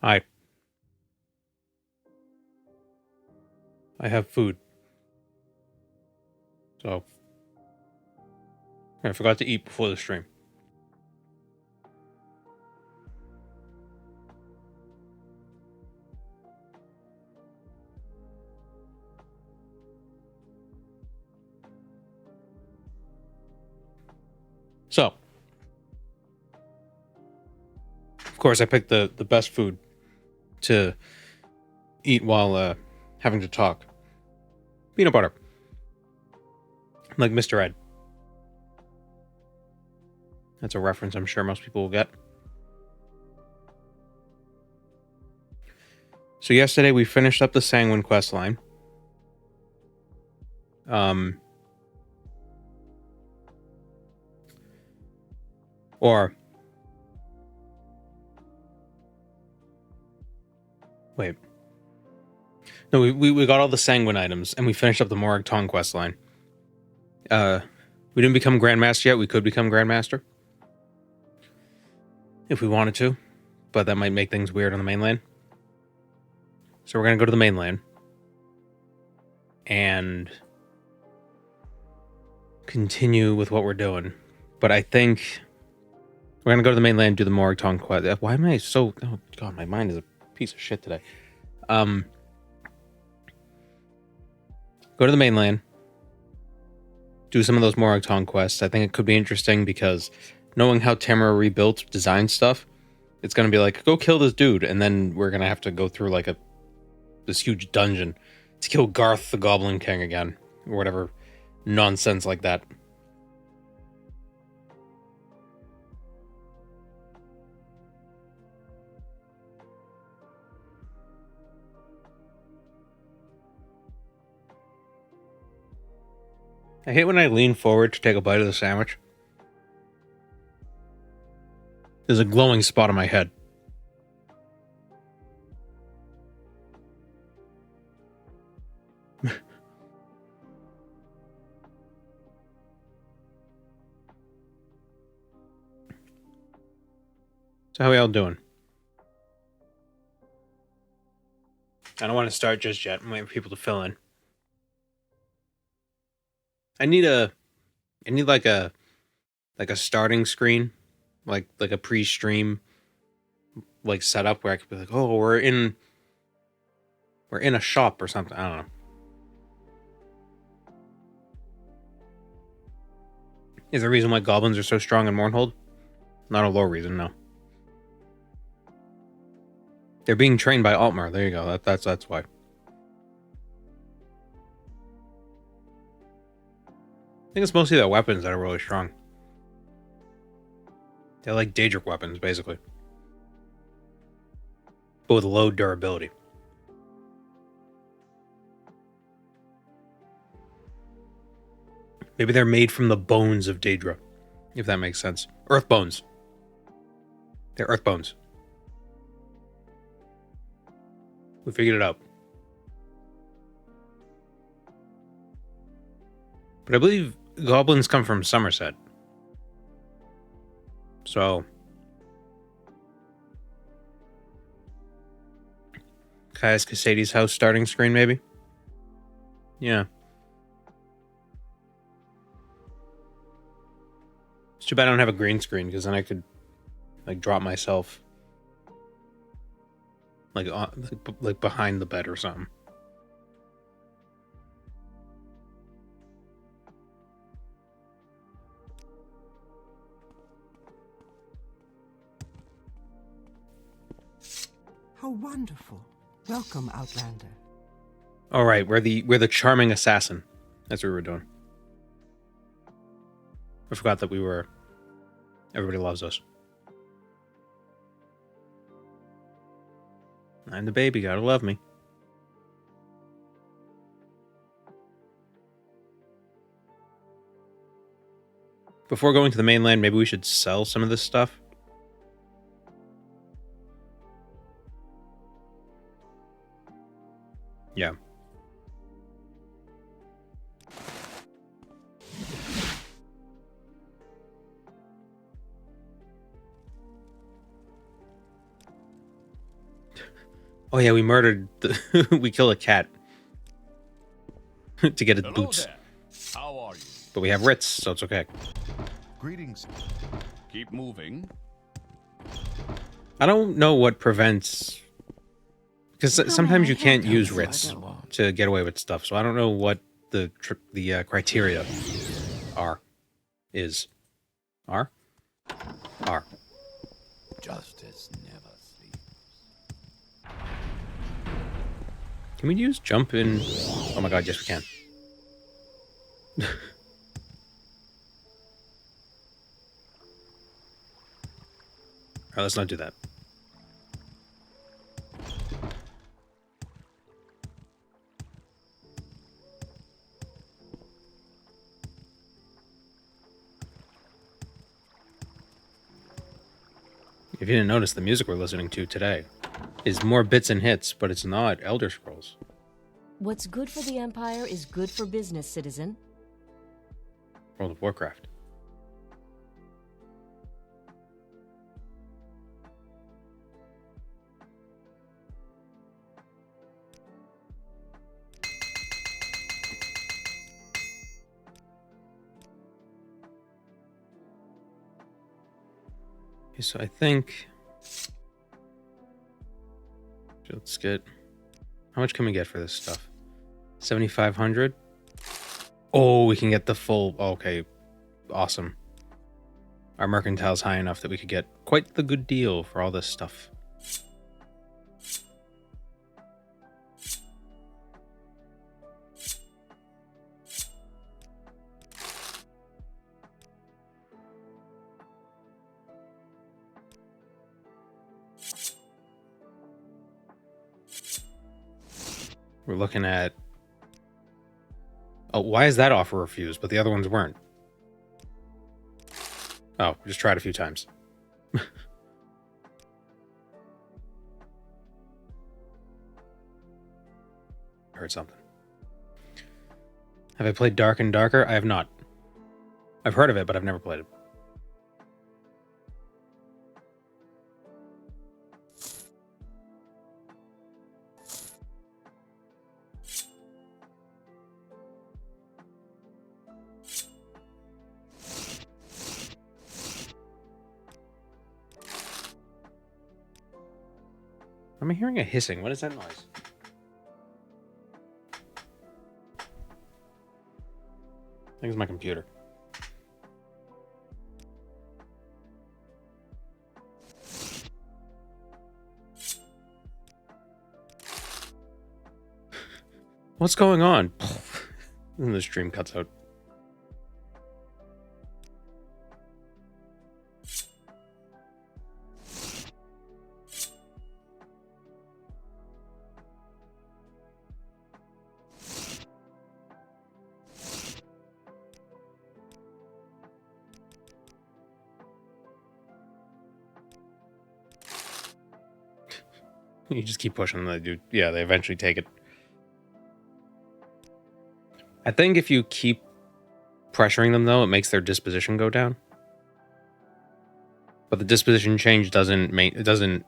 I have food. So I forgot to eat before the stream. So, of course, I picked the best food to eat while having to talk. Peanut butter, like Mr. Ed. That's a reference I'm sure most people will get. So yesterday we finished up the Sanguine quest line. Or wait, no, we got all the Sanguine items and we finished up the Morag Tong quest line. We didn't become Grandmaster yet. We could become Grandmaster if we wanted to, but that might make things weird on the mainland. So we're gonna go to the mainland and continue with what we're doing. But I think we're gonna go to the mainland and do the Morag Tong quest. Why am I so? Oh god, my mind is a piece of shit today. Go to the mainland, do some of those Morag Tong quests. I think it could be interesting because knowing how Tamara rebuilt design stuff, it's gonna be like, go kill this dude, and then we're gonna have to go through like this huge dungeon to kill Garth the Goblin King again, or whatever nonsense like that. I hate when I lean forward to take a bite of the sandwich. There's a glowing spot on my head. So how are y'all doing? I don't want to start just yet. I'm waiting for people to fill in. I need like a starting screen, like a pre-stream like setup where I could be like, oh, we're in a shop or something. I don't know. Is there a reason why goblins are so strong in Mournhold? Not a lore reason, no. They're being trained by Altmar. There you go. That's why. I think it's mostly their weapons that are really strong. They're like Daedric weapons, basically, but with low durability. Maybe they're made from the bones of Daedra, if that makes sense. Earth bones. They're earth bones. We figured it out. But I believe goblins come from Somerset. So Caius Cassadi's house starting screen, maybe? Yeah. It's too bad I don't have a green screen, because then I could like drop myself like behind the bed or something. How wonderful. Welcome, Outlander. All right, we're the charming assassin. That's what we were doing. I forgot that we were. Everybody loves us. I'm the baby. Gotta love me. Before going to the mainland, maybe we should sell some of this stuff. Yeah. Oh yeah, we murdered we killed a cat to get its Hello boots. there. How are you? But we have writs, so it's okay. Greetings. Keep moving. I don't know what prevents, because sometimes you can't use That's writs what I want. to get away with stuff. So I don't know what the criteria are. Are. Justice never sleeps. Can we use jump in? Oh my god, yes we can. Alright, let's not do that. If you didn't notice, the music we're listening to today is more bits and hits, but it's not Elder Scrolls. What's good for the Empire is good for business, citizen. World of Warcraft. Okay, so I think let's get, how much can we get for this stuff? 7,500. Oh, we can get the full. Okay, awesome. Our mercantile's high enough that we could get quite the good deal for all this stuff. We're looking at... Oh, why is that offer refused, but the other ones weren't? Oh, just tried a few times. I heard something. Have I played Dark and Darker? I have not. I've heard of it, but I've never played it. Am I hearing a hissing? What is that noise? I think it's my computer. What's going on? And the stream cuts out. You just keep pushing the dude. Yeah, they eventually take it. I think if you keep pressuring them, though, it makes their disposition go down. But the disposition change doesn't make... It doesn't...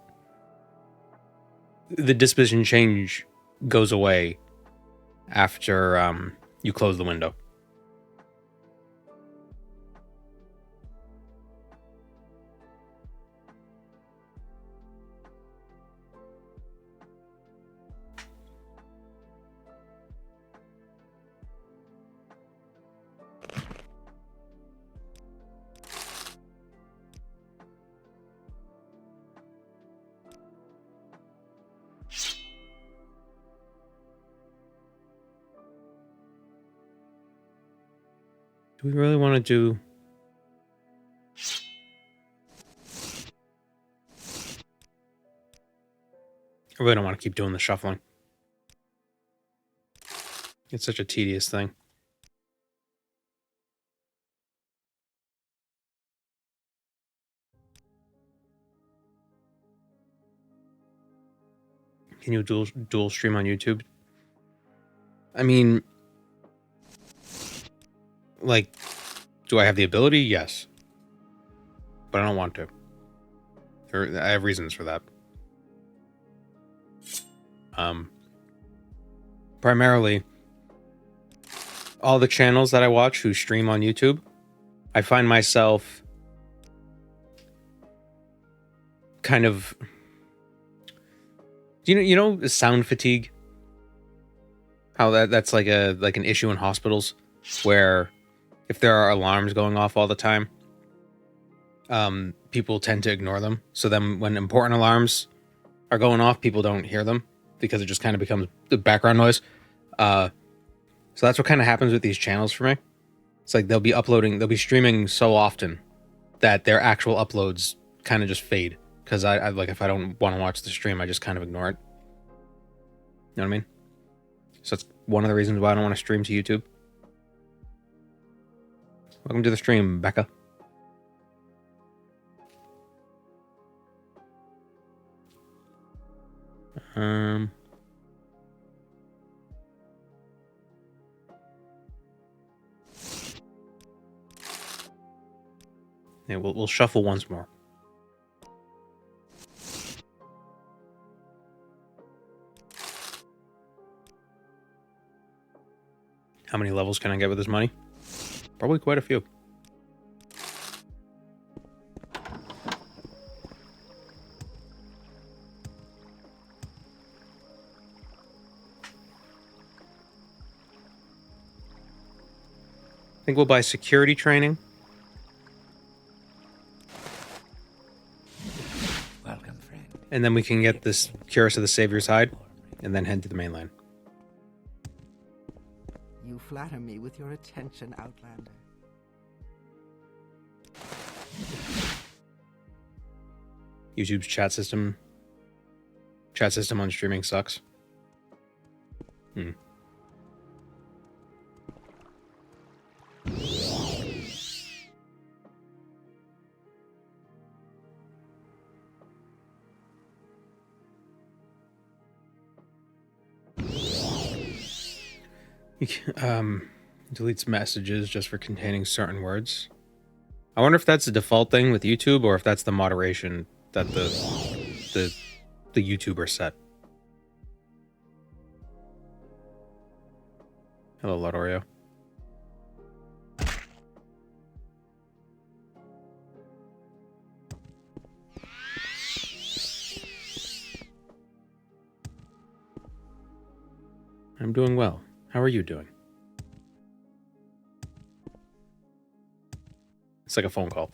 The disposition change goes away after you close the window. Do we really want to do... I really don't want to keep doing the shuffling. It's such a tedious thing. Can you dual stream on YouTube? I mean, like, do I have the ability? Yes. But I don't want to. I have reasons for that. Primarily, all the channels that I watch who stream on YouTube, I find myself kind of, you know, sound fatigue. How that's like an issue in hospitals, where if there are alarms going off all the time, people tend to ignore them. So then when important alarms are going off, people don't hear them because it just kind of becomes the background noise. So that's what kind of happens with these channels for me. It's like they'll be streaming so often that their actual uploads kind of just fade. Because I like, if I don't want to watch the stream, I just kind of ignore it. You know what I mean? So that's one of the reasons why I don't want to stream to YouTube. Welcome to the stream, Becca. Yeah, we'll shuffle once more. How many levels can I get with this money? Probably quite a few. I think we'll buy security training. Welcome, friend. And then we can get this Curse of the Savior's Hide, and then head to the mainland. You flatter me with your attention, Outlander. YouTube's chat system on streaming sucks. Deletes messages just for containing certain words. I wonder if that's the default thing with YouTube, or if that's the moderation that the YouTuber set. Hello, Lodorio. I'm doing well. How are you doing? It's like a phone call.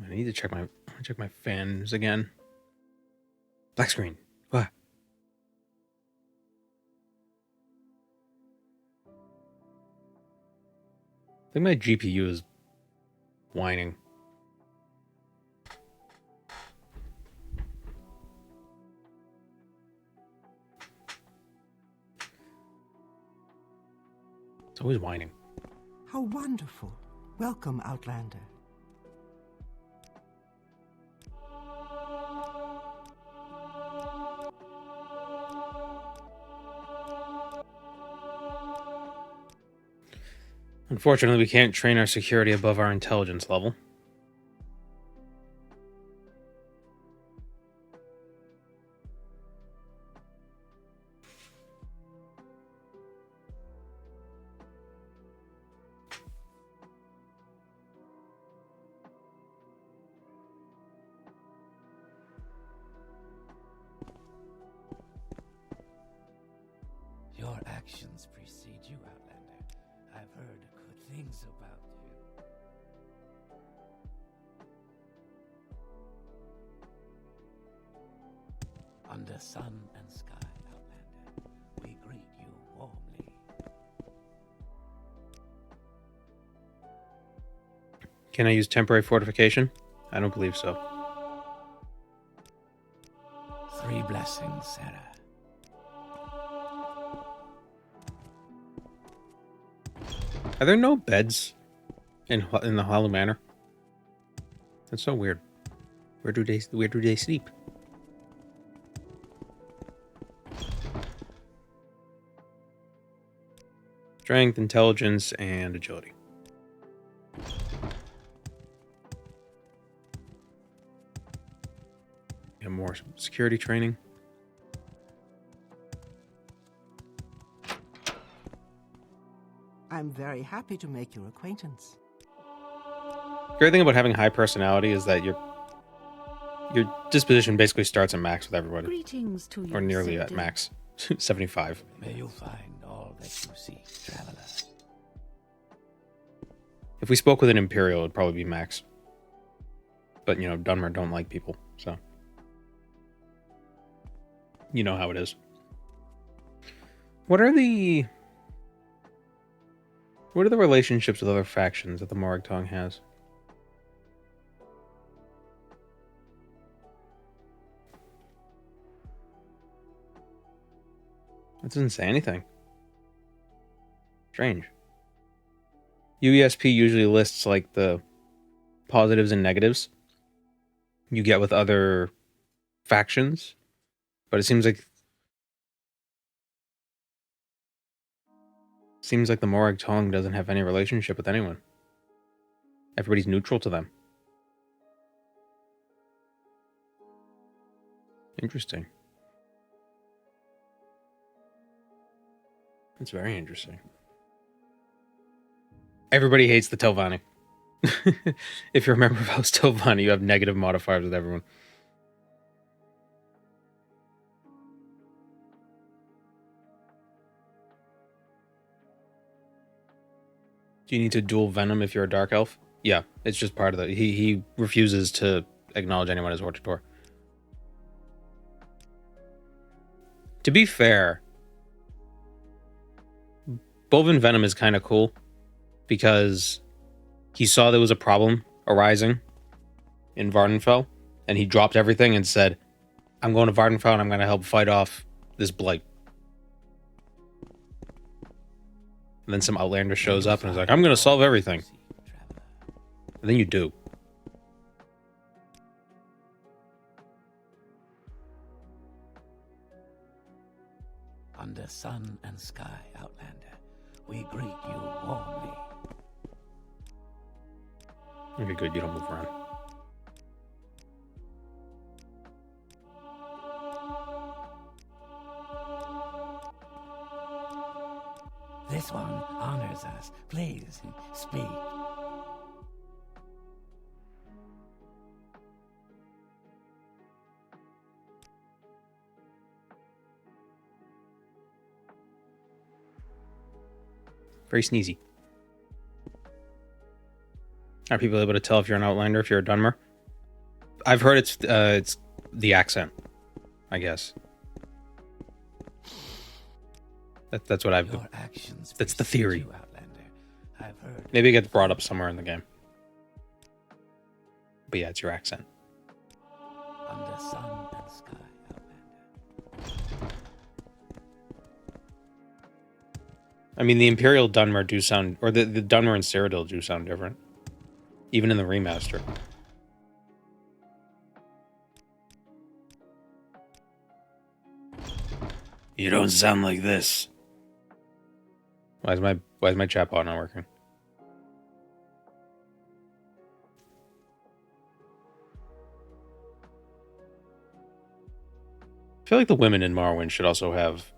I need to check my fans again. Black screen. What? I think my GPU is whining. It's always whining. How wonderful. Welcome, Outlander. Unfortunately, we can't train our security above our intelligence level. Your actions precede you, Outlander. I've heard good things about you. Under sun and sky, Outlander, we greet you warmly. Can I use temporary fortification? I don't believe so. 3 blessings, Sarah. Are there no beds in the Hollow Manor? That's so weird. Where do they sleep? Strength, intelligence, and agility. Get more security training. I'm very happy to make your acquaintance. Great thing about having high personality is that your disposition basically starts at max with everybody, Greetings to you, or nearly at Cynthia. max, 75. May you find all that you seek, traveler. If we spoke with an Imperial, it'd probably be max. But, you know, Dunmer don't like people, so. You know how it is. What are the relationships with other factions that the Morag Tong has? It doesn't say anything. Strange. UESP usually lists like the positives and negatives you get with other factions, but it seems like the Morag Tong doesn't have any relationship with anyone. Everybody's neutral to them. Interesting. That's very interesting. Everybody hates the Telvanni. If you're a member of House Telvanni, you have negative modifiers with everyone. Do you need to duel Venom if you're a Dark Elf? Yeah, it's just part of the... He refuses to acknowledge anyone as Hortator. To be fair, Bovin Venom is kind of cool because he saw there was a problem arising in Vardenfell, and he dropped everything and said, I'm going to Vardenfell and I'm going to help fight off this blight. And then some Outlander shows up and is like, I'm going to solve everything. And then you do. Under sun and sky, Outlander, we greet you warmly. Okay, good. You don't move around. This one honors us. Please, speak. Very sneezy. Are people able to tell if you're an Outlander, if you're a Dunmer? I've heard it's the accent, I guess. That's what I've... Your actions That's the theory. you, Outlander. I've heard. Maybe it gets brought up somewhere in the game. But yeah, it's your accent. Under sun and sky, Outlander. I mean, the Imperial Dunmer do sound... Or the Dunmer and Cyrodiil do sound different. Even in the remaster. You don't sound like this. Why is my chatbot not working? I feel like the women in Morrowind should also have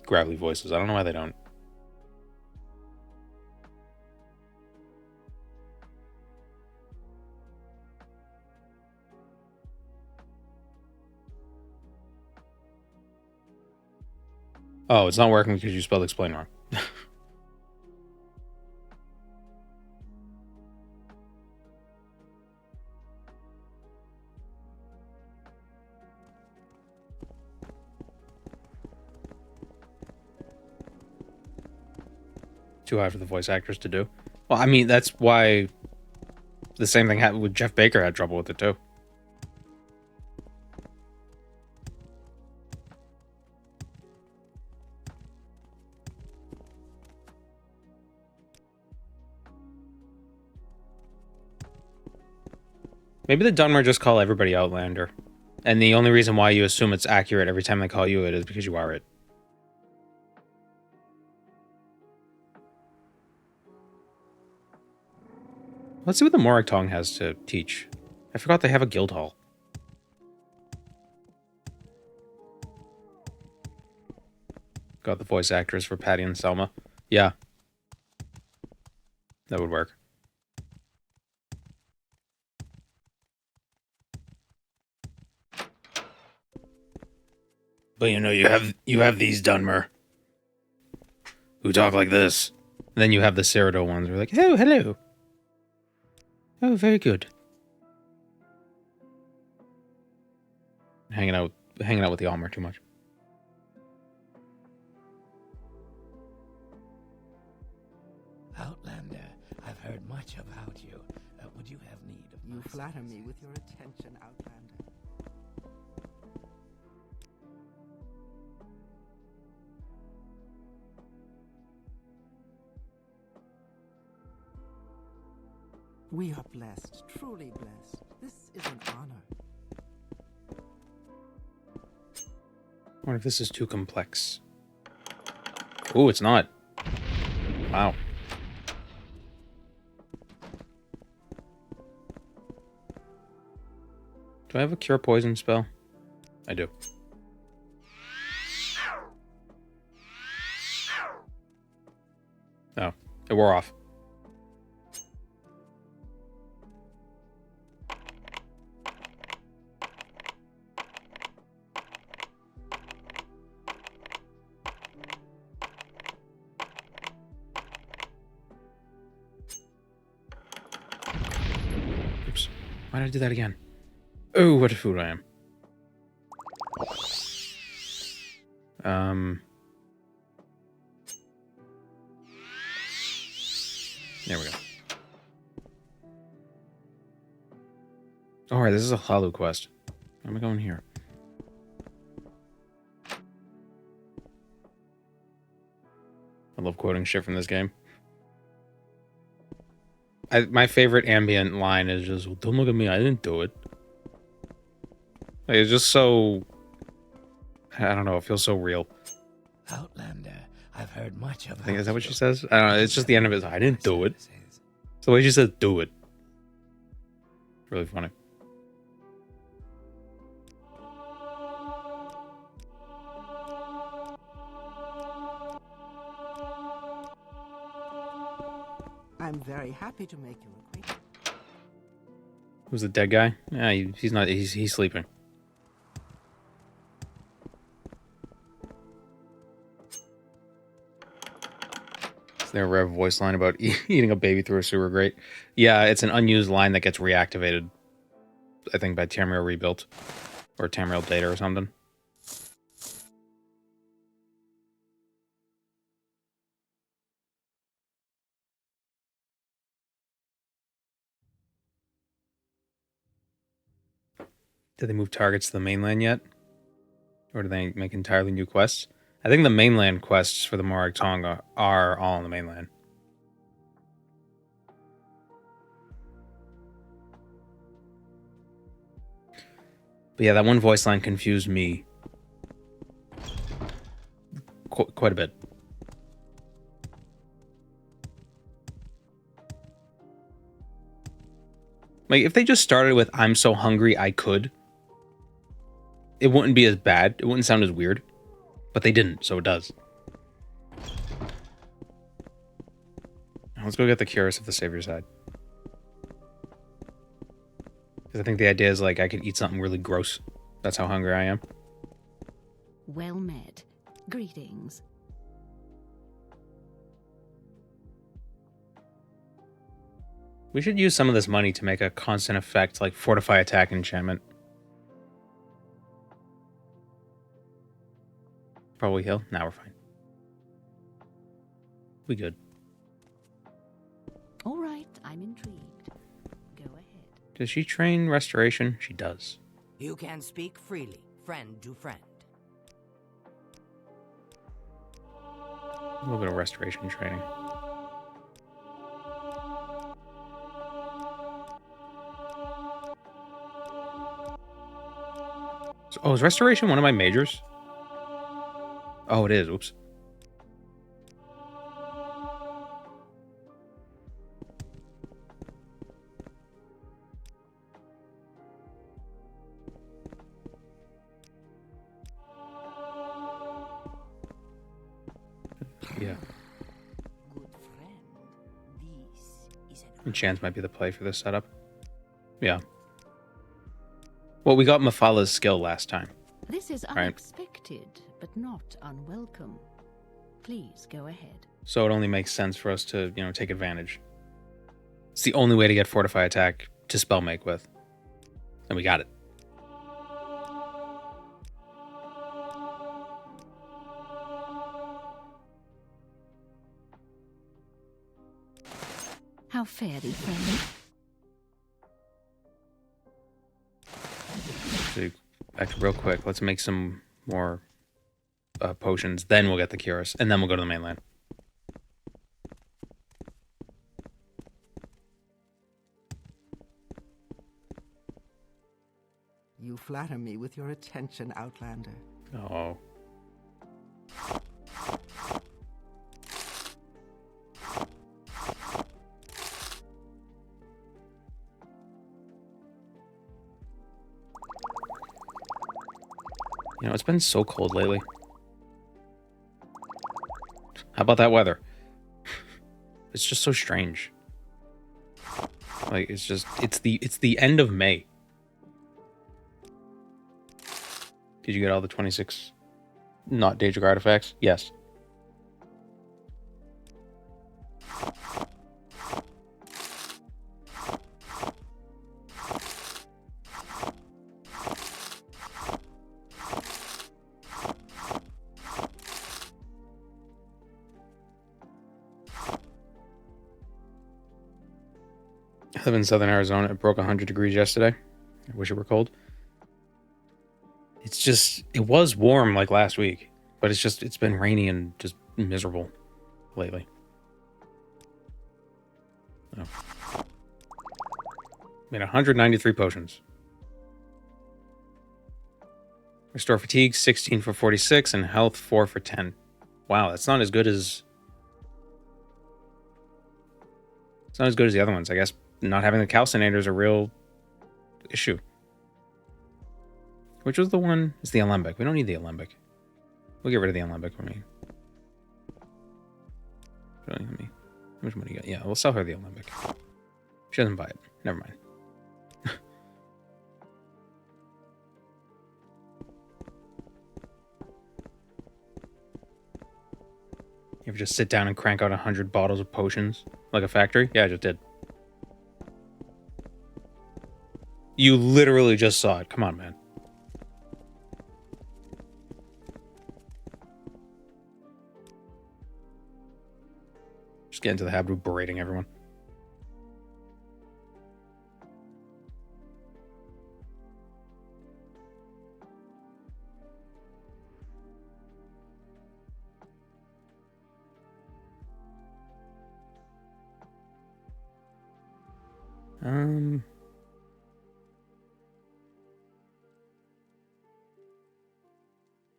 gravelly voices. I don't know why they don't. Oh, it's not working because you spelled explain wrong. Too high for the voice actors to do. Well, I mean, that's why the same thing happened with Jeff Baker had trouble with it too. Maybe the Dunmer just call everybody Outlander. And the only reason why you assume it's accurate every time they call you it is because you are it. Let's see what the Morag Tong has to teach. I forgot they have a guild hall. Got the voice actors for Patty and Selma. Yeah. That would work. But you know, you have these Dunmer who talk like this. And then you have the Cerato ones who are like, oh, hello. Oh, very good. Hanging out with the Almer too much. Outlander, I've heard much about you. Would you have need of You my flatter me services? with your attention, Outlander. We are blessed, truly blessed. This is an honor. I wonder if this is too complex. Oh, it's not. Wow. Do I have a cure poison spell? I do. Oh, it wore off. Oops. Why did I do that again? Oh, what a fool I am. There we go. Alright, this is a Halu quest. Where am I going here? I love quoting shit from this game. My favorite ambient line is just, well, don't look at me, I didn't do it. Like, it's just so... I don't know, it feels so real. Outlander, I've heard much about I think, is that what you. she says? I don't know, it's just the end of it. I didn't do it. It's the way she says, do it. Really funny. I'm very happy to make your acquaintance. Who's the dead guy? Yeah, he's not, he's sleeping. Is there a rare voice line about eating a baby through a sewer grate? Yeah, it's an unused line that gets reactivated, I think, by Tamriel Rebuilt. Or Tamriel Data or something. Did they move targets to the mainland yet? Or do they make entirely new quests? I think the mainland quests for the Morag Tong are all on the mainland. But yeah, that one voice line confused me quite a bit. Like, if they just started with, I'm so hungry I could, it wouldn't be as bad. It wouldn't sound as weird. But they didn't, so it does. Let's go get the Curus of the Savior side. Because I think the idea is, like, I could eat something really gross. That's how hungry I am. Well met. Greetings. We should use some of this money to make a constant effect, like Fortify Attack enchantment. Probably heal. Now we're fine. We good. All right, I'm intrigued. Go ahead. Does she train restoration? She does. You can speak freely, friend to friend. A little bit of restoration training. So, oh, is restoration one of my majors? Oh, it is. Oops. Yeah. Good friend, this is an Enchants might be the play for this setup. Yeah. Well, we got Mafala's skill last time. This is Right. unexpected, but not unwelcome. Please go ahead. So it only makes sense for us to, take advantage. It's the only way to get Fortify Attack to spell make with. And we got it. How fare thee, friend? Actually, real quick, let's make some more potions. Then we'll get the cures. And then we'll go to the mainland. You flatter me with your attention, Outlander. Oh. It's been so cold lately. How about that weather? It's just so strange. Like, it's the end of May. Did you get all the 26 not Daedric artifacts? Yes. I live in southern Arizona. It broke 100 degrees yesterday. I wish it were cold. It was warm like last week, but it's been rainy and just miserable lately. Oh. Made 193 potions. Restore fatigue, 16 for 46, and health, 4 for 10. Wow, that's not as good as... It's not as good as the other ones. I guess not having the calcinator is a real issue. Which was the one? It's the Alembic. We don't need the Alembic. We'll get rid of the Alembic for me. Really, how much money you got? Yeah, we'll sell her the Alembic. She doesn't buy it. Never mind. You ever just sit down and crank out 100 bottles of potions like a factory? Yeah, I just did. You literally just saw it. Come on, man. Just get into the habit of berating everyone.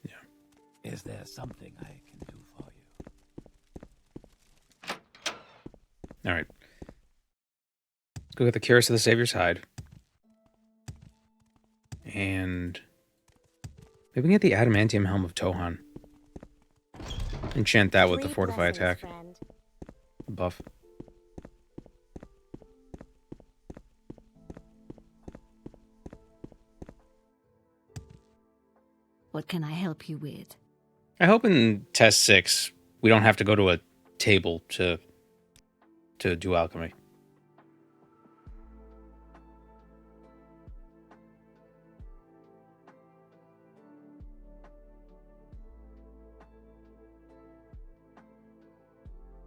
Yeah. Is there something I can do for you? All right. Let's go get the Curus of the Savior's Hide. And maybe we can get the Adamantium Helm of Tohan. Enchant that with the Fortify attack. Buff. What can I help you with? I hope in test 6 we don't have to go to a table to do alchemy.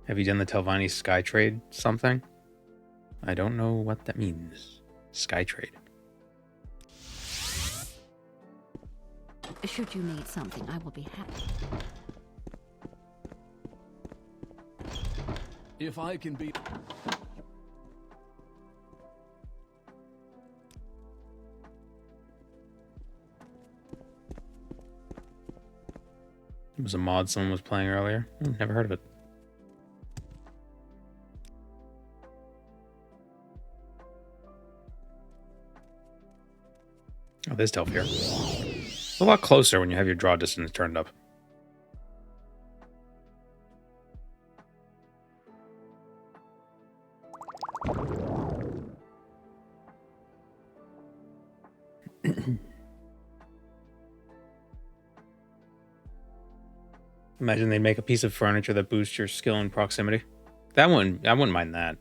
Have you done the Telvanni Sky Trade something? I don't know what that means. Sky Trade. Should you need something, I will be happy. If I can be... It was a mod someone was playing earlier. Never heard of it. Oh, there's Telfir. It's a lot closer when you have your draw distance turned up. Imagine they make a piece of furniture that boosts your skill in proximity. That one, I wouldn't mind that.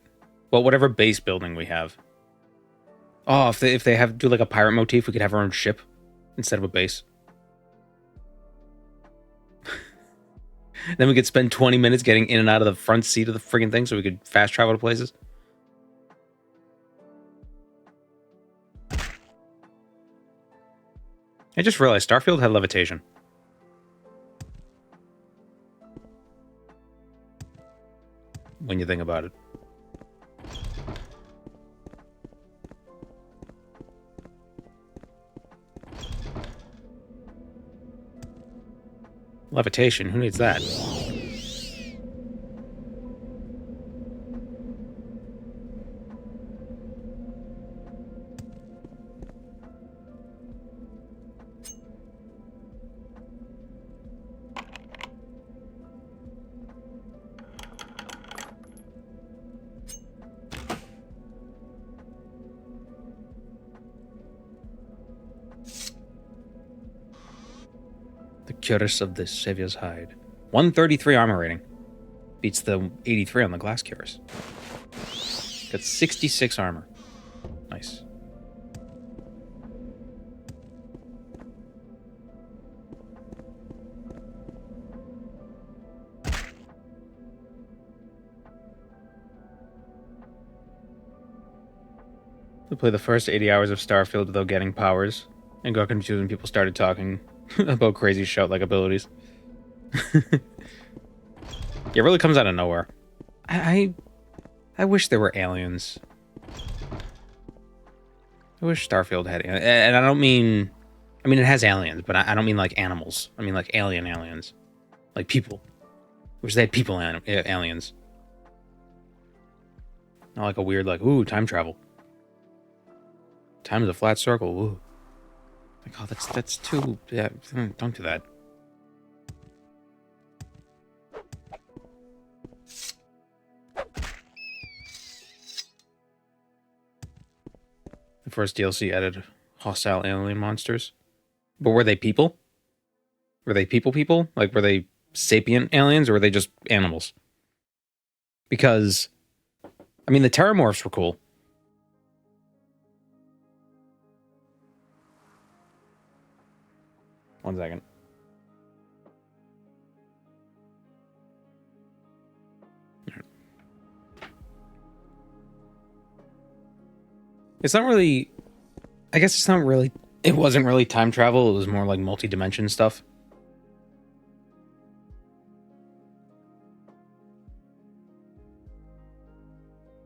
Well, whatever base building we have. Oh, if they do like a pirate motif, we could have our own ship instead of a base. Then we could spend 20 minutes getting in and out of the front seat of the friggin' thing so we could fast travel to places. I just realized Starfield had levitation. When you think about it. Levitation, who needs that? The cuirass of the Savior's hide. 133 armor rating. Beats the 83 on the glass cuirass. Got 66 armor. Nice. To play the first 80 hours of Starfield without getting powers, and got confused when people started talking about crazy shout-like abilities. It really comes out of nowhere. I wish there were aliens. I wish Starfield had, and I don't mean, I mean it has aliens, but I don't mean like animals. I mean like aliens, like people. I wish they had people aliens. Not like a weird like, ooh, time travel. Time is a flat circle. Ooh. Like, oh, that's too. Yeah, don't do that. The first DLC added hostile alien monsters, but were they people? Were they people? Like, were they sapient aliens, or were they just animals? Because, I mean, the Terramorphs were cool. One second. It's not really... I guess it's not really... It wasn't really time travel. It was more like multi-dimension stuff.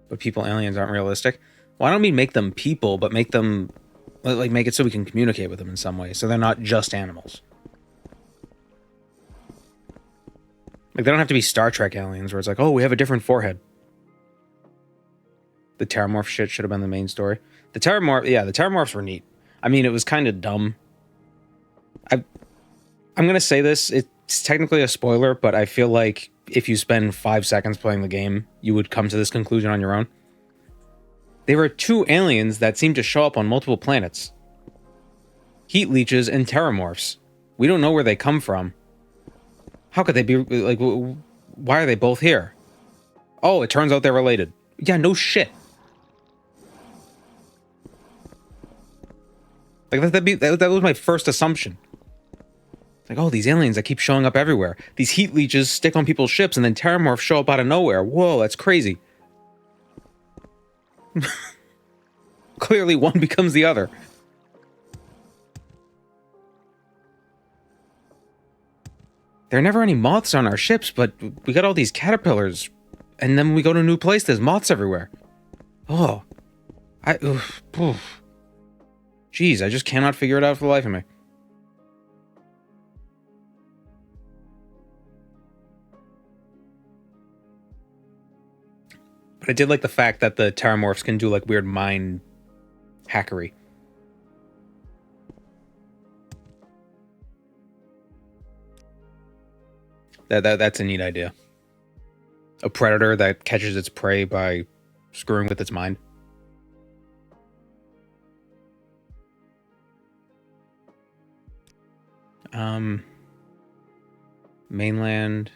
But people aliens aren't realistic. Why don't we make them people, but make them... Like, make it so we can communicate with them in some way, so they're not just animals. Like, they don't have to be Star Trek aliens, where it's like, oh, we have a different forehead. The Terramorph shit should have been the main story. The Terramorphs were neat. I mean, it was kind of dumb. I'm gonna say this, it's technically a spoiler, but I feel like if you spend 5 seconds playing the game, you would come to this conclusion on your own. There were two aliens that seemed to show up on multiple planets. Heat leeches and Terramorphs. We don't know where they come from. How could they be, like, why are they both here? Oh, it turns out they're related. Yeah, no shit. Like, that was my first assumption. Like, oh, these aliens that keep showing up everywhere. These heat leeches stick on people's ships, and then Terramorphs show up out of nowhere. Whoa, that's crazy. Clearly, one becomes the other. There are never any moths on our ships, but we got all these caterpillars. And then we go to a new place, there's moths everywhere. Oh. Jeez, I just cannot figure it out for the life of me. But I did like the fact that the Terramorphs can do like weird mind hackery. That's a neat idea. A predator that catches its prey by screwing with its mind. Mainland.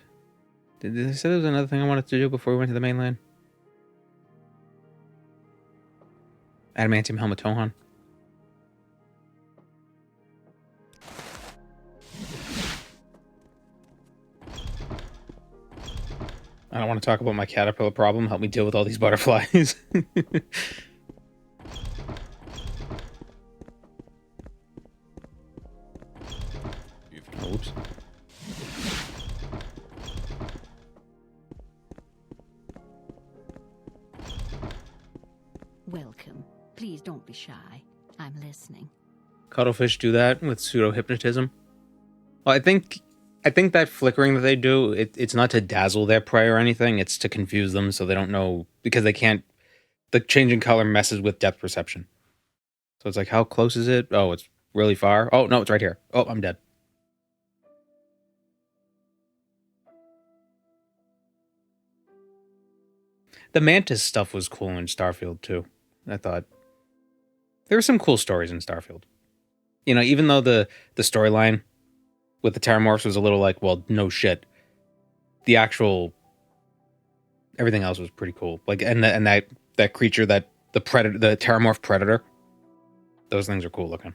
Did I say there was another thing I wanted to do before we went to the mainland? Adamantium helmet Tohan. I don't want to talk about my caterpillar problem. Help me deal with all these butterflies. Oh, oops. Welcome. Please don't be shy. I'm listening. Cuttlefish do that with pseudo hypnotism. Well, I think that flickering that they do, it's not to dazzle their prey or anything. It's to confuse them so they don't know, because they can't. The changing color messes with depth perception. So it's like, how close is it? Oh, it's really far. Oh no, it's right here. Oh, I'm dead. The mantis stuff was cool in Starfield too. I thought there were some cool stories in Starfield. You know, even though the storyline with the Terramorphs was a little like, well, no shit. The actual everything else was pretty cool. Like, and that creature, that the predator, the Terramorph predator, those things are cool looking.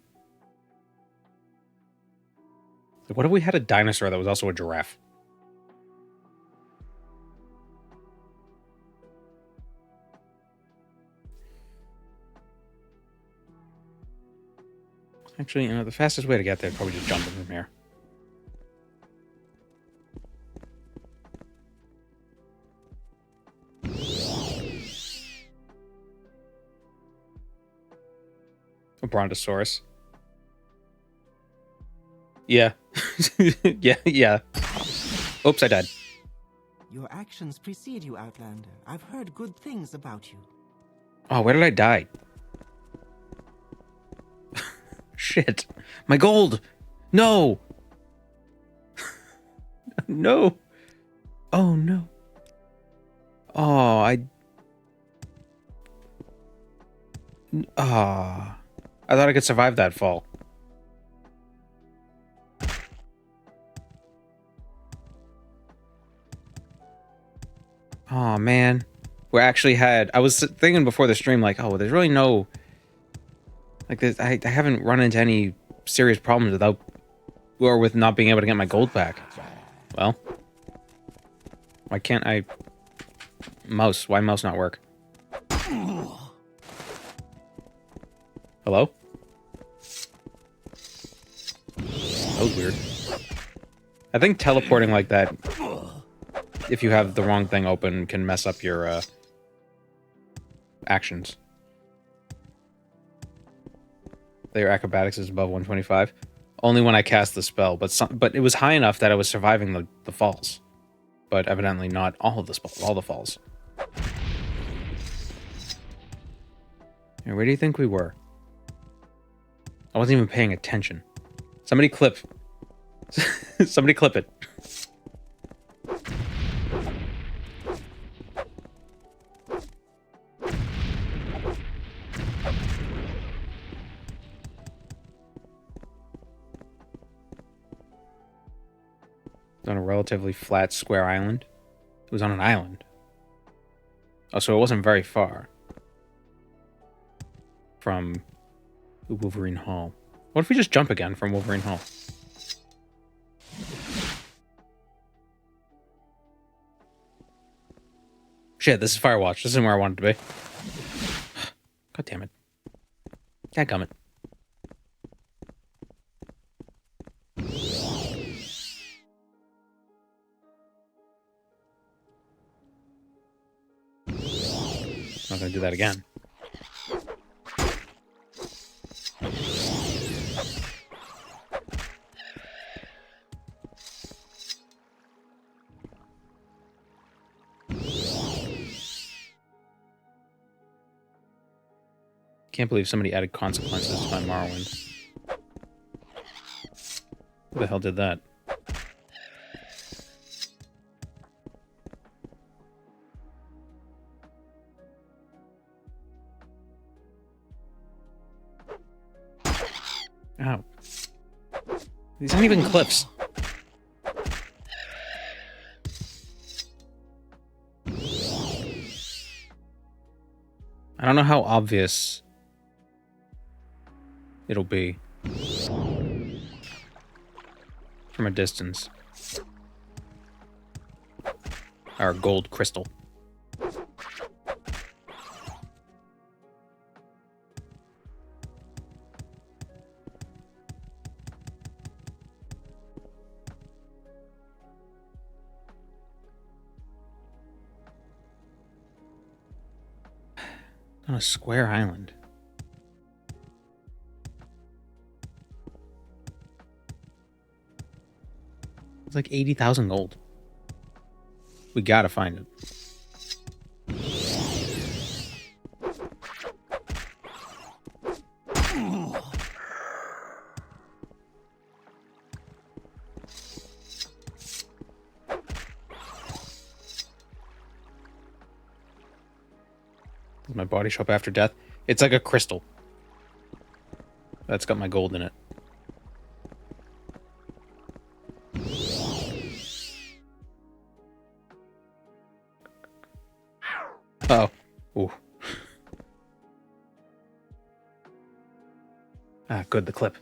Like, what if we had a dinosaur that was also a giraffe? Actually, you know, the fastest way to get there is probably just jumping from here. A Brontosaurus. Yeah. yeah. Oops, I died. Your actions precede you, Outlander. I've heard good things about you. Oh, where did I die? Shit. My gold! No! No! Oh, no. Oh, I thought I could survive that fall. Oh, man. We actually had... I was thinking before the stream, like, oh, well, there's really no... Like, I haven't run into any serious problems without... Or with not being able to get my gold back. Well. Why can't I... Mouse. Why mouse not work? Hello? That was weird. I think teleporting like that, if you have the wrong thing open, can mess up your actions. Their acrobatics is above 125. Only when I cast the spell, but it was high enough that I was surviving the falls. But evidently not all of the all the falls. Here, where do you think we were? I wasn't even paying attention. Somebody clip. Somebody clip it. On a relatively flat, square island. It was on an island. Oh, so it wasn't very far from Wolverine Hall. What if we just jump again from Wolverine Hall? Shit, this is Firewatch. This isn't where I wanted to be. God damn it. Dadgummit. I'm not gonna do that again. Can't believe somebody added consequences to my Morrowind. Who the hell did that? Ow. These aren't even cliffs. I don't know how obvious it'll be from a distance. Our gold crystal. On a square island. It's like 80,000 gold. We gotta find it. Does my body show up after death? It's like a crystal. That's got my gold in it. Uh oh. Ooh. Ah, good, the clip.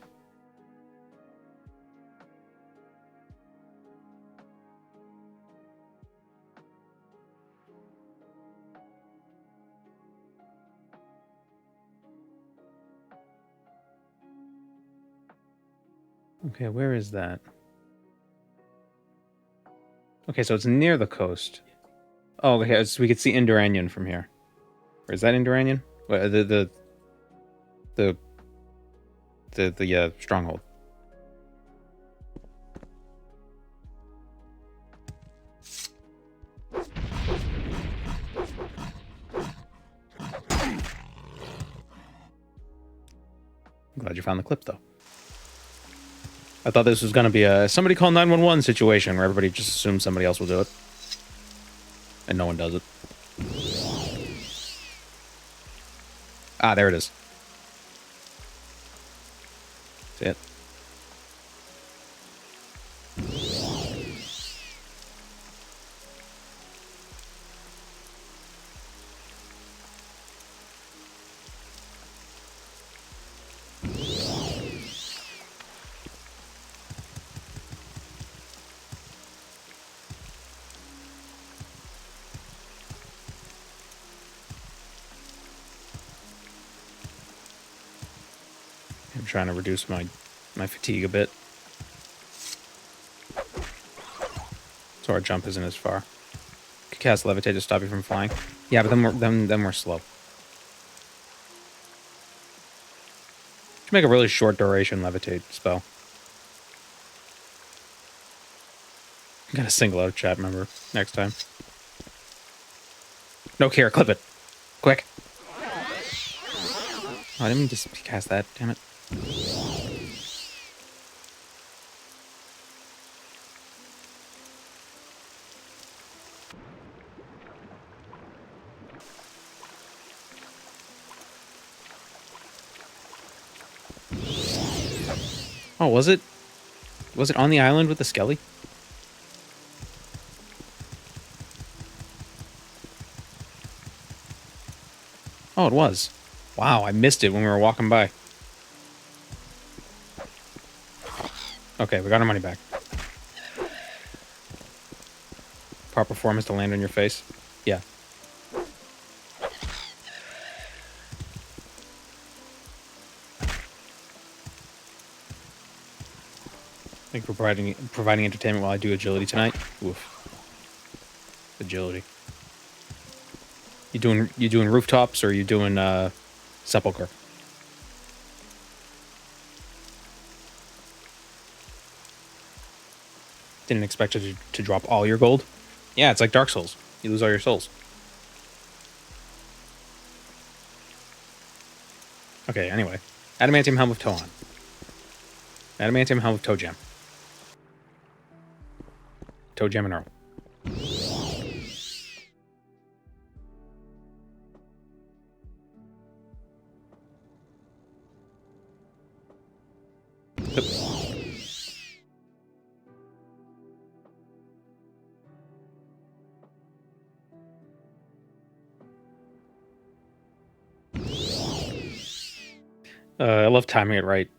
Okay, where is that? Okay, so it's near the coast. Oh, okay, so we could see Indoranian from here. Or is that Indoranian? The stronghold. I'm glad you found the clip, though. I thought this was going to be a somebody call 911 situation where everybody just assumes somebody else will do it. And no one does it. Ah, there it is. See it? I'm trying to reduce my fatigue a bit. So our jump isn't as far. Could cast levitate to stop you from flying. Yeah, but then we're slow. Should make a really short duration levitate spell. I'm gonna single out a chat member next time. No care, clip it. Quick. Oh, I didn't mean to cast that, damn it. Oh, was it? Was it on the island with the skelly? Oh, it was. Wow, I missed it when we were walking by. Okay, we got our money back. Par performance to land on your face? Yeah. Thank you for providing entertainment while I do agility tonight. Oof. Agility. You doing rooftops or are you doing sepulcher? Didn't expect it to drop all your gold. Yeah, it's like Dark Souls. You lose all your souls. Okay, anyway. Adamantium Helm of Toan. Adamantium Helm of Toe Jam. Toe Jam and Earl. I love timing it right.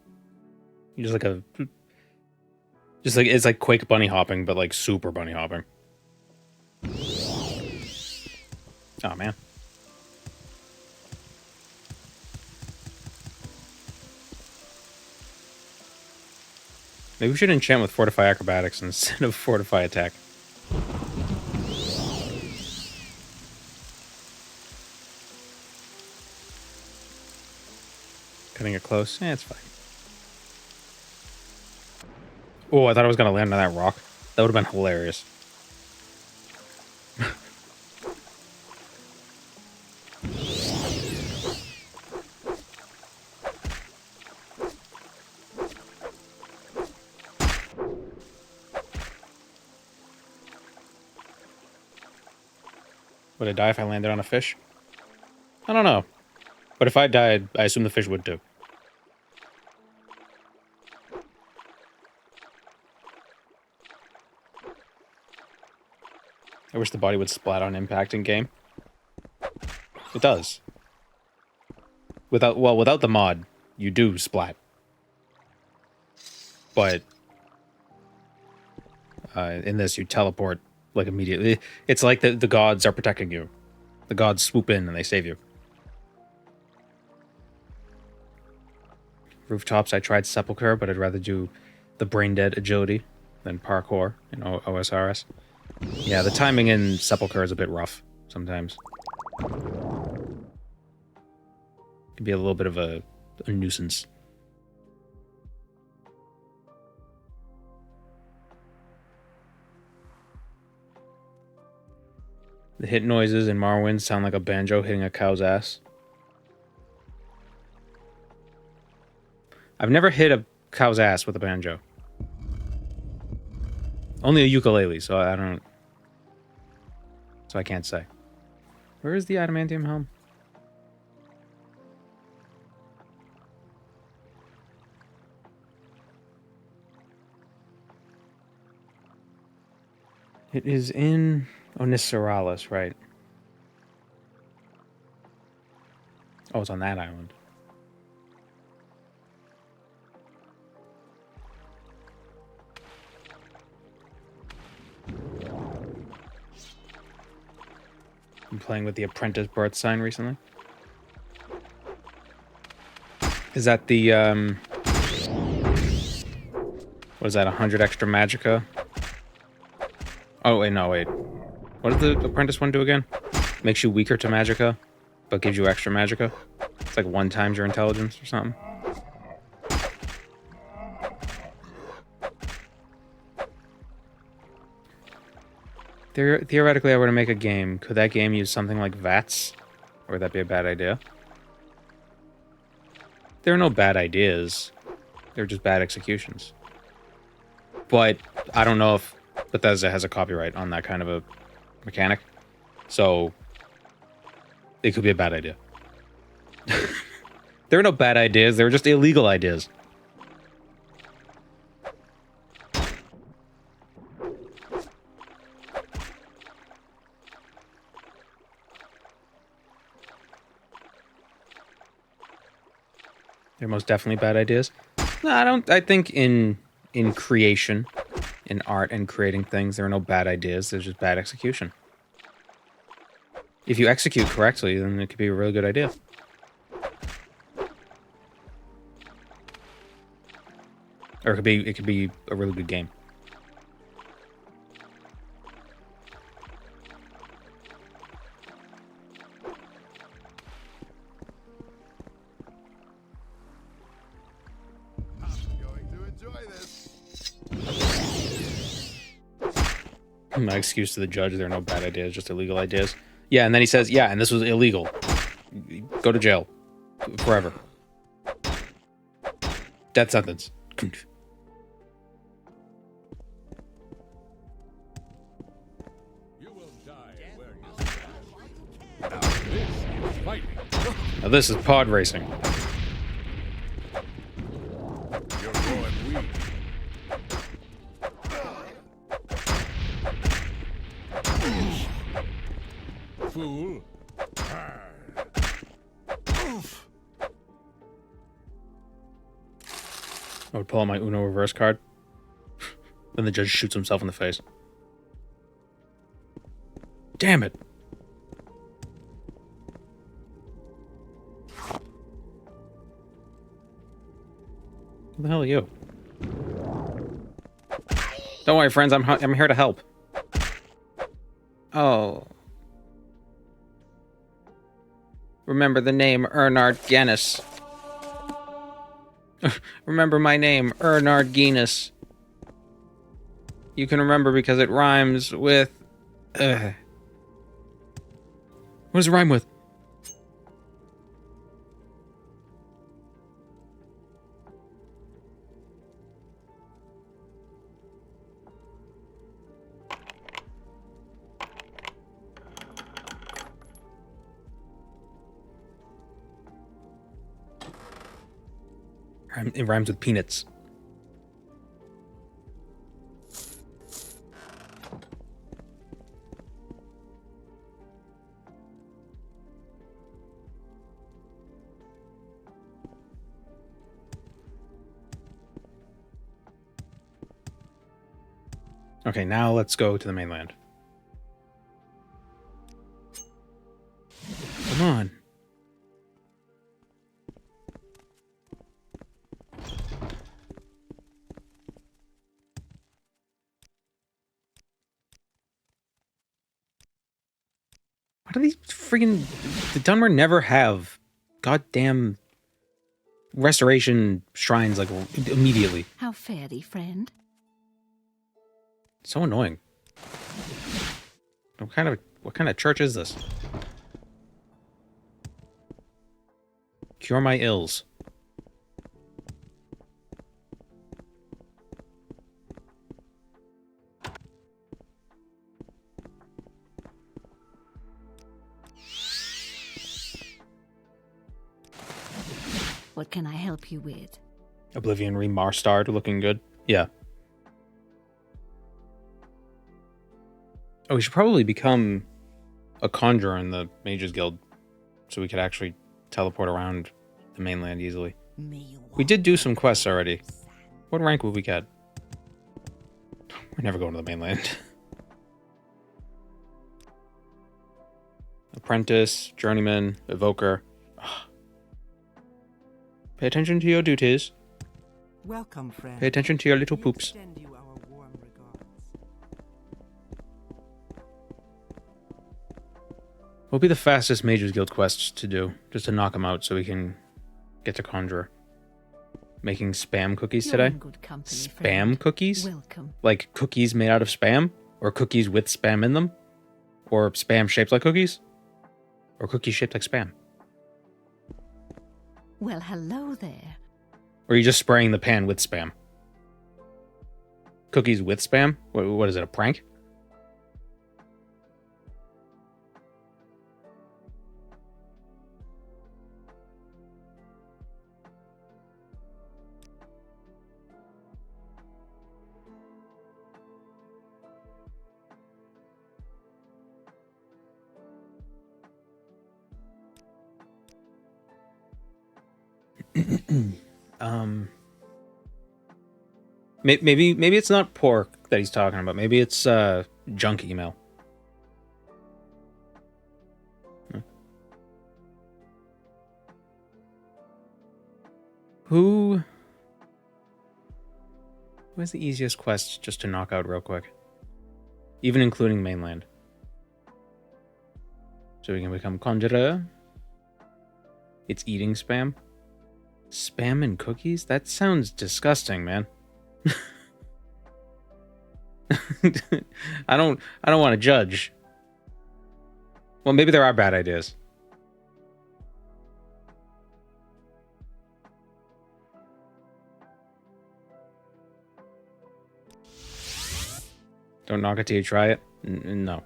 Just like it's like Quake bunny hopping, but like super bunny hopping. Oh man. Maybe we should enchant with Fortify Acrobatics instead of Fortify Attack. Cutting it close. Yeah, it's fine. Oh, I thought I was going to land on that rock. That would have been hilarious. Would I die if I landed on a fish? I don't know. But if I died, I assume the fish would too. I wish the body would splat on impact in game. It does. Without the mod, you do splat. But in this, you teleport like immediately. It's like the gods are protecting you. The gods swoop in and they save you. Rooftops, I tried Sepulchre, but I'd rather do the brain dead agility than parkour in OSRS. Yeah, the timing in Sepulchre is a bit rough sometimes. Can be a little bit of a nuisance. The hit noises in Morrowind sound like a banjo hitting a cow's ass. I've never hit a cow's ass with a banjo. Only a ukulele, so I don't... So I can't say. Where is the adamantium helm? It is in Onisiralis, right? Oh, it's on that island. Been playing with the Apprentice Birth Sign recently. Is that the what is that, 100 extra magicka? Oh wait, no, wait. What does the Apprentice one do again? Makes you weaker to magicka, but gives you extra magicka. It's like 1 times your intelligence or something. Theoretically, I were to make a game. Could that game use something like VATS? Or would that be a bad idea? There are no bad ideas. They're just bad executions. But I don't know if Bethesda has a copyright on that kind of a mechanic. So it could be a bad idea. There are no bad ideas. They're just illegal ideas. They're most definitely bad ideas. No, I don't. I think in creation, in art and creating things, there are no bad ideas. There's just bad execution. If you execute correctly, then it could be a really good idea. Or it could be a really good game. My excuse to the judge, there are no bad ideas, just illegal ideas. Yeah, and then he says, yeah, and this was illegal. Go to jail. Forever. Death sentence. You will die where you stand. Now this is fighting. Now this is pod racing. You're growing weak. Fool. I would pull out my Uno reverse card. Then the judge shoots himself in the face. Damn it! Who the hell are you? Don't worry, friends. I'm here to help. Oh. Remember the name Ernard Gennis. Remember my name, Ernard Genus. You can remember because it rhymes with... What does it rhyme with? It rhymes with peanuts. Okay, now let's go to the mainland. Come on. Why do these friggin... The Dunmer never have goddamn restoration shrines, like, immediately? How fare thee, friend? So annoying. What kind of church is this? Cure my ills. What can I help you with? Oblivion Remastered looking good. Yeah. Oh, we should probably become a conjurer in the Mages Guild so we could actually teleport around the mainland easily. We did do some quests already. What rank would we get? We're never going to the mainland. Apprentice, Journeyman, Evoker. Ugh. Pay attention to your duties. Welcome, friend. Pay attention to your little We poops. extend you our warm regards. What will be the fastest Mages Guild quests to do? Just to knock them out so we can get to Conjurer. Making spam cookies You're today? in good company, Spam friend. cookies? Welcome. Like cookies made out of spam? Or cookies with spam in them? Or spam shaped like cookies? Or cookies shaped like spam? Well, hello there. Or are you just spraying the pan with spam? Cookies with spam? What is it, a prank? Maybe it's not pork that he's talking about. Maybe it's junk email. Who has the easiest quest just to knock out real quick? Even including mainland. So we can become conjurer. It's eating spam. Spam and cookies? That sounds disgusting, man. I don't want to judge. Well, maybe there are bad ideas. Don't knock it till you try it? No.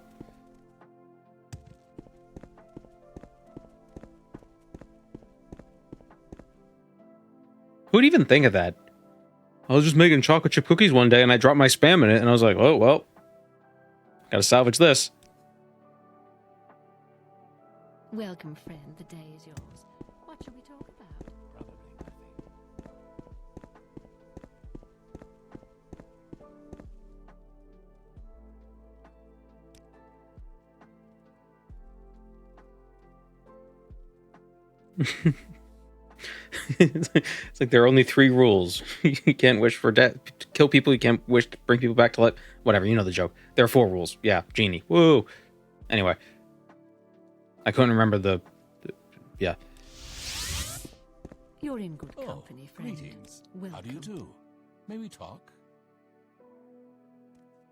Who'd even think of that? I was just making chocolate chip cookies one day and I dropped my spam in it and I was like, oh, well, gotta salvage this. Welcome, friend. The day is yours. What shall we talk about? Probably nothing. It's like there are only 3 rules. You can't wish for death, kill people. You can't wish to bring people back to life. Whatever, you know the joke. There are 4 rules. Yeah, genie. Woo. Anyway, I couldn't remember yeah. You're in good company, friend. Greetings. Welcome. How do you do? May we talk?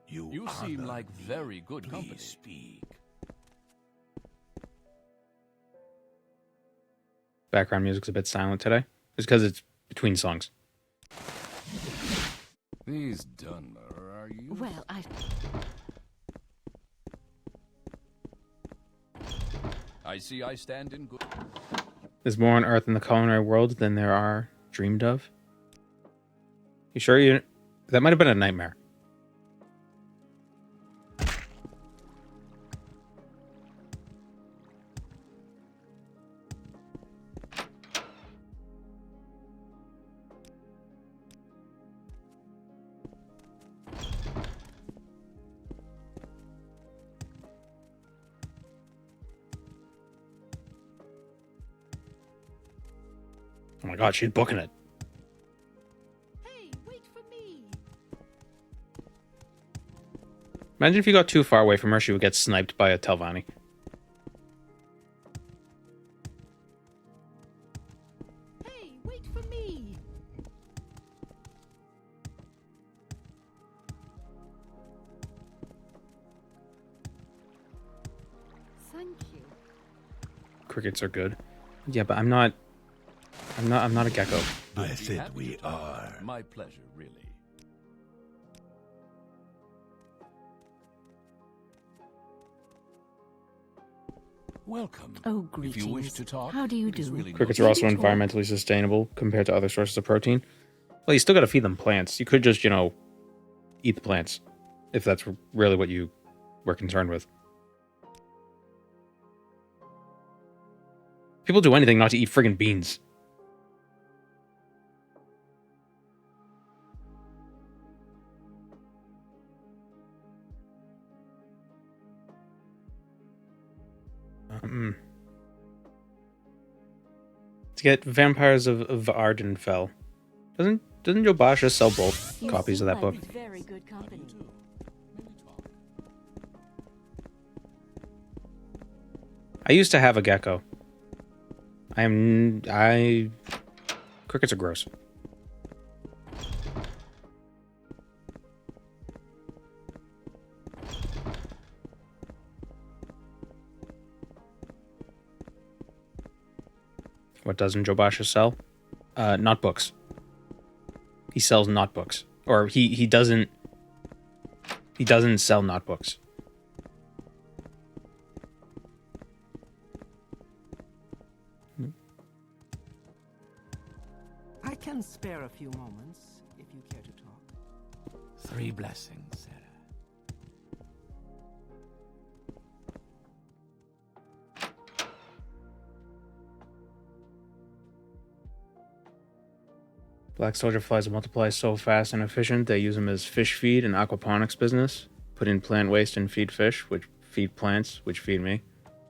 You seem honor like me. very good Please company. speak. Background music's a bit silent today. It's because it's between songs. These Dunmer, are you? Well, I see I stand in good... There's more on Earth in the culinary world than there are dreamed of. You sure you... That might have been a nightmare. Oh my god, she's booking it. Hey, wait for me. Imagine if you got too far away from her, she would get sniped by a Telvanni. Hey, wait for me. Thank you. Crickets are good. Yeah, but I'm not a gecko. Blessed we are. My pleasure, really. Welcome. Oh, If greetings. you wish to talk, How do you it is do? really Crickets no are also Maybe talk. environmentally sustainable compared to other sources of protein. Well, you still gotta feed them plants. You could just, eat the plants. If that's really what you were concerned with. People do anything not to eat friggin' beans. To get Vampires of Ardenfell. Doesn't Yobasha sell both You copies of seem that book? like very good company. I used to have a gecko. Crickets are gross. What doesn't Jobasha sell? Not books. He sells not books. Or he doesn't sell not books. I can spare a few moments if you care to talk. 3 blessings, Sarah. Black soldier flies multiply so fast and efficient, they use them as fish feed in aquaponics business. Put in plant waste and feed fish, which feed plants, which feed me.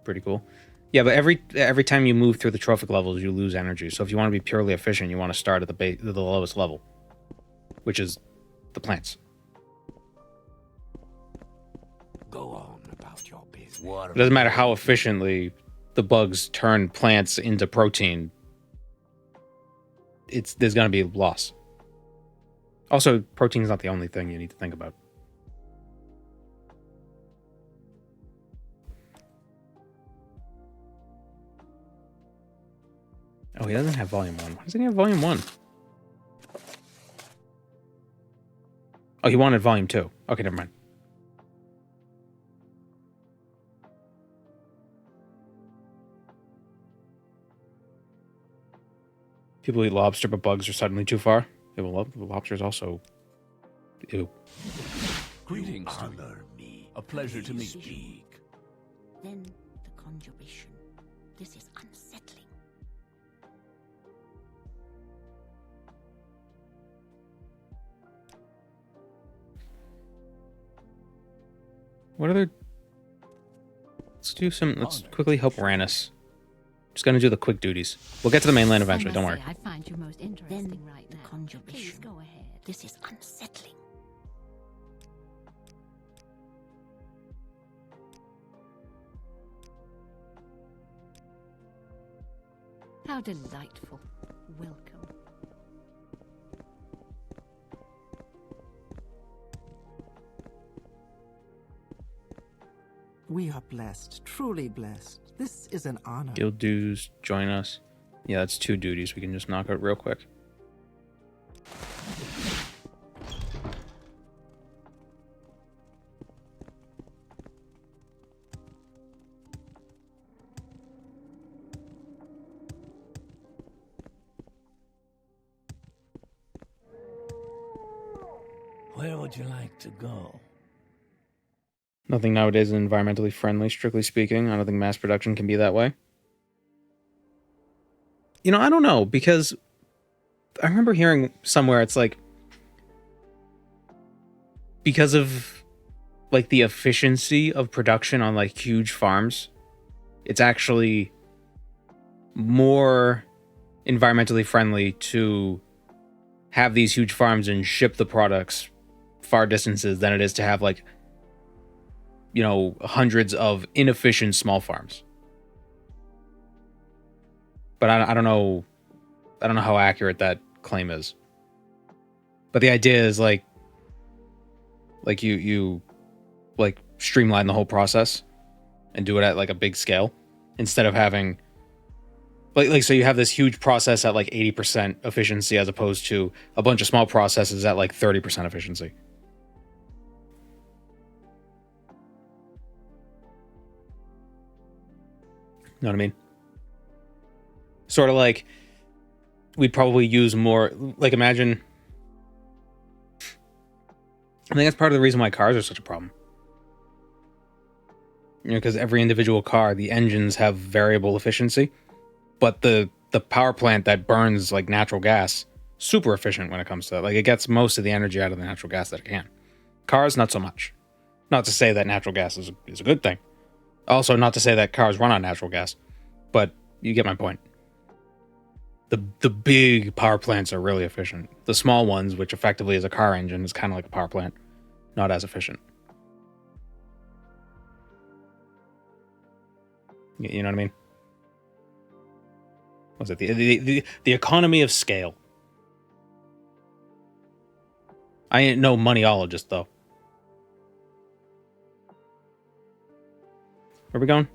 Pretty cool. Yeah, but every time you move through the trophic levels, you lose energy. So if you want to be purely efficient, you want to start at the lowest level, which is the plants. Go on about your business. It doesn't matter how efficiently the bugs turn plants into protein. There's going to be loss. Also, protein is not the only thing you need to think about. Oh, he doesn't have volume 1. Why doesn't he have volume 1? Oh, he wanted volume 2. Okay, never mind. People eat lobster, but bugs are suddenly too far. Yeah, well, lobster is also... Ew. Greetings to you. Honor me. A pleasure to meet you. Speak. Then the conjuration. This is unsettling. What other... Let's quickly help Rannis. Just gonna do the quick duties. We'll get to the mainland eventually, don't worry. I find you most interesting Then right the now. conjuration. Please go ahead. This is unsettling. How delightful. Welcome. We are blessed, truly blessed. This is an honor. Guild dues, join us. Yeah, that's 2 duties we can just knock out real quick. Where would you like to go? Nothing nowadays is environmentally friendly, strictly speaking. I don't think mass production can be that way. You know, I don't know, because I remember hearing somewhere it's like, because of like the efficiency of production on like huge farms, it's actually more environmentally friendly to have these huge farms and ship the products far distances than it is to have like, you know, hundreds of inefficient small farms. But I don't know how accurate that claim is. But the idea is like you like streamline the whole process and do it at like a big scale instead of having like so you have this huge process at like 80% efficiency as opposed to a bunch of small processes at like 30% efficiency. Know what I mean? Sort of like we'd probably use more, like imagine, I think that's part of the reason why cars are such a problem. You know, because every individual car, the engines have variable efficiency, but the power plant that burns like natural gas, super efficient when it comes to that. Like it gets most of the energy out of the natural gas that it can. Cars, not so much. Not to say that natural gas is a good thing. Also, not to say that cars run on natural gas, but you get my point. The big power plants are really efficient. The small ones, which effectively is a car engine, is kind of like a power plant, not as efficient. You know what I mean? Was it the economy of scale? I ain't no moneyologist though. Where we going?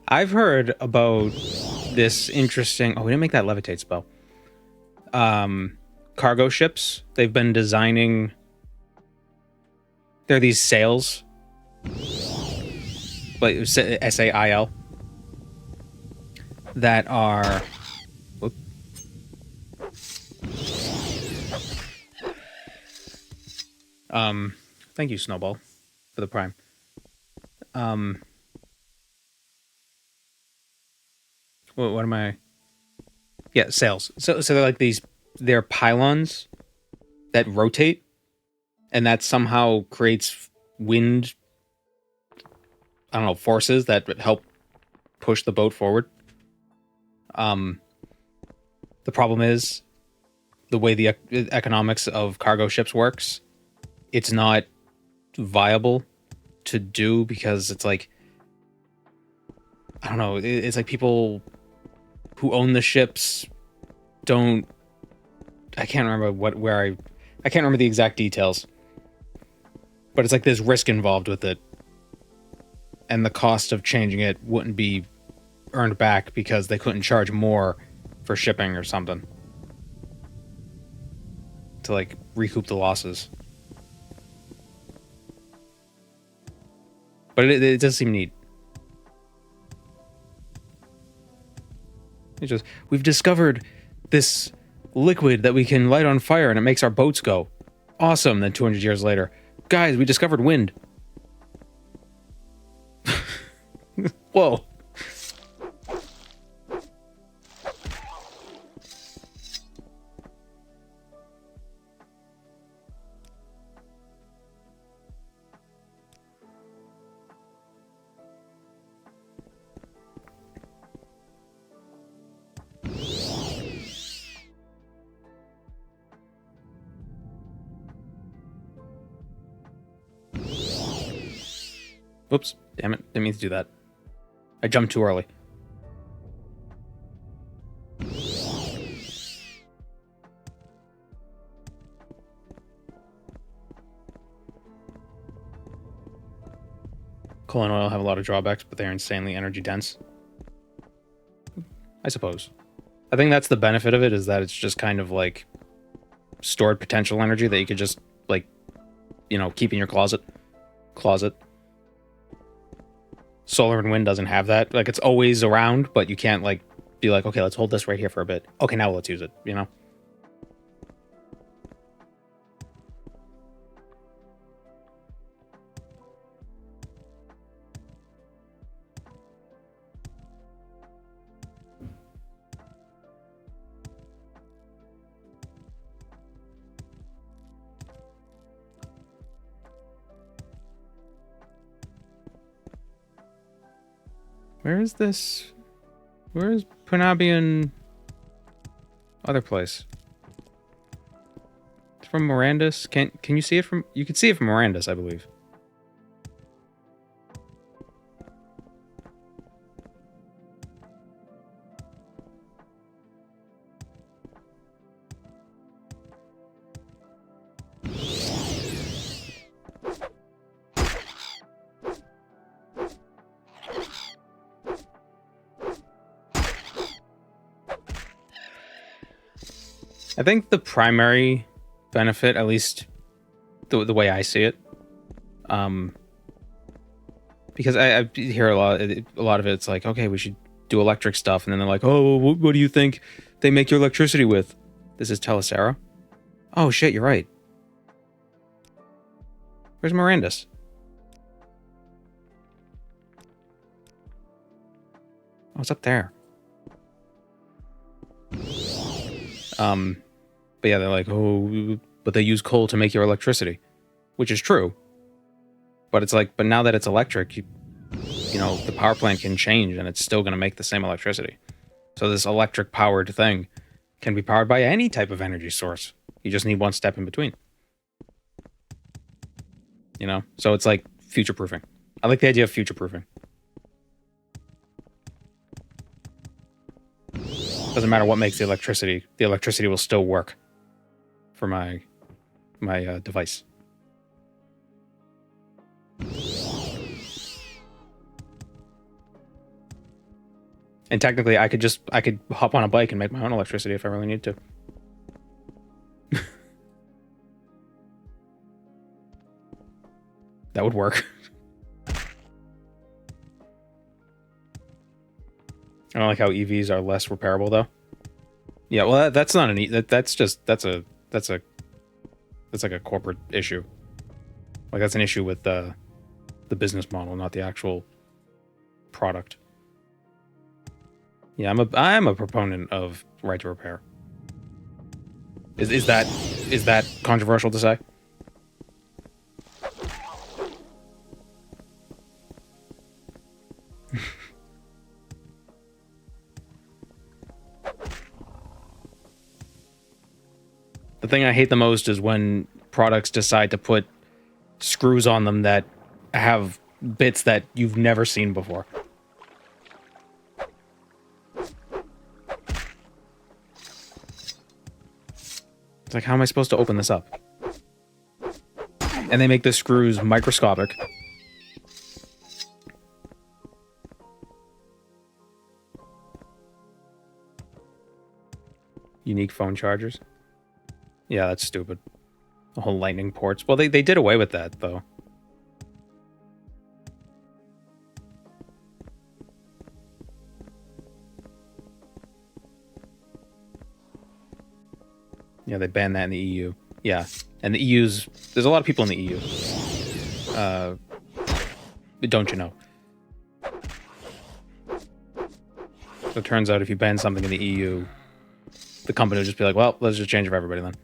I've heard about this interesting... Oh, we didn't make that levitate spell. Cargo ships. They've been designing... They're these sails. Like SAIL. That are... Whoop. Thank you, Snowball, for the prime. What am I? Yeah, sails. So they're like they're pylons that rotate, and that somehow creates wind. I don't know, forces that help push the boat forward. The problem is the way the economics of cargo ships works. It's not viable to do because it's like, I don't know. It's like people who own the ships don't... I can't remember I can't remember the exact details. But it's like there's risk involved with it. And the cost of changing it wouldn't be earned back because they couldn't charge more for shipping or something. To like recoup the losses. But it does seem neat. It's just, we've discovered this liquid that we can light on fire and it makes our boats go. Awesome. Then 200 years later, guys, we discovered wind. Whoa. Oops, damn it. Didn't mean to do that. I jumped too early. Coal and oil have a lot of drawbacks, but they're insanely energy dense. I suppose. I think that's the benefit of it, is that it's just kind of like stored potential energy that you could just, like, you know, keep in your closet. Solar and wind doesn't have that. Like, it's always around, but you can't, like, be like, okay, let's hold this right here for a bit. Okay, now let's use it, you know? Where is this? Where is Punabian other place? It's from Morandis. Can you see it from? You can see it from Morandis, I believe. I think the primary benefit, at least the way I see it, because I hear a lot of it, it's like, okay, we should do electric stuff, and then they're like, oh, what do you think they make your electricity with? This is Telecera. Oh shit, you're right. Where's Morandis? Oh, it's up there. But yeah, they're like, oh, but they use coal to make your electricity, which is true. But it's like, but now that it's electric, you know, the power plant can change and it's still going to make the same electricity. So this electric powered thing can be powered by any type of energy source. You just need one step in between. You know, so it's like future proofing. I like the idea of future proofing. Doesn't matter what makes the electricity will still work for my device. And technically, I could hop on a bike and make my own electricity if I really need to. That would work. I don't like how EVs are less repairable, though. Yeah, well, that's not an that's like a corporate issue. Like, that's an issue with the business model, not the actual product. Yeah, I'm a proponent of right to repair. Is that controversial to say? The thing I hate the most is when products decide to put screws on them that have bits that you've never seen before. It's like, how am I supposed to open this up? And they make the screws microscopic. Unique phone chargers. Yeah, that's stupid. The whole lightning ports. Well, they did away with that, though. Yeah, they banned that in the EU. Yeah, and the EU's... There's a lot of people in the EU. Don't you know? So it turns out if you ban something in the EU, the company would just be like, well, let's just change it for everybody then.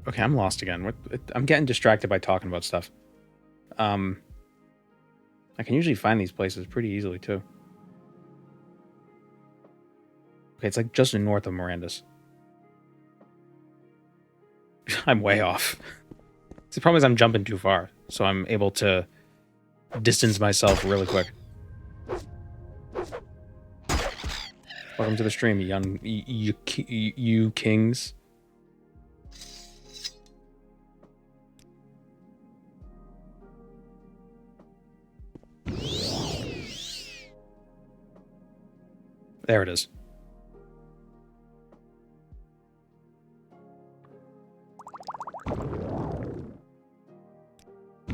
Okay, I'm lost again. I'm getting distracted by talking about stuff. I can usually find these places pretty easily, too. Okay, it's like just north of Morandis. I'm way off. The problem is I'm jumping too far, so I'm able to distance myself really quick. Welcome to the stream, you kings. There it is.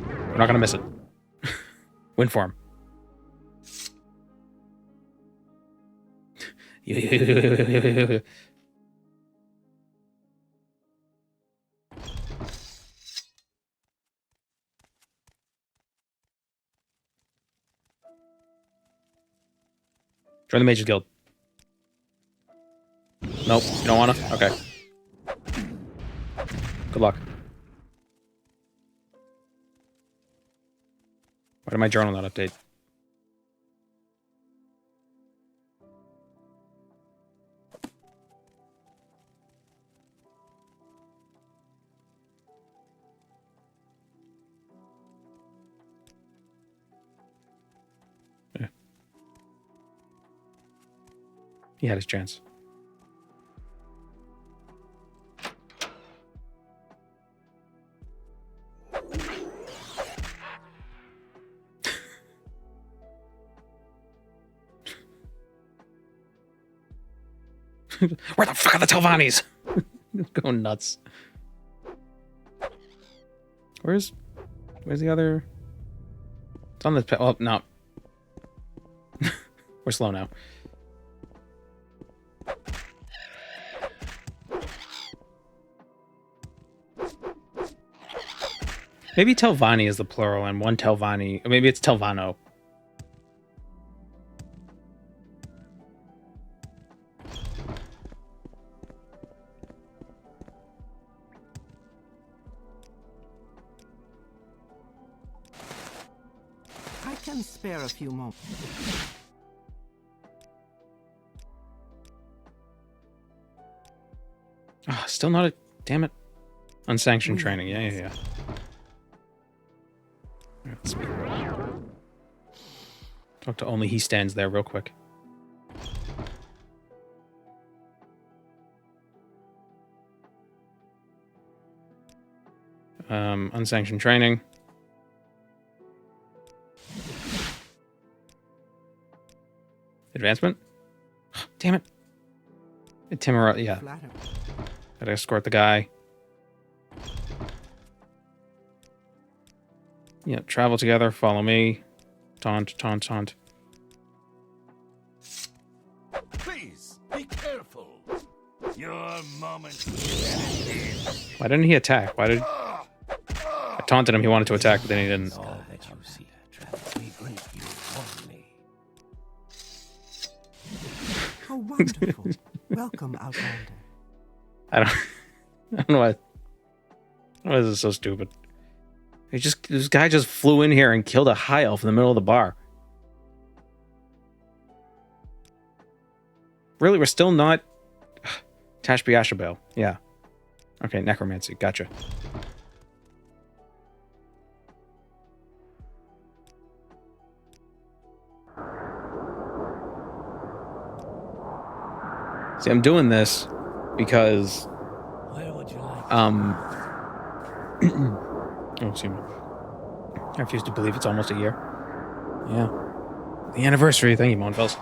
We're not gonna miss it. Win for him. Join the Mages Guild. Nope, you don't wanna? Okay. Good luck. Why did my journal not update? Yeah. He had his chance. Where the fuck are the Telvannis? Going nuts. Where's the other? It's on this. Oh no, we're slow now. Maybe Telvanni is the plural and one Telvanni. Or maybe it's Telvano. I can spare a few moments. Oh, still not a... Damn it. Unsanctioned training. Yeah. Let's talk to only he stands there real quick. Unsanctioned training. Advancement? Damn it. Timur, yeah. Gotta escort the guy. Yeah, travel together, follow me. Taunt. Please, be careful. Your moment. Why didn't he attack? I taunted him, he wanted to attack, but then he didn't. All that you see, we greet you warmly. How wonderful. Welcome, Outlander. I don't know why. Why is this so stupid? This guy just flew in here and killed a high elf in the middle of the bar. Really, we're still not... Tashby Ashabel. Yeah. Okay, necromancy. Gotcha. See, I'm doing this because... Where would you like? Oh, excuse me. I refuse to believe it's almost a year. Yeah. The anniversary. Thank you, Monfels.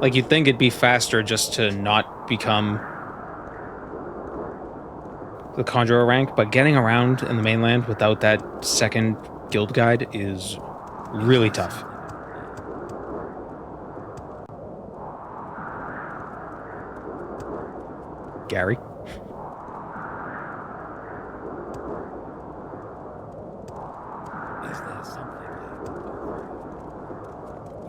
Like, you'd think it'd be faster just to not become the Conjurer rank, but getting around in the mainland without that second guild guide is really tough. Gary? Is there something?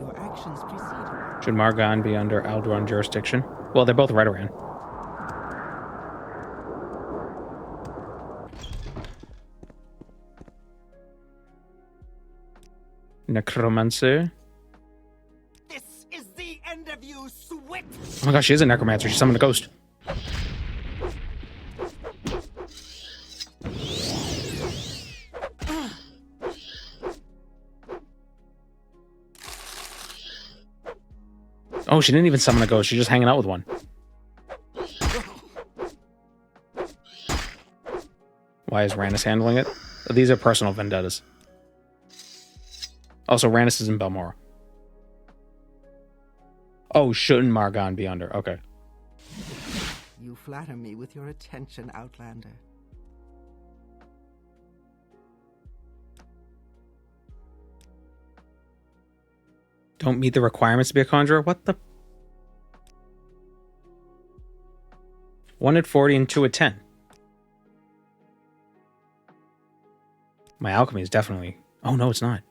Your actions precede you. Should Margon be under Alduran jurisdiction? Well, they're both Redoran. Necromancer? This is the end of you, Swit! Oh my gosh, she is a necromancer. She summoned a ghost. Oh, she didn't even summon a ghost. She's just hanging out with one. Why is Randus handling it? These are personal vendettas. Also, Randus is in Balmora. Oh, shouldn't Margon be under? Okay. You flatter me with your attention, Outlander. Don't meet the requirements to be a conjurer? What the? 1 at 40 and 2 at 10. My alchemy is definitely... Oh, no, it's not.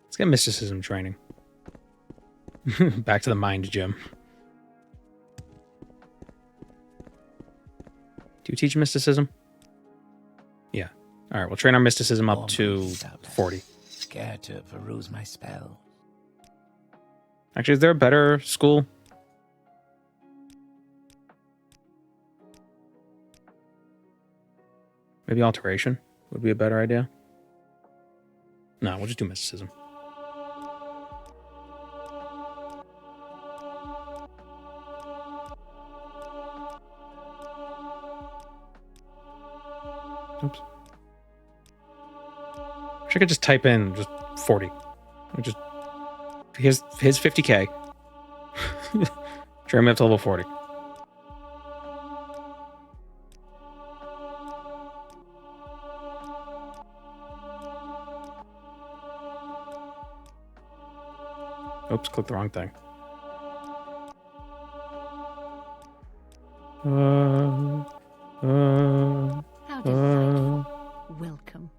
Let's get mysticism training. Back to the mind gym. Do you teach mysticism? Yeah. All right, we'll train our mysticism up to 40. Scared to peruse my spell. Actually, is there a better school? Maybe alteration would be a better idea. No, we'll just do mysticism. Oops. Wish I could just type in just 40. Just his 50k. Train me up to level 40. Oops, clicked the wrong thing. How delightful. Welcome.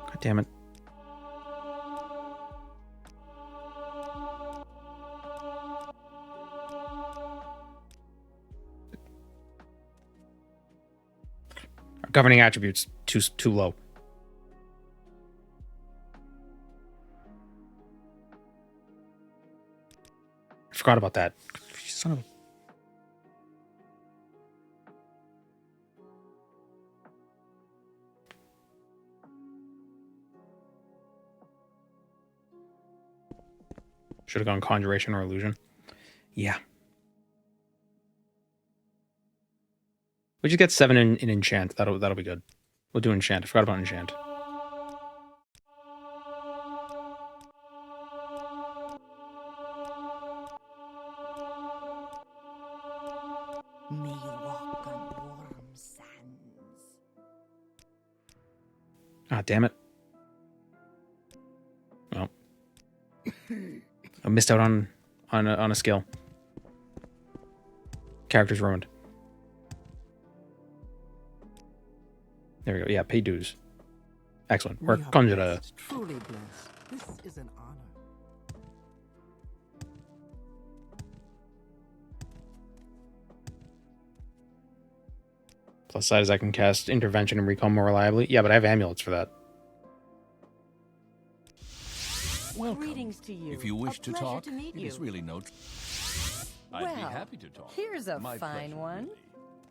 God damn it. Our governing attributes too low. I forgot about that. Son of a... Should have gone conjuration or illusion. Yeah. We just get 7 in enchant. That'll be good. We'll do enchant. I forgot about enchant. May you walk on warm sands. Ah, damn it. Well, I missed out on a skill. Character's ruined. There we go. Yeah, pay dues. Excellent. We're We are conjured. blessed, truly blessed. This is an honor. Plus side is I can cast intervention and recall more reliably. Yeah, but I have amulets for that. Welcome. Greetings to you. If you wish A to pleasure talk, to meet it you. is really no... I'd be Well, happy to talk. here's a My fine pleasure, one. really.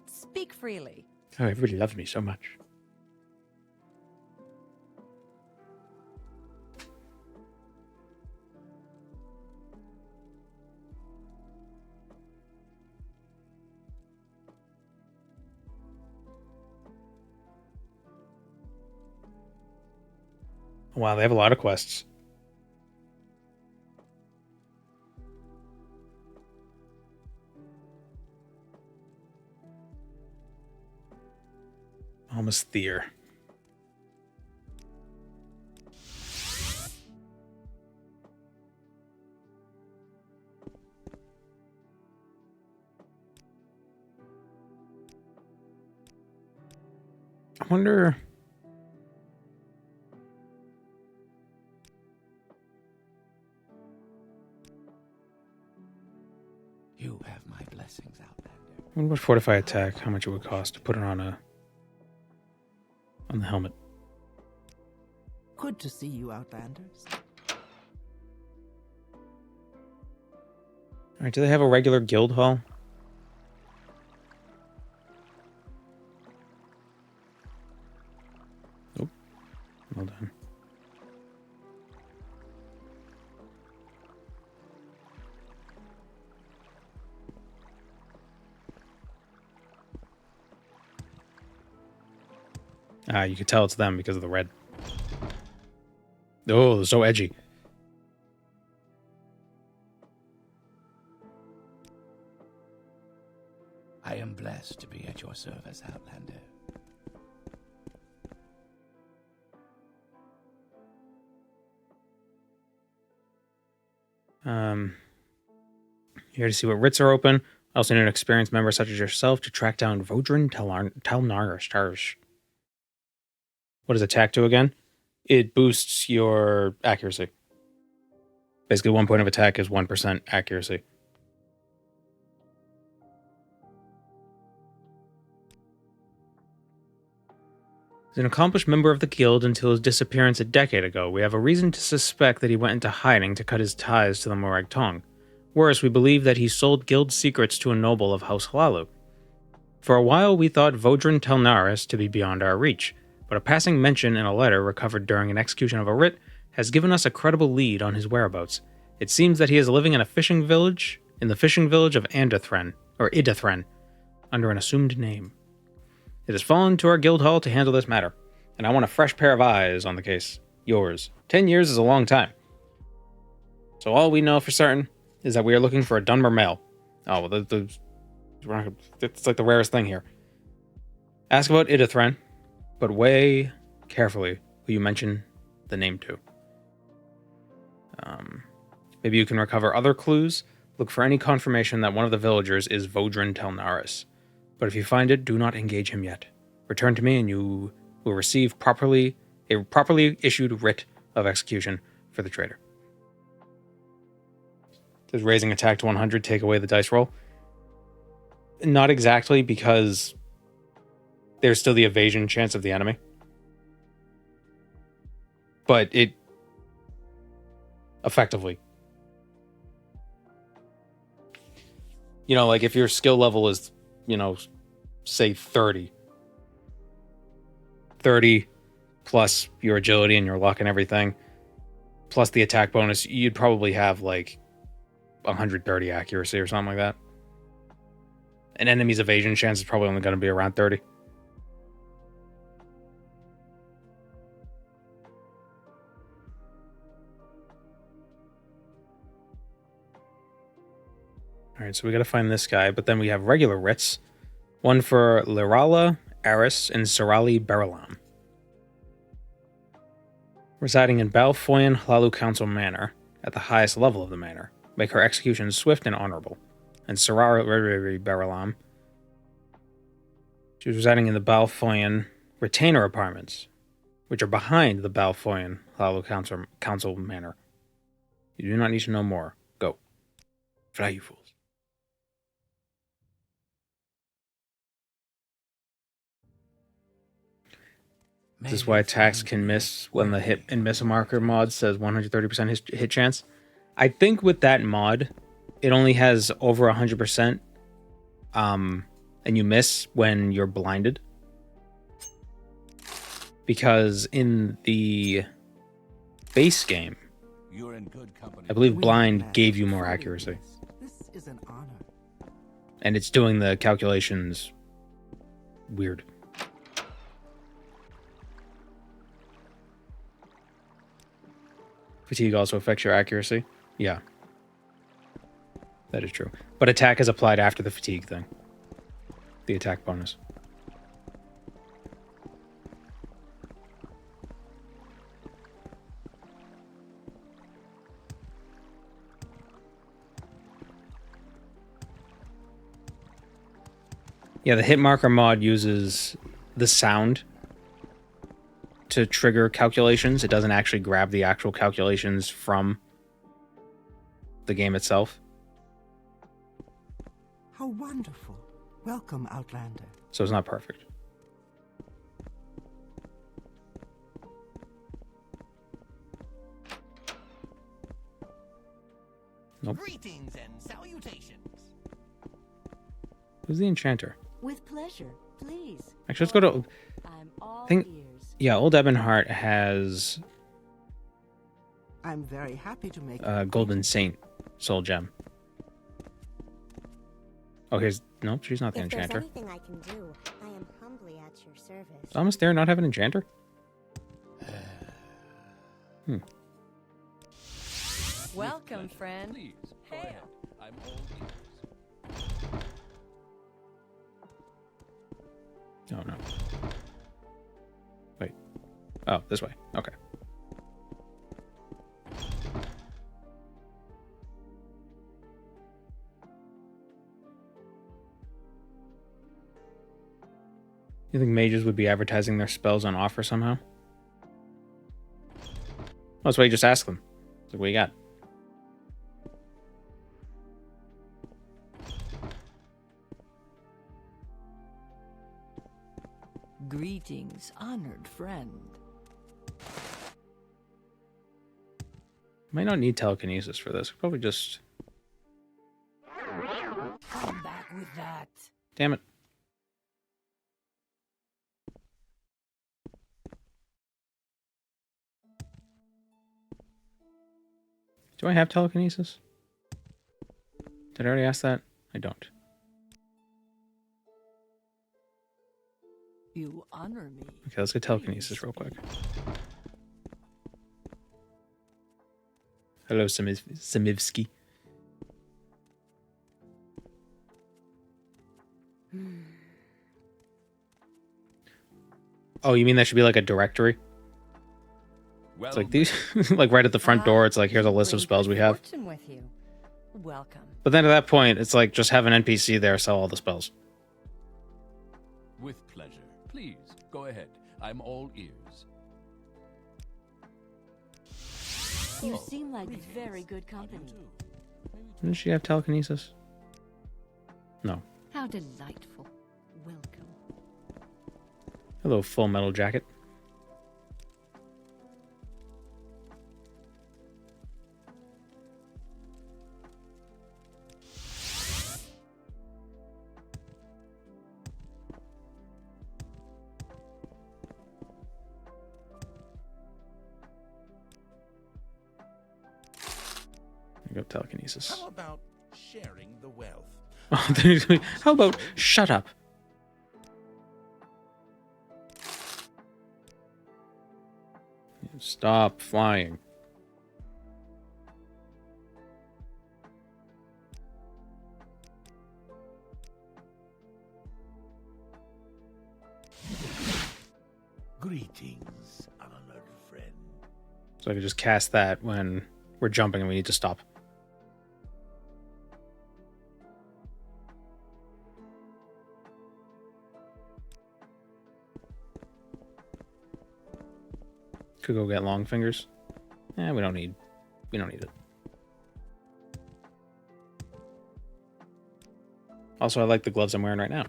Speak freely. Oh, everybody loves me so much. Wow, they have a lot of quests. Almost Thier. I wonder... You have my blessings, Outlander. wonder what fortify attack, how much it would cost to put it on the helmet. Good to see you, Outlanders. Alright, do they have a regular guild hall? Nope. Well done. Ah, you could tell it's them because of the red. Oh, they're so edgy. I am blessed to be at your service, Outlander. Here to see what writs are open. I also need an experienced member such as yourself to track down Vodrin Telnarish. What does attack do again? It boosts your accuracy. Basically, 1 point of attack is 1% accuracy. He's an accomplished member of the guild until his disappearance a decade ago. We have a reason to suspect that he went into hiding to cut his ties to the Morag Tong. Worse, we believe that he sold guild secrets to a noble of House Hlalu. For a while, we thought Vodrin Telnaris to be beyond our reach, but a passing mention in a letter recovered during an execution of a writ has given us a credible lead on his whereabouts. It seems that he is living in the fishing village of Idathren, under an assumed name. It has fallen to our guild hall to handle this matter, and I want a fresh pair of eyes on the case. Yours. 10 years is a long time. So all we know for certain is that we are looking for a Dunmer male. Oh, well, it's like the rarest thing here. Ask about Idathren, but weigh carefully who you mention the name to. Maybe you can recover other clues. Look for any confirmation that one of the villagers is Vodrin Telnaris. But if you find it, do not engage him yet. Return to me and you will receive a properly issued writ of execution for the traitor. Does raising attack to 100 take away the dice roll? Not exactly, because there's still the evasion chance of the enemy. But it effectively. You know, like if your skill level is, say 30 plus your agility and your luck and everything, plus the attack bonus, you'd probably have like 130 accuracy or something like that. An enemy's evasion chance is probably only going to be around 30. Alright, so we gotta find this guy, but then we have regular writs. One for Lirala, Aris, and Sarali Beralam. Residing in Balfoyan Hlalu Council Manor, at the highest level of the manor. Make her execution swift and honorable. And Sarali Beralam, she was residing in the Balfoyan Retainer Apartments, which are behind the Balfoyan Hlalu Council Manor. You do not need to know more. Go. Fly, you fools. This is why attacks can miss when the hit and miss marker mod says 130% hit chance. I think with that mod, it only has over 100%, and you miss when you're blinded. Because in the base game, You're in good company. I believe blind gave you more accuracy. This is an honor. And it's doing the calculations weird. Fatigue also affects your accuracy. Yeah. That is true. But attack is applied after the fatigue thing. The attack bonus. Yeah, the hit marker mod uses the sound to trigger calculations. It doesn't actually grab the actual calculations from the game itself. How wonderful. Welcome, Outlander. So it's not perfect. Nope. Greetings and salutations. Who's the enchanter? With pleasure, please. Actually, let's go to... I'm all think- ears. Yeah, Old Ebonheart has I'm very happy to make Golden Saint Soul Gem. Oh, here's... Nope, she's not the If there's enchanter. anything I can do, I am humbly at your service. Is Almost there not have an enchanter? Hmm. Welcome, friend. Please, go Hail. ahead. I'm all ears. Oh, no. Wait. Oh, this way. Okay. You think mages would be advertising their spells on offer somehow? Well, that's why you just ask them. It's like, what you got? Greetings, honored friend. Might not need telekinesis for this. Probably just... Come back with that. Damn it. Do I have telekinesis? Did I already ask that? I don't. You honor me. Okay, let's get telekinesis real quick. Hello, Samivsky. Oh, you mean that should be like a directory? Well, It's like these, like right at the front door. It's like, here's a list of spells we have. Fortune with you. Welcome. But then at that point, it's like just have an NPC there sell all the spells. With pleasure. Please, go ahead. I'm all ears. You Oh, seem like greetings. very good I do company. too. Didn't she have telekinesis? No. How delightful. Welcome. Hello, Full Metal Jacket. There you go, telekinesis. how about sharing the wealth? How about shut up? Stop flying. Greetings, honored friend. So I could just cast that when we're jumping and we need to stop. Could go get long fingers. We don't need it. Also, I like the gloves I'm wearing right now.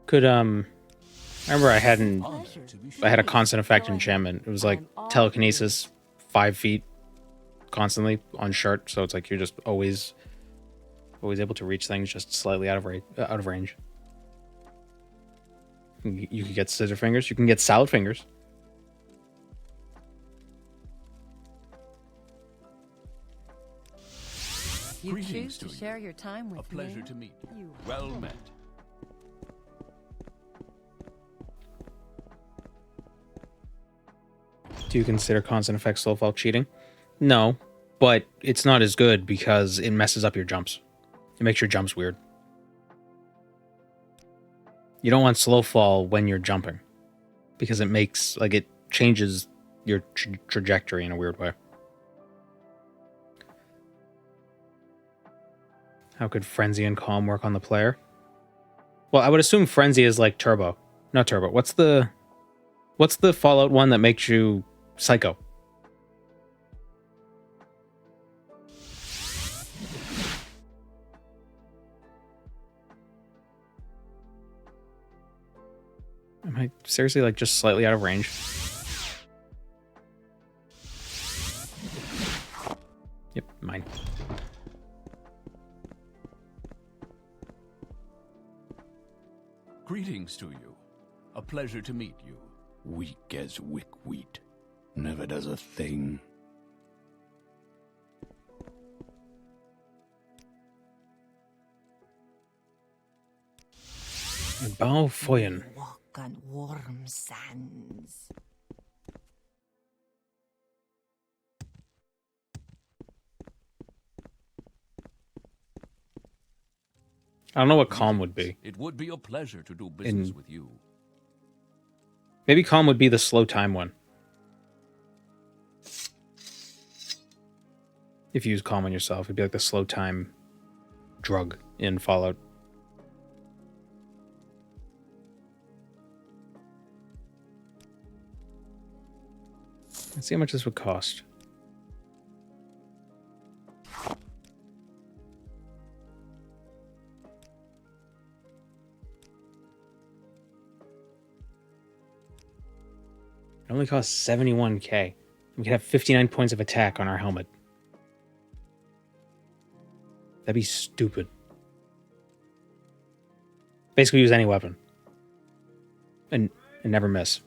Could I remember I had a constant effect enchantment. It was like telekinesis 5 feet constantly on shirt, so it's like you're just always able to reach things just slightly out of range. You could get scissor fingers. You can get salad fingers. You Greetings choose to to you. share your time with A pleasure me. to meet. You Well met. Do you consider constant effect Slowfall cheating? No, but it's not as good because it messes up your jumps. It makes your jumps weird. You don't want Slowfall when you're jumping because it changes your trajectory in a weird way. How could Frenzy and Calm work on the player? Well, I would assume Frenzy is like Turbo. Not Turbo. What's the Fallout one that makes you Psycho? Am I seriously like just slightly out of range? Yep, mine. Greetings to you. A pleasure to meet you. Weak as wick wheat. Never does a thing. Bao Foyen. Walk on warm sands. I don't know what calm would be. It would be a pleasure to do business with you. Maybe calm would be the slow time one. If you use calm on yourself, it'd be like the slow time drug in Fallout. Let's see how much this would cost. It only costs 71k. We could have 59 points of attack on our helmet. That'd be stupid. Basically use any weapon. And never miss.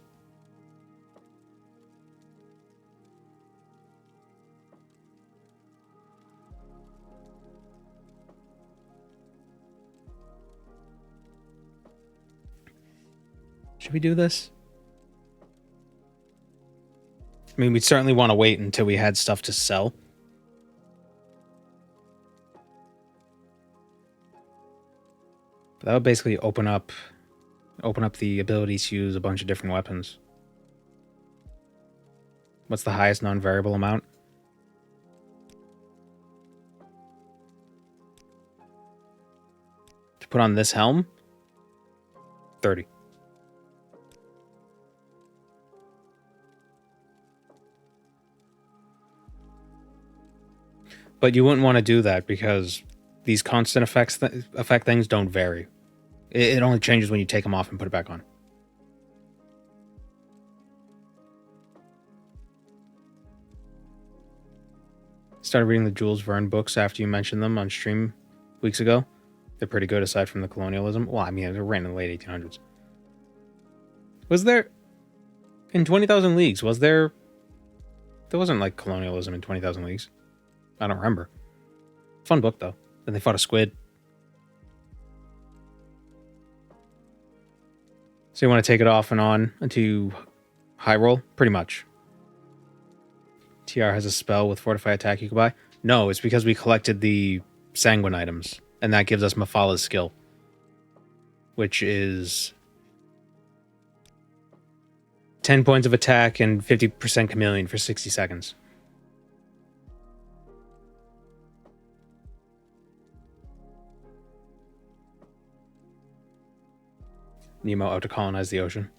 Should we do this? I mean, we'd certainly want to wait until we had stuff to sell. But that would basically open up the ability to use a bunch of different weapons. What's the highest non-variable amount? To put on this helm? 30. But you wouldn't want to do that because these constant effect things don't vary. It only changes when you take them off and put it back on. Started reading the Jules Verne books after you mentioned them on stream weeks ago. They're pretty good aside from the colonialism. Well, I mean, they're written in the late 1800s. Was there... In 20,000 Leagues, was there... There wasn't like colonialism in 20,000 Leagues. I don't remember. Fun book, though. Then they fought a squid. So you want to take it off and on into high roll? Pretty much. TR has a spell with Fortify Attack you can buy? No, it's because we collected the Sanguine items. And that gives us Mafala's skill. Which is 10 points of attack and 50% Chameleon for 60 seconds. Nemo out to colonize the ocean.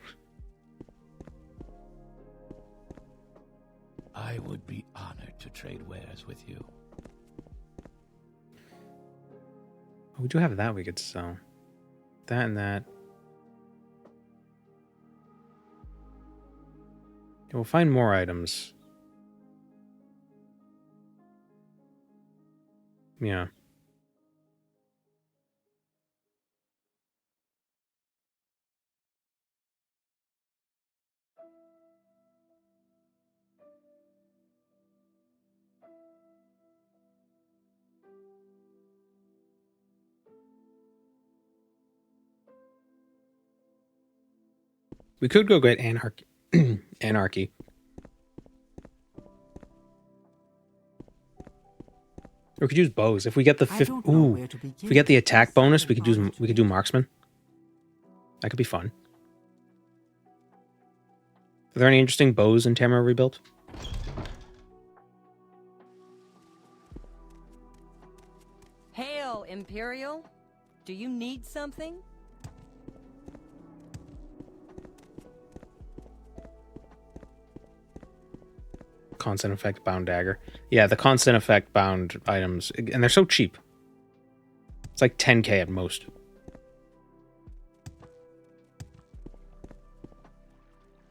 I would be honored to trade wares with you. Oh, we do have that we could sell. That and that. Yeah, we'll find more items. Yeah. We could go get anarchy. Anarchy. Or we could use bows. If we get the if we get the attack bonus, we could do marksman. That could be fun. Are there any interesting bows in Tamara Rebuilt? Hail, Imperial. Do you need something? Constant effect bound dagger. Yeah, the constant effect bound items, and they're so cheap. It's like 10k at most.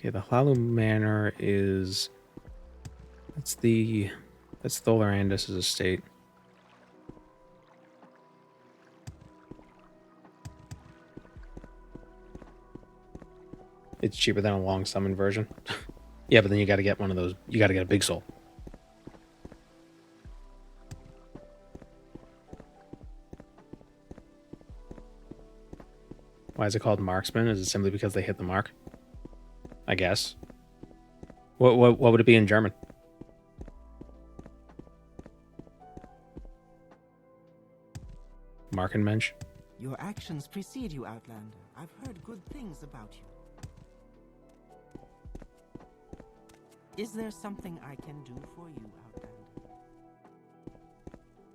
Okay, the Hlalu Manor is... That's Tholarandis' estate. It's cheaper than a long summon version. Yeah, but then you gotta get one of those. You gotta get a big soul. Why is it called marksman? Is it simply because they hit the mark? I guess. What would it be in German? Markenmensch? Your actions precede you, Outlander. I've heard good things about you. Is there something I can do for you, Outlander?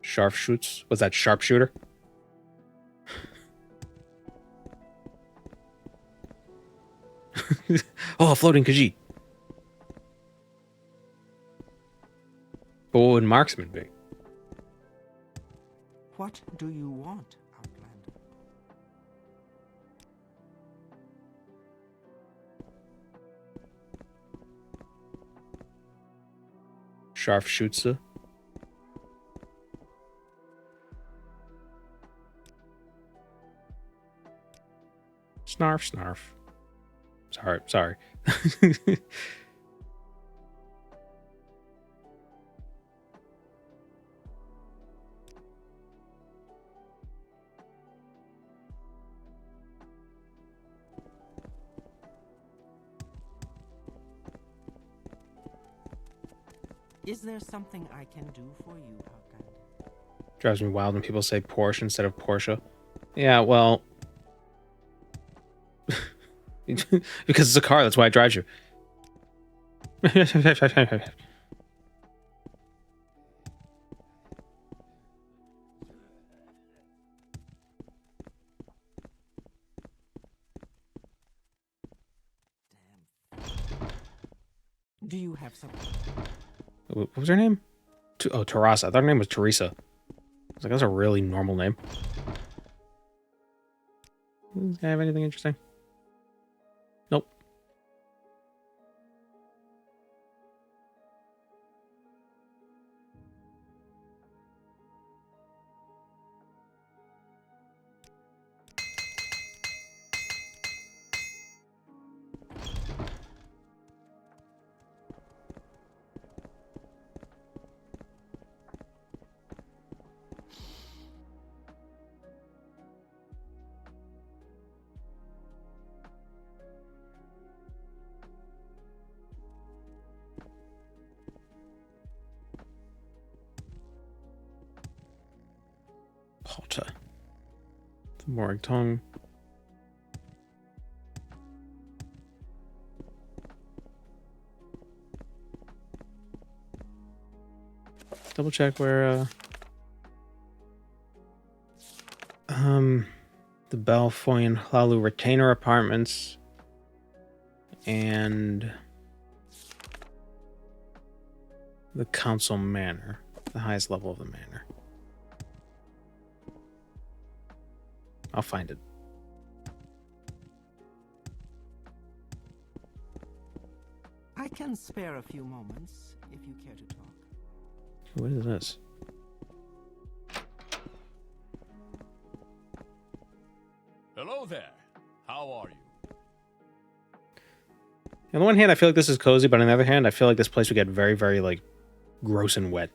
Scharfschütz? Was that sharpshooter? Oh, a floating Khajiit. But what would marksman be? What do you want, Outlander? Scharfschütze? Snarf, snarf. Sorry. Is there something I can do for you, Outlander? Drives me wild when people say Porsche instead of Porsche. Yeah, well... because it's a car, that's why it drives you. Do you have something? What was her name? Oh, Teresa. I thought her name was Teresa. I was like, that's a really normal name. Does this guy have anything interesting? Nope. Potter. The Morag Tong. Double check where the Belfoy Hlalu retainer apartments and the council manor, the highest level of the manor. I'll find it. I can spare a few moments if you care to talk. What is this? Hello there. How are you? On the one hand, I feel like this is cozy, but on the other hand, I feel like this place would get very, very, like, gross and wet.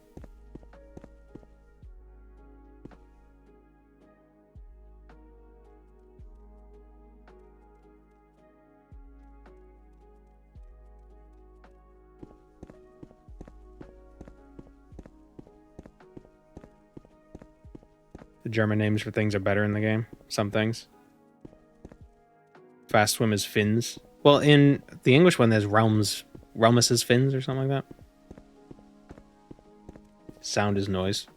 The German names for things are better in the game. Some things. Fast swim is fins. Well, in the English one, there's Realmus's fins or something like that. Sound is noise.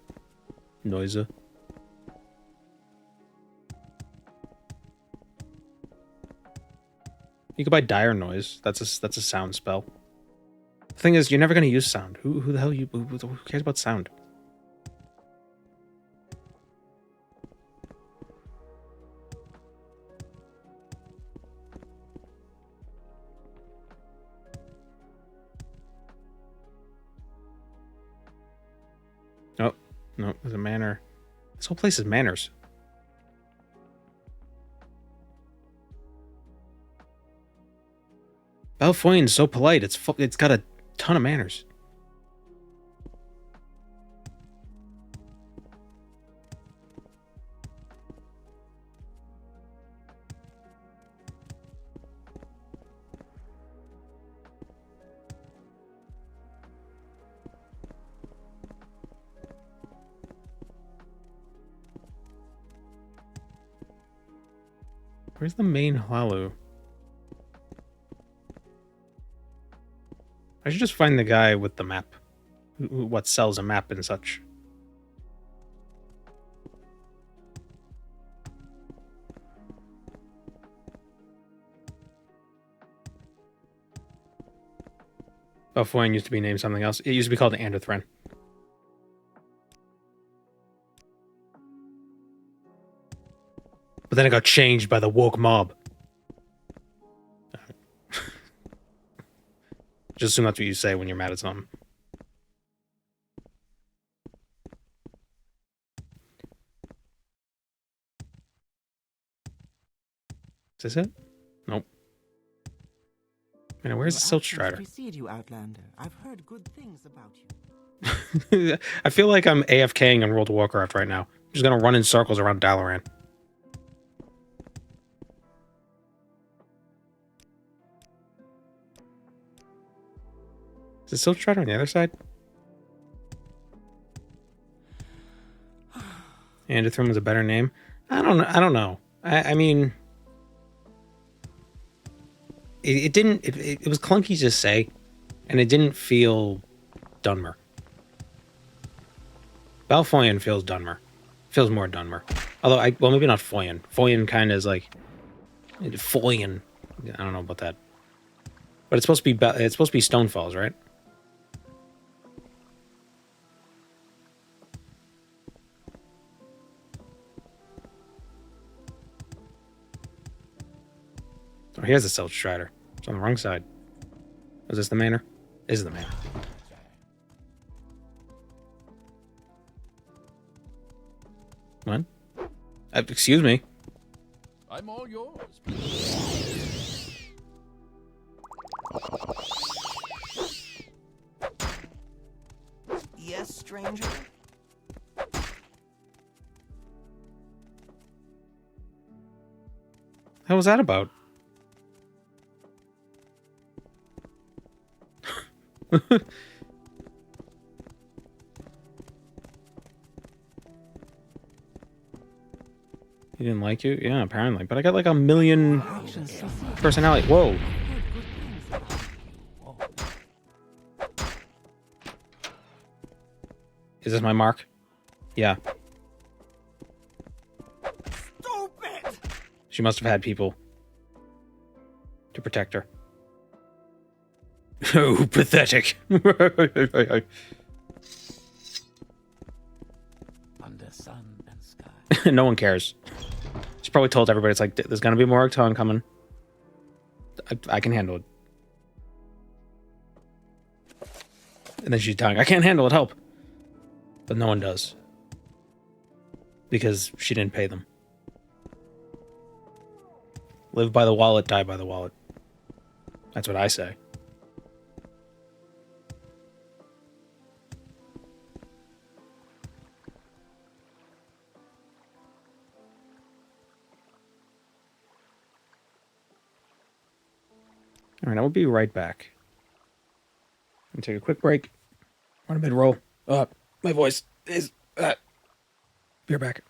Noise. You could buy dire noise. That's a sound spell. The thing is, you're never going to use sound. Who the hell who cares about sound? No, there's a manor. This whole place is manors. Belfoyen's so polite. It's got a ton of manners. Where's the main Hlalu? I should just find the guy with the map. What sells a map and such. Belfoyen used to be named something else. It used to be called Andothren. But then it got changed by the woke mob. Just assume that's what you say when you're mad at something. Is this it? Nope. Man, where's the Silt Strider? Precede you, Outlander. I've heard good things about you. I feel like I'm AFKing in World of Warcraft right now. I'm just gonna run in circles around Dalaran. Is the Silt Strider on the other side? Andothren was a better name. I don't know. I mean, it didn't. It was clunky to say, and it didn't feel Dunmer. Belfoyen feels Dunmer. Feels more Dunmer. Although well, maybe not Foyen. Foyen kind of is like Foyen. I don't know about that. But it's supposed to be Stonefalls, right? Oh, here's the Silt Strider. It's on the wrong side. Is this the manor? This is the manor. What? Excuse me. I'm all yours. Yes, stranger? What was that about? He didn't like you? Yeah, apparently. But I got like a million personality. Whoa. Is this my mark? Yeah. Stupid! She must have had people to protect her. Oh, pathetic. Under sun and sky. No one cares. She probably told everybody, it's like, there's gonna be Morag Tong coming. I can handle it. And then she's telling, I can't handle it, help. But no one does. Because she didn't pay them. Live by the wallet, die by the wallet. That's what I say. All right, I will be right back. I'm gonna take a quick break. On a mid-roll. My voice is... Be right back.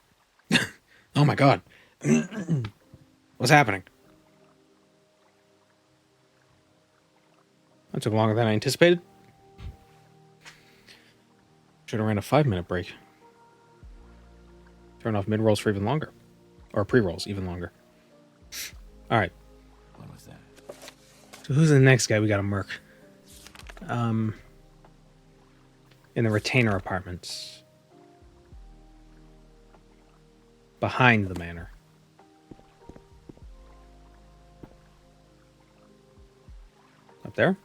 Oh my god. What's happening? That took longer than I anticipated. Should have ran a 5-minute break. Turn off mid-rolls for even longer. Or pre-rolls even longer. Alright. What was that? So who's the next guy we gotta murk? In the retainer apartments. Behind the manor. Up there?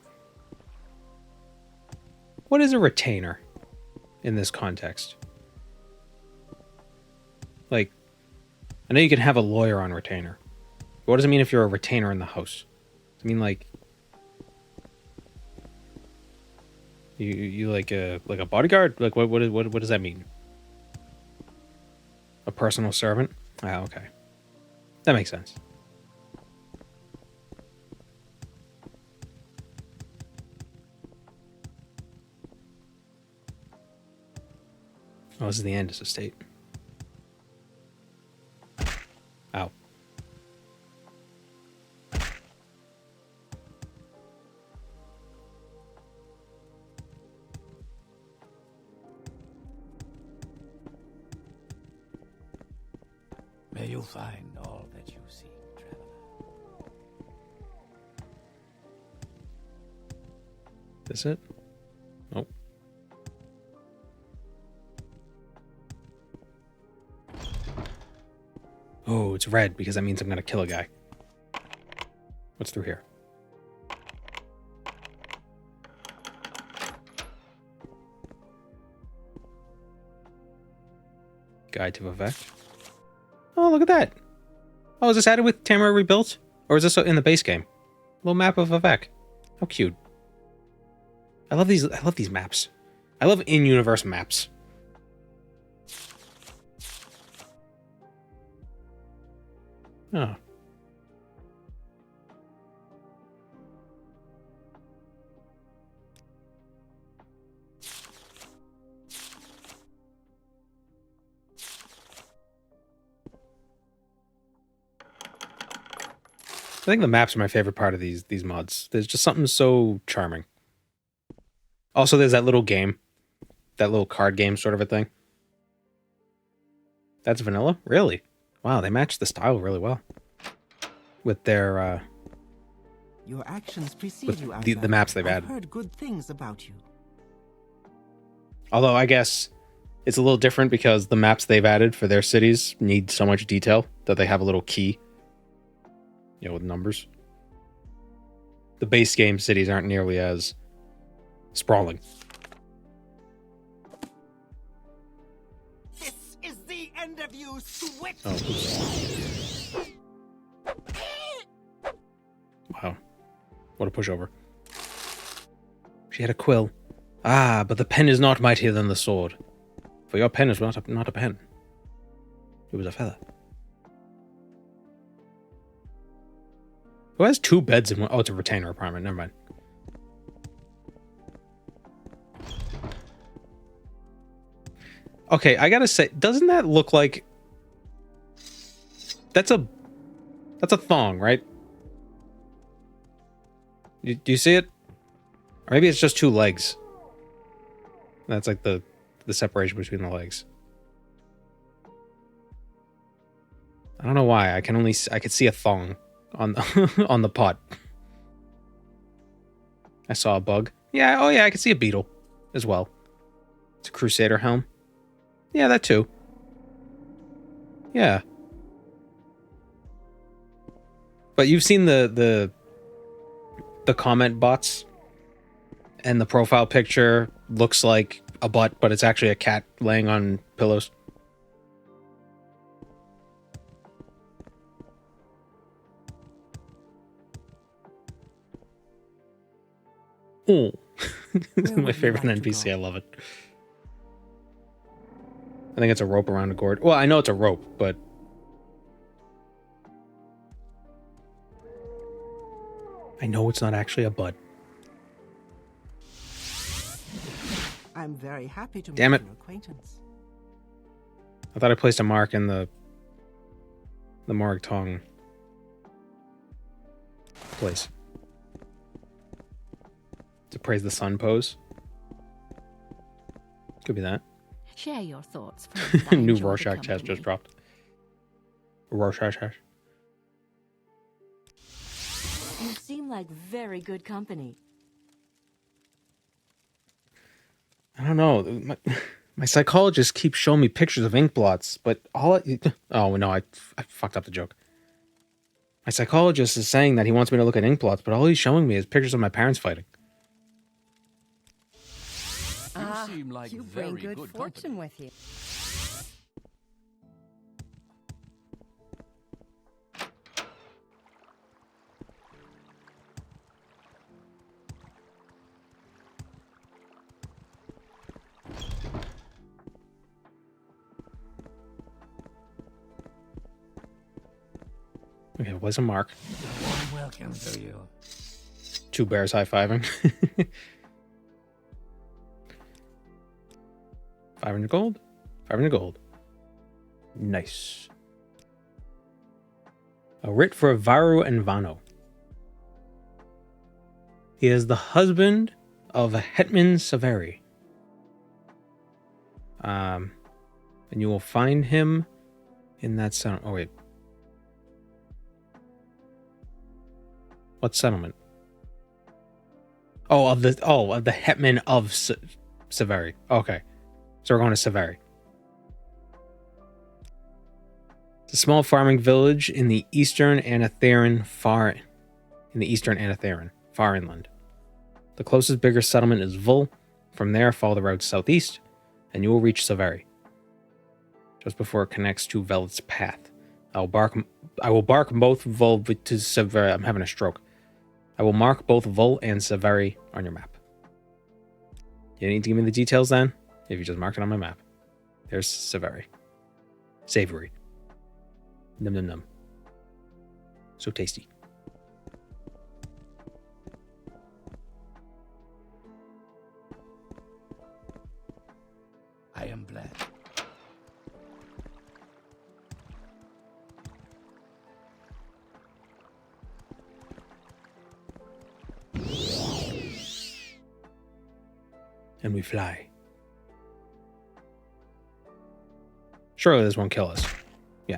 What is a retainer in this context? Like, I know you can have a lawyer on retainer. But what does it mean if you're a retainer in the house? Does it mean like you like a bodyguard? Like what does that mean? A personal servant? Ah, okay. That makes sense. Oh, this is the Andis estate. Ow. May you find all that you seek, traveler. Is it? Nope. Oh, it's red because that means I'm gonna kill a guy. What's through here? Guide to Vivek. Oh, look at that. Oh, is this added with Tamara Rebuilt? Or is this in the base game? Little map of Vivek. How cute. I love these maps. I love in-universe maps. Oh. I think the maps are my favorite part of these mods. There's just something so charming. Also, there's that little game. That little card game sort of a thing. That's vanilla? Really? Wow, they match the style really well. With their, Your actions precede with you, the Outlander. maps they've I've added. heard good things about you. Although, I guess it's a little different because the maps they've added for their cities need so much detail that they have a little key. You know, with numbers. The base game cities aren't nearly as sprawling. This is the end of you, Switch! Oh, oops. Wow. What a pushover. She had a quill. Ah, but the pen is not mightier than the sword. For your pen is not a pen. It was a feather. Who has two beds in one? Oh, it's a retainer apartment. Never mind. Okay, I gotta say, doesn't that look like... That's a thong, right? Do you see it? Or maybe it's just two legs. That's like the separation between the legs. I don't know why. I could see a thong on the on the pot. I saw a bug. Yeah, oh yeah, I could see a beetle as well. It's a Crusader helm. Yeah, that too. Yeah. But you've seen the comment bots, and the profile picture looks like a butt, but it's actually a cat laying on pillows. Oh, this is my favorite NPC. I love it. I think it's a rope around a gourd. Well, I know it's a rope, but I know it's not actually a butt. I'm very happy to Damn make it. your acquaintance. I thought I placed a mark in the Morag Tong place. To praise the sun pose. Could be that. Share your thoughts. Friend. I New enjoy the Rorschach test company. just dropped. Rorschach test. You seem like very good company. I don't know. My psychologist keeps showing me pictures of ink blots, but oh no, I fucked up the joke. My psychologist is saying that he wants me to look at ink blots, but all he's showing me is pictures of my parents fighting. You seem like You bring very good good fortune company. with you. Okay, it was a mark. Welcome to you. 2 bears high-fiving. 500 gold. 500 gold. Nice. A writ for Varu and Vano. He is the husband of Hetman Severi. And you will find him in that settlement. Oh, wait. What settlement? Of the Hetman of Severi. Okay. So we're going to Severi. It's a small farming village in the eastern Anatheran far inland. The closest bigger settlement is Vul. From there, follow the road southeast, and you will reach Severi. Just before it connects to Velvet's path. I will bark both Vul to Severi. I'm having a stroke. I will mark both Vul and Severi on your map. You need to give me the details then? If you just marked it on my map. There's Severi. Savory. Num num num. So tasty. I am blessed. And we fly. Surely this won't kill us. Yeah.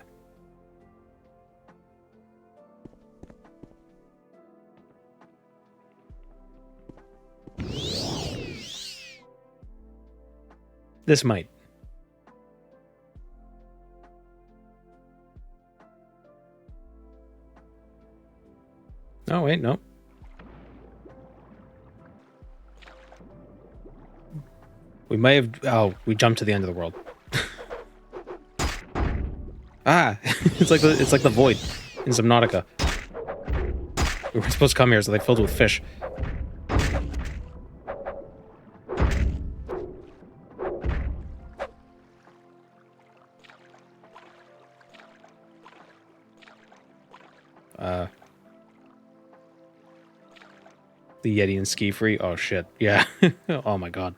This might. Oh, wait, no. We may have... Oh, we jumped to the end of the world. Ah! it's like the void in Subnautica. We were supposed to come here, so they filled it with fish. The Yeti and Ski Free? Oh, shit. Yeah. Oh, my God.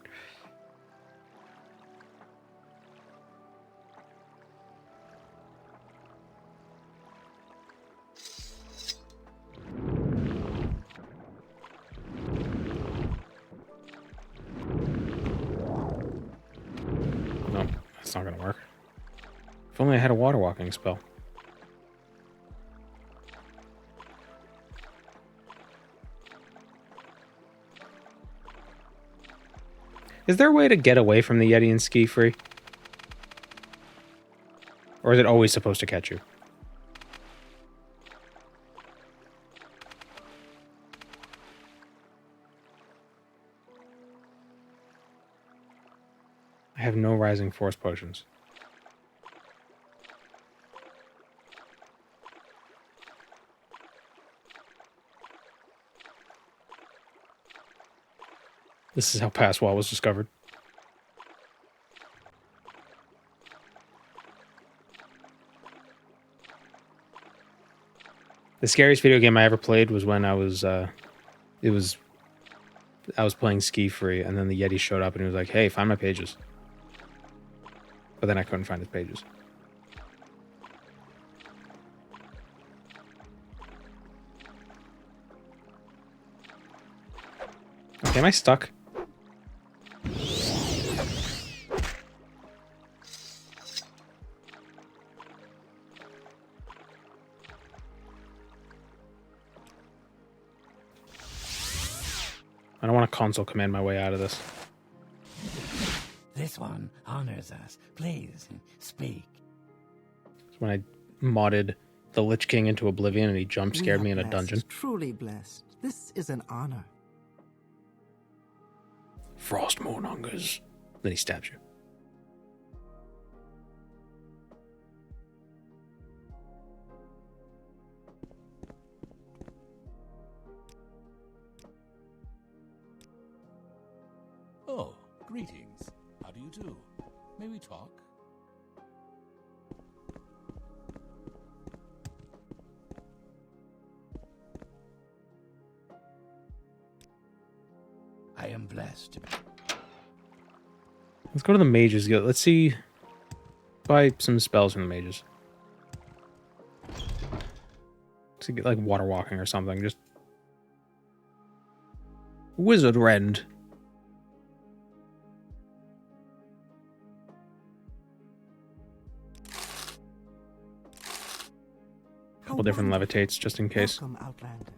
No, that's not gonna work. If only I had a water walking spell. Is there a way to get away from the Yeti and Ski Free? Or is it always supposed to catch you? I have no Rising Force potions. This is how Passwall was discovered. The scariest video game I ever played was when I was playing Ski Free, and then the Yeti showed up and he was like, "Hey, find my pages." But then I couldn't find his pages. Okay, am I stuck? I don't want to console command my way out of this. This one honors us. Please, speak. It's when I modded the Lich King into Oblivion and he jump scared me in a dungeon. Truly blessed. This is an honor. Frost Moonhungers. Then he stabs you. Oh, greetings. How do you do? May we talk? am blessed to be. Let's go to the Mages Guild. Let's see. Buy some spells from the Mages. To get like water walking or something. Just Wizard Rend. Couple different levitates just in case. Welcome, Outlander.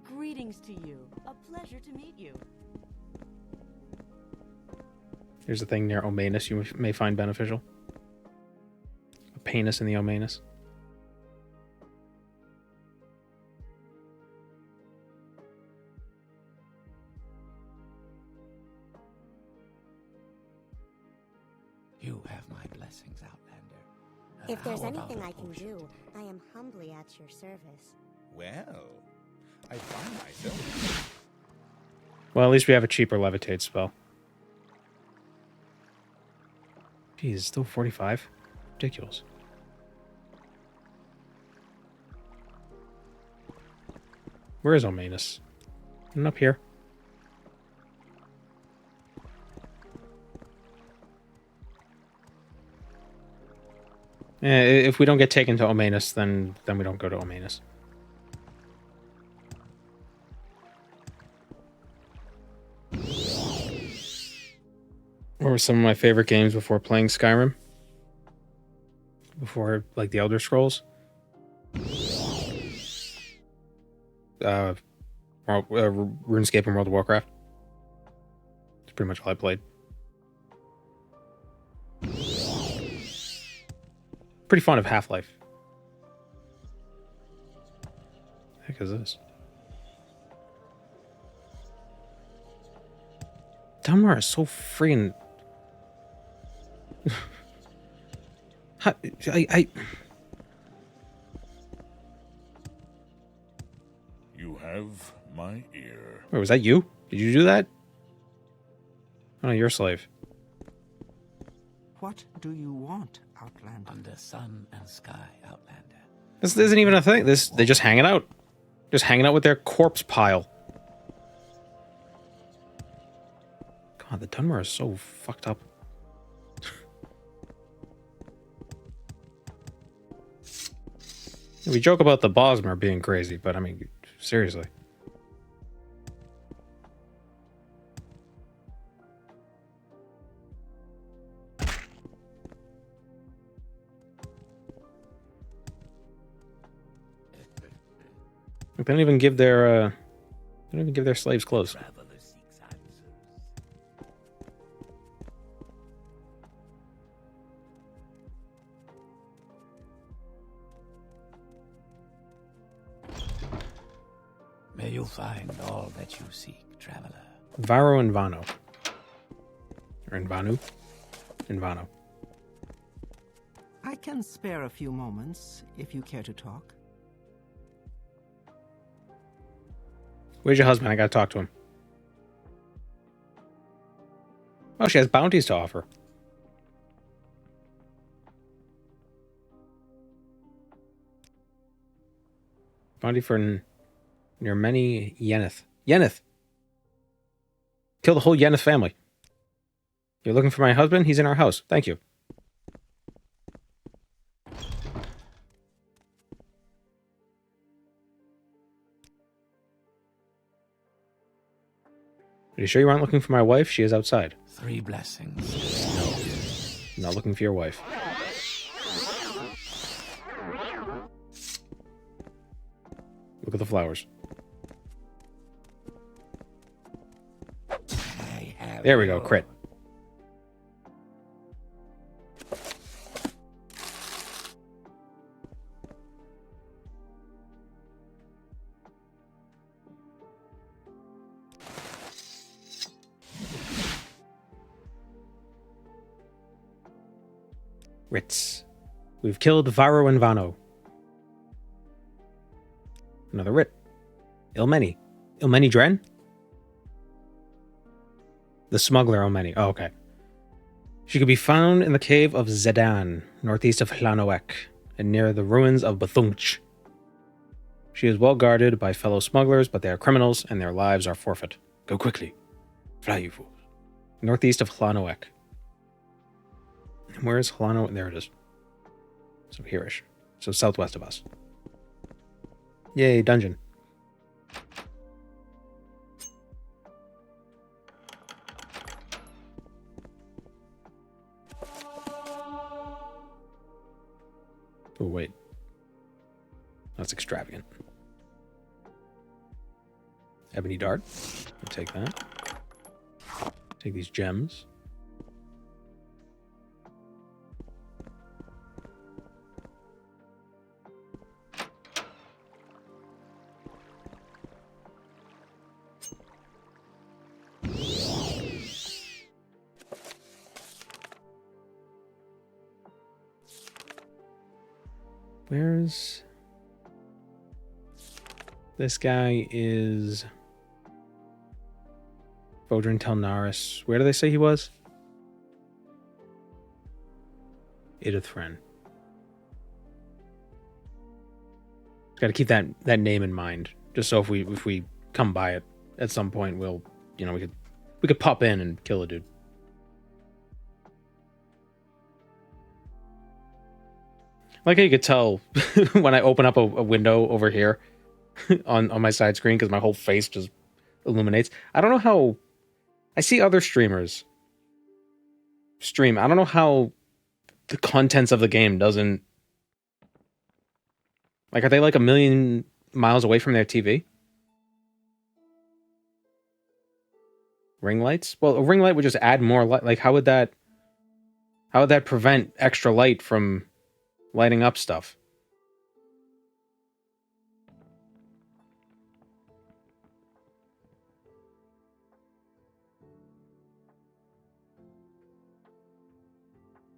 Greetings to you. A pleasure to meet you. Here's a thing near Omanus you may find beneficial. A penis in the Omanus. You have my blessings, Outlander. If there's How about anything a I can potion? do, I am humbly at your service. Well, I find myself. Well, at least we have a cheaper levitate spell. Geez, still 45? Ridiculous. Where is Omanus? Isn't up here? If we don't get taken to Omanus, then we don't go to Omanus. What were some of my favorite games before playing Skyrim? Before, like, the Elder Scrolls? RuneScape and World of Warcraft. That's pretty much all I played. Pretty fond of Half-Life. The heck is this? Dunmar is so freaking... You have my ear. Wait, was that you? Did you do that? Oh, no, you're a slave. What do you want, Outlander? Under sun and sky, Outlander. This isn't even a thing. They just hanging out. Just hanging out with their corpse pile. God, the Dunmer is so fucked up. We joke about the Bosmer being crazy, but I mean, seriously. They don't even give their slaves clothes. Traveler seeks answers. May you find all that you seek, traveler. Varo and Vano. Or Invanu? Invano. I can spare a few moments if you care to talk. Where's your husband? I gotta talk to him. Oh, she has bounties to offer. Bounty for near many Yeneth. Yeneth! Kill the whole Yeneth family. You're looking for my husband? He's in our house. Thank you. Are you sure you aren't looking for my wife? She is outside. 3 blessings. I'm not looking for your wife. Look at the flowers. There we go, crit. Ritz. We've killed Varo and Vano. Another Rit. Ilmeni. Ilmeni Dren? The smuggler Ilmeni. Oh, okay. She could be found in the cave of Zedan, northeast of Hlanoek, and near the ruins of Bethunch. She is well guarded by fellow smugglers, but they are criminals and their lives are forfeit. Go quickly. Fly, you fools. Northeast of Hlanoek. Where is Hlanoek? There it is. So here-ish. So southwest of us. Yay, dungeon. Oh, wait. That's extravagant. Ebony dart. I'll take that. Take these gems. Where's... This guy is... Vodrin Telnaris. Where do they say he was? Idithran. Got to keep that name in mind, just so if we come by it at some point, we'll, you know, we could pop in and kill a dude. Like how you could tell when I open up a window over here on my side screen because my whole face just illuminates. I don't know how... I see other streamers stream. I don't know how the contents of the game doesn't... Like, are they like a million miles away from their TV? Ring lights? Well, a ring light would just add more light. Like, how would that prevent extra light from lighting up stuff?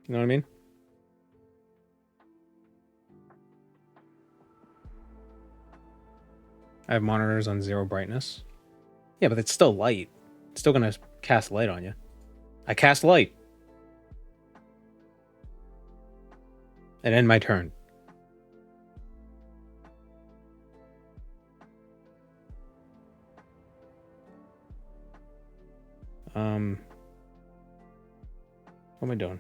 You know what I mean? I have monitors on 0 brightness. Yeah, but it's still light. It's still gonna cast light on you. I cast light. And end my turn. What am I doing?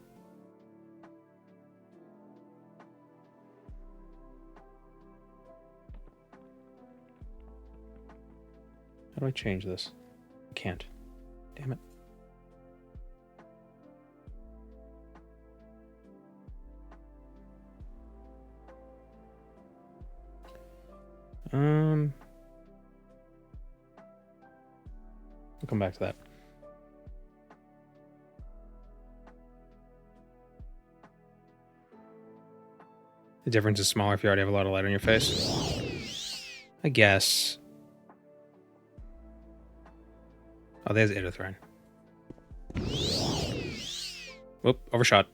How do I change this? I can't. Damn it. We'll come back to that. The difference is smaller if you already have a lot of light on your face. I guess. Oh, there's Idithran. Whoop, overshot.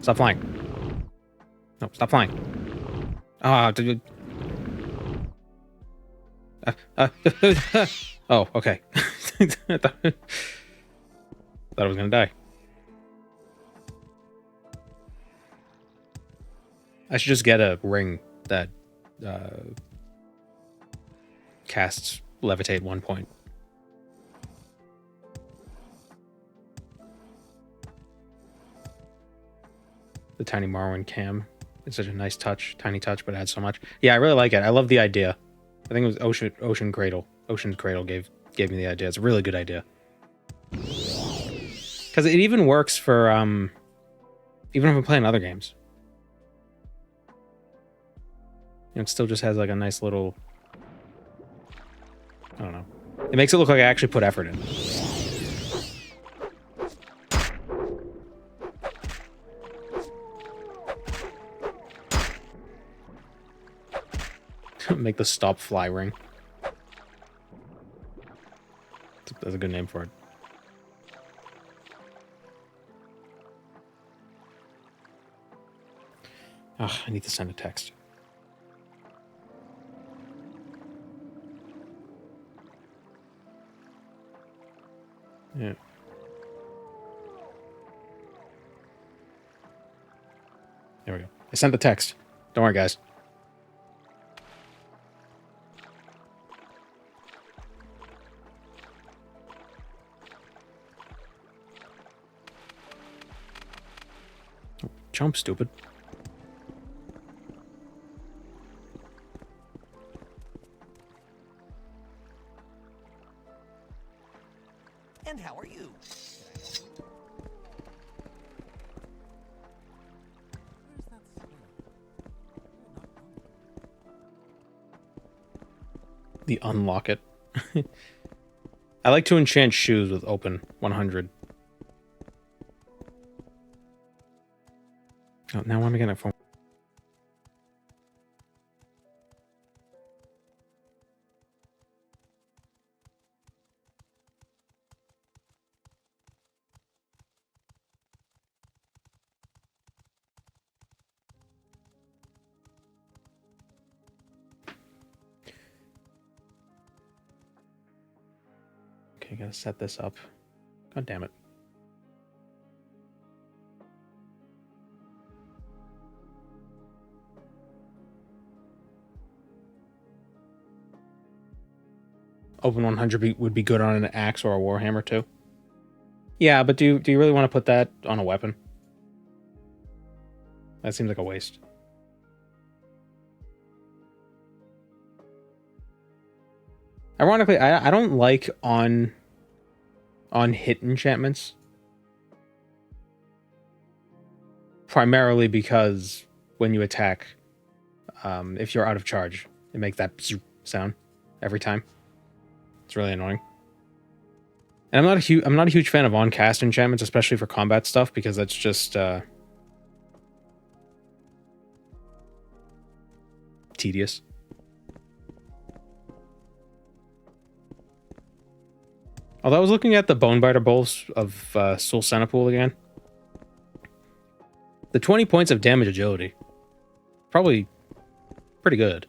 Stop flying. No, stop flying. Ah, oh, okay. I thought I was gonna die. I should just get a ring that casts levitate 1 point. The tiny Morrowind cam. It's such a nice touch, tiny touch, but it adds so much. Yeah, I really like it. I love the idea. I think it was Ocean Cradle. Ocean's Cradle gave me the idea. It's a really good idea. Because it even works for even if I'm playing other games. You know, it still just has like a nice little... I don't know. It makes it look like I actually put effort in. Make the stop fly ring. That's a good name for it. Ugh, I need to send a text. Yeah. There we go. I sent the text. Don't worry, guys. jump, stupid. And how are you? The unlock it. I like to enchant shoes with open 100. Oh, now I'm getting it from. Okay, gotta set this up. God damn it. Open 100 would be good on an axe or a warhammer too. Yeah, but do you really want to put that on a weapon? That seems like a waste. Ironically, I don't like on hit enchantments. Primarily because when you attack, if you're out of charge, it makes that sound every time. It's really annoying. And I'm not a huge fan of on cast enchantments, especially for combat stuff, because that's just tedious. Although I was looking at the Bonebiter Bowls of Soul Centipool again. The 20 points of damage agility. Probably pretty good.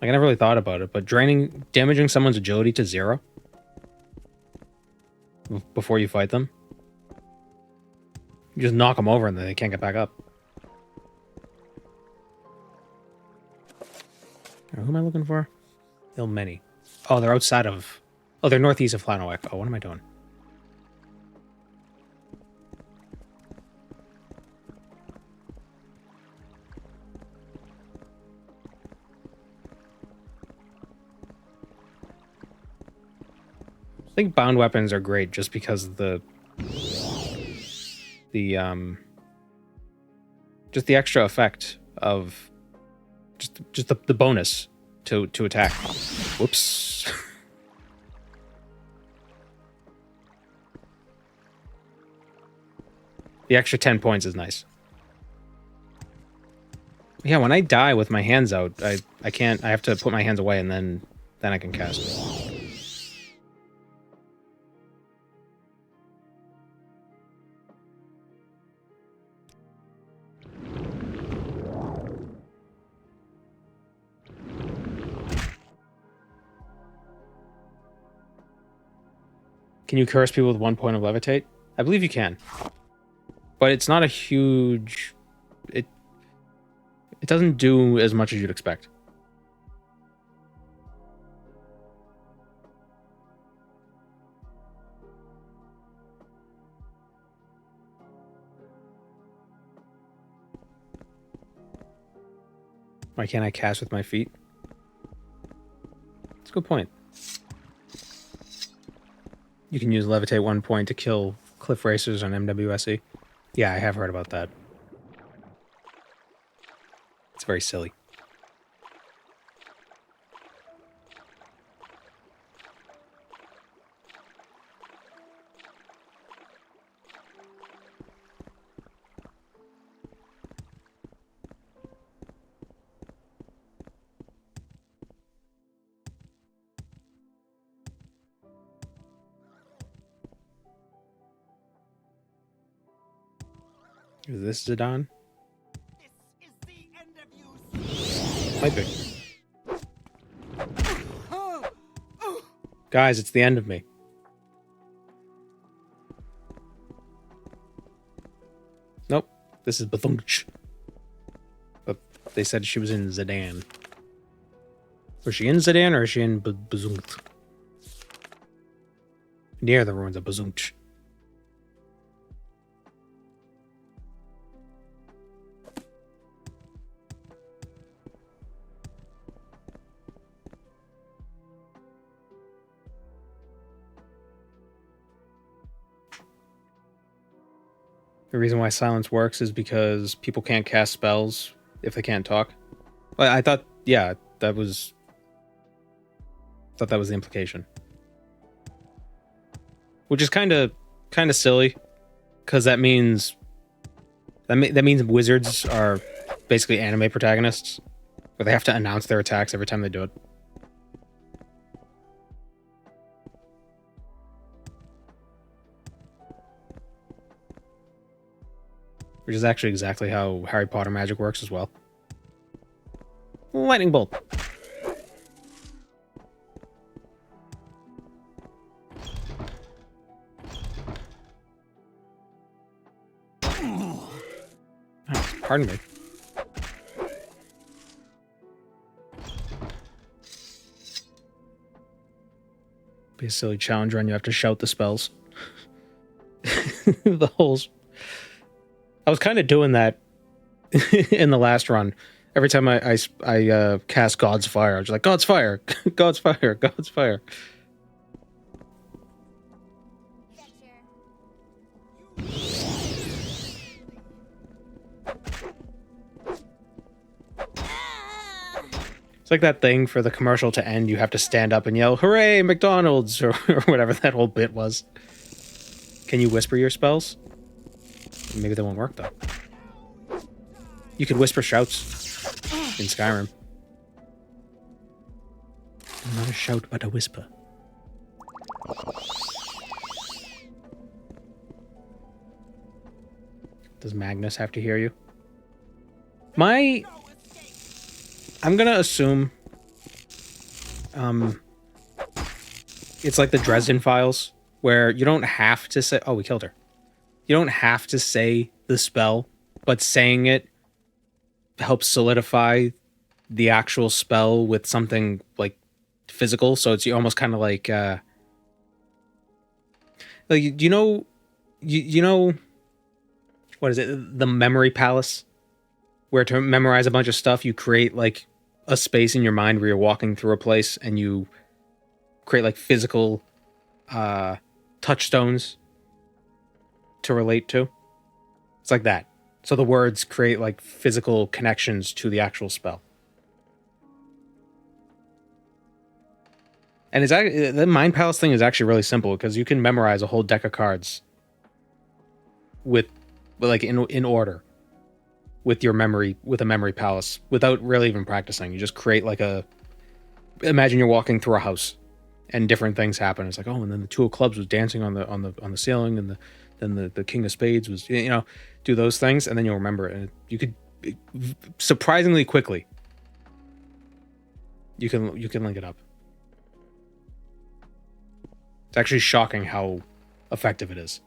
Like, I never really thought about it, but damaging someone's agility to 0 before you fight them. You just knock them over and then they can't get back up. Who am I looking for? Ilmeni. Oh, they're outside of... Oh, they're northeast of Flanowick. Oh, what am I doing? I think bound weapons are great just because of just the extra effect of just the bonus to attack. Whoops. The extra 10 points is nice. Yeah, when I die with my hands out, I can't. I have to put my hands away and then I can cast. Can you curse people with 1 point of levitate? I believe you can. But it's not a huge... It doesn't do as much as you'd expect. Why can't I cast with my feet? That's a good point. You can use levitate 1 point to kill cliff racers on MWSE. Yeah, I have heard about that. It's very silly. Is this Zidane? This is the end of you. Might be. Guys, it's the end of me. Nope. This is Bethunch. But they said she was in Zidane. Was she in Zidane or is she in Bazungt? Near the ruins of Bazunch. The reason why silence works is because people can't cast spells if they can't talk. Well, I thought, yeah, that was the implication. Which is kind of silly, because that means wizards are basically anime protagonists, where they have to announce their attacks every time they do it. Which is actually exactly how Harry Potter magic works as well. Lightning bolt. Oh, pardon me. Be a silly challenge run. You have to shout the spells. The holes. I was kind of doing that in the last run. Every time I cast God's Fire, I was like, God's Fire, God's Fire, God's Fire. It's like that thing for the commercial to end, you have to stand up and yell, hooray, McDonald's, or whatever that whole bit was. Can you whisper your spells? Maybe they won't work, though. You could whisper shouts in Skyrim. Not a shout, but a whisper. Does Magnus have to hear you? I'm gonna assume... it's like the Dresden Files, where you don't have to say... Oh, we killed her. You don't have to say the spell, but saying it helps solidify the actual spell with something like physical. So it's almost kind of like you know what is it? The memory palace, where to memorize a bunch of stuff, you create like a space in your mind where you're walking through a place and you create like physical touchstones to relate to. It's like that. So the words create like physical connections to the actual spell. And it's the Mind Palace thing is actually really simple, because you can memorize a whole deck of cards with like in order with your memory, with a memory palace, without really even practicing. You just create like imagine you're walking through a house and different things happen. It's like, oh, and then the Two of Clubs was dancing on the ceiling, and then the King of Spades was, do those things, and then you'll remember it. And you could surprisingly quickly. You can link it up. It's actually shocking how effective it is.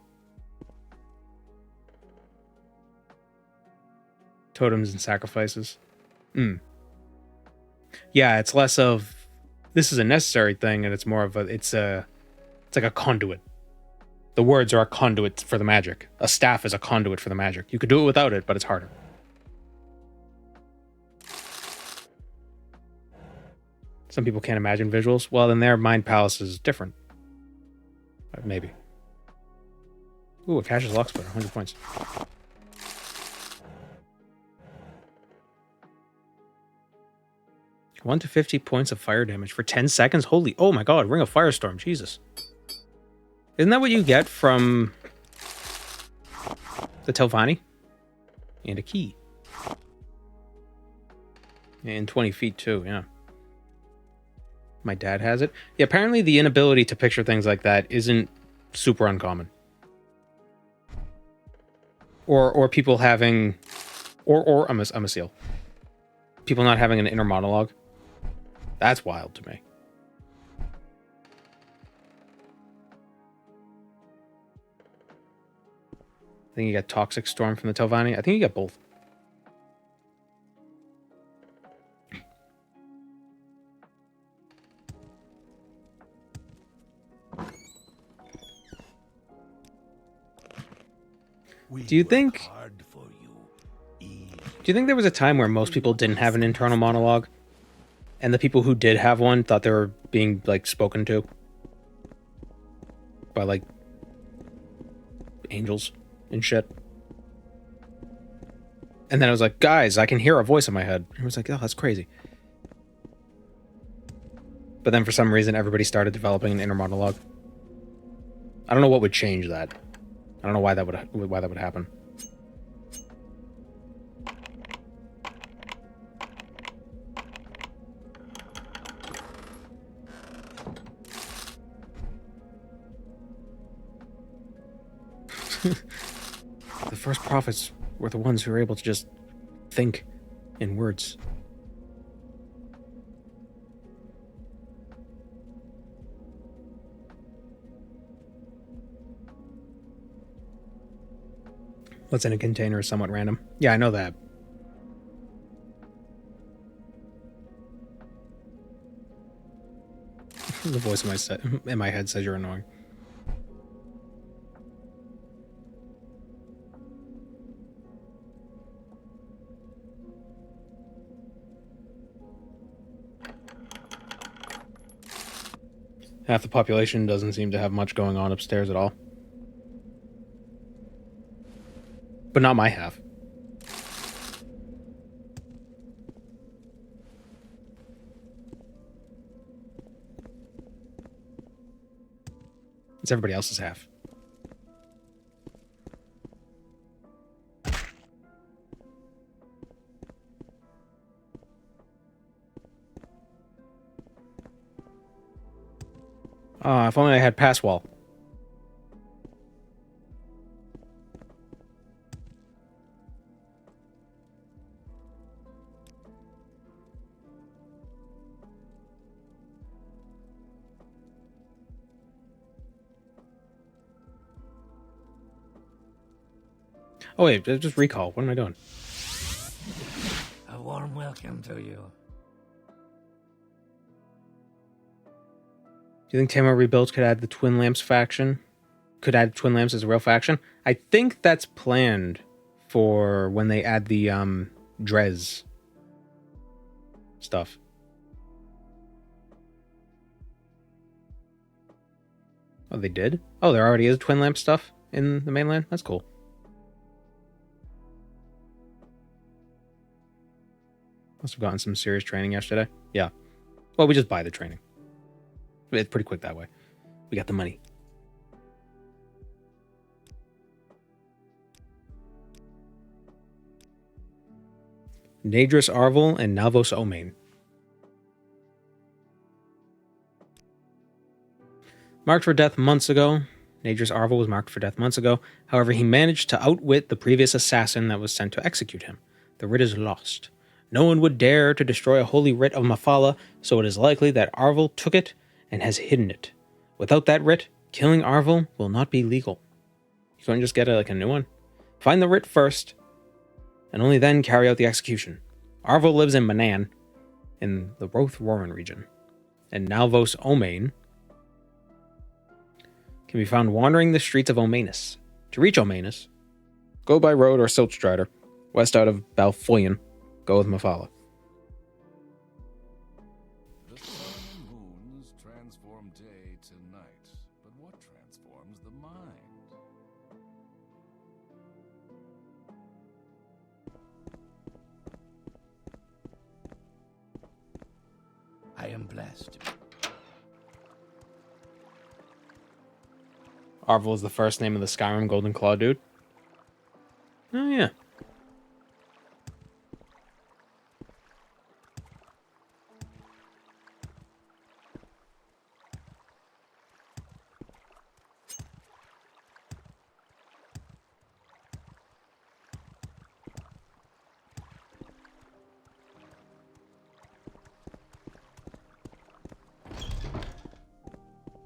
Totems and sacrifices. Yeah, it's less of this is a necessary thing, and it's more of it's like a conduit. The words are a conduit for the magic. A staff is a conduit for the magic. You could do it without it, but it's harder. Some people can't imagine visuals. Well, then their Mind Palace is different. Maybe. Ooh, a Cassius Lock Splitter, 100 points. One to 50 points of fire damage for 10 seconds? Holy, oh my god, Ring of Firestorm, Jesus. Isn't that what you get from the Telvanni? And a key. And 20 feet too, yeah. My dad has it. Yeah, apparently the inability to picture things like that isn't super uncommon. Or people having... Or I'm a seal. People not having an inner monologue. That's wild to me. I think you got Toxic Storm from the Telvanni. I think you got both. Do you think there was a time where most people didn't have an internal monologue? And the people who did have one thought they were being, like, spoken to? By, like, angels and shit? And then I was like, guys, I can hear a voice in my head. And I was like, oh, that's crazy. But then for some reason, everybody started developing an inner monologue. I don't know what would change that. I don't know why that would happen. The first prophets were the ones who were able to just think in words. What's in a container is somewhat random. Yeah, I know that. The voice in my head says you're annoying. Half the population doesn't seem to have much going on upstairs at all. But not my half. It's everybody else's half. If only I had pass wall. Oh wait, just recall. What am I doing? A warm welcome to you. Do you think Tamar Rebuilt could add the Twin Lamps faction? Could add Twin Lamps as a real faction? I think that's planned for when they add the Drez stuff. Oh, they did? Oh, there already is Twin Lamp stuff in the mainland? That's cool. Must have gotten some serious training yesterday. Yeah. Well, we just buy the training. It's pretty quick that way. We got the money. Nadris Arvel and Navos Omain. Marked for death months ago. Nadris Arvel was marked for death months ago. However, he managed to outwit the previous assassin that was sent to execute him. The writ is lost. No one would dare to destroy a holy writ of Mafala, so it is likely that Arvel took it and has hidden it. Without that writ, killing Arvel will not be legal. You couldn't just get a new one? Find the writ first, and only then carry out the execution. Arvel lives in Mainland, in the Roth-Roran region, and Navos Omain can be found wandering the streets of Omanus. To reach Omanus, go by road or Siltstrider, west out of Balfoyan. Go with Mafala. The sun and moons transform day to night, but what transforms the mind? I am blessed. Arvel is the first name of the Skyrim Golden Claw dude. Oh, yeah.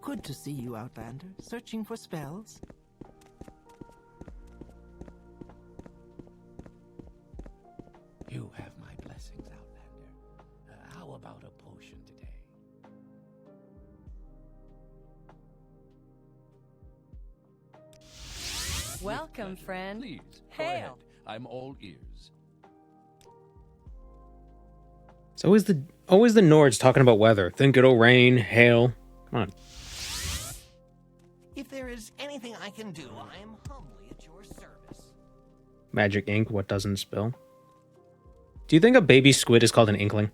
Good to see you, Outlander. Searching for spells? You have my blessings, Outlander. How about a potion today? Welcome, friend. Please, go Hail. ahead. I'm all ears. It's always the Nords talking about weather. Think it'll rain, hail. Come on. If there is anything I can do, I am humbly at your service. Magic ink, what doesn't spill? Do you think a baby squid is called an inkling?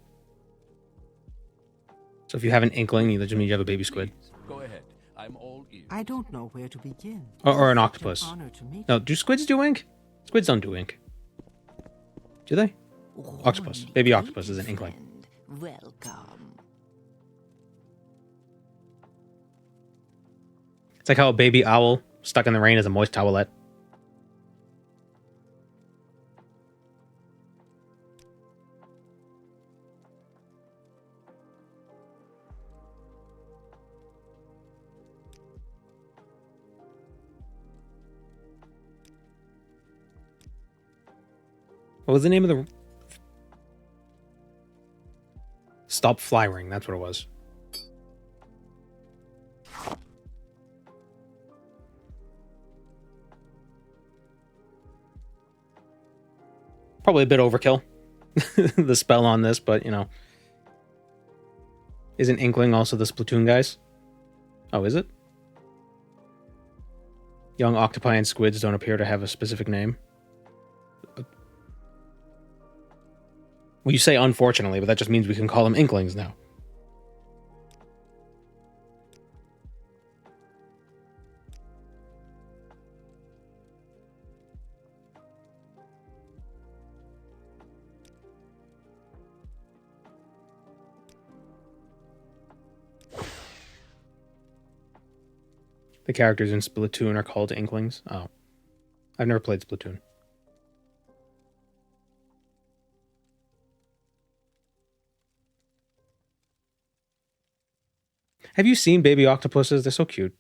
So if you have an inkling, that just means you have a baby squid. Go ahead. I'm all ears. I don't know where to begin. Or an It's such octopus. honor to meet No, you. do squids do ink? Squids don't do ink. Do they? Octopus. Warmly Baby octopus is an greeted, inkling. friend. Welcome. It's like how a baby owl stuck in the rain is a moist towelette. What was the name of the... Stop Fly Ring, that's what it was. Probably a bit overkill, the spell on this, but, you know. Isn't Inkling also the Splatoon guys? Oh, is it? Young octopi and squids don't appear to have a specific name. Well, you say unfortunately, but that just means we can call them Inklings now. The characters in Splatoon are called Inklings. Oh. I've never played Splatoon. Have you seen baby octopuses? They're so cute.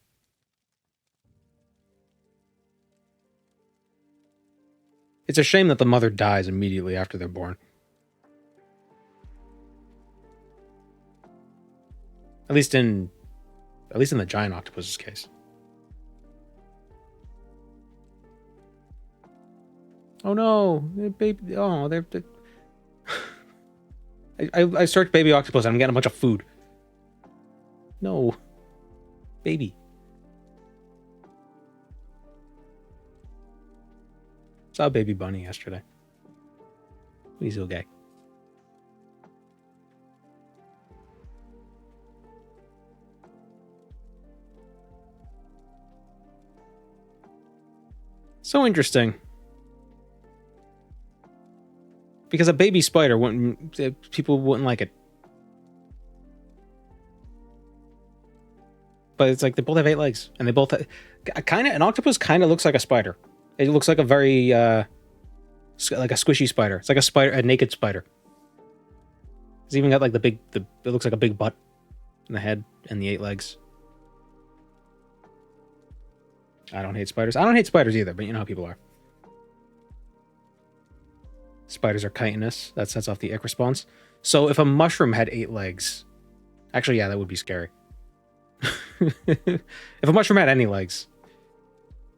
It's a shame that the mother dies immediately after they're born. At least in the giant octopus's case. Oh no, they're baby. Oh, they're. I searched baby octopus. And I'm getting a bunch of food. No, baby. Saw a baby bunny yesterday. He's okay. So interesting. Because a baby spider wouldn't, people wouldn't like it. But it's like they both have 8 legs, and they both an octopus kind of looks like a spider. It looks like a very like a squishy spider. It's like a naked spider. It's even got like it looks like a big butt in the head and the 8 legs. I don't hate spiders. I don't hate spiders either, but you know how people are. Spiders are chitinous. That sets off the ick response. So if a mushroom had 8 legs, actually, yeah, that would be scary. If a mushroom had any legs,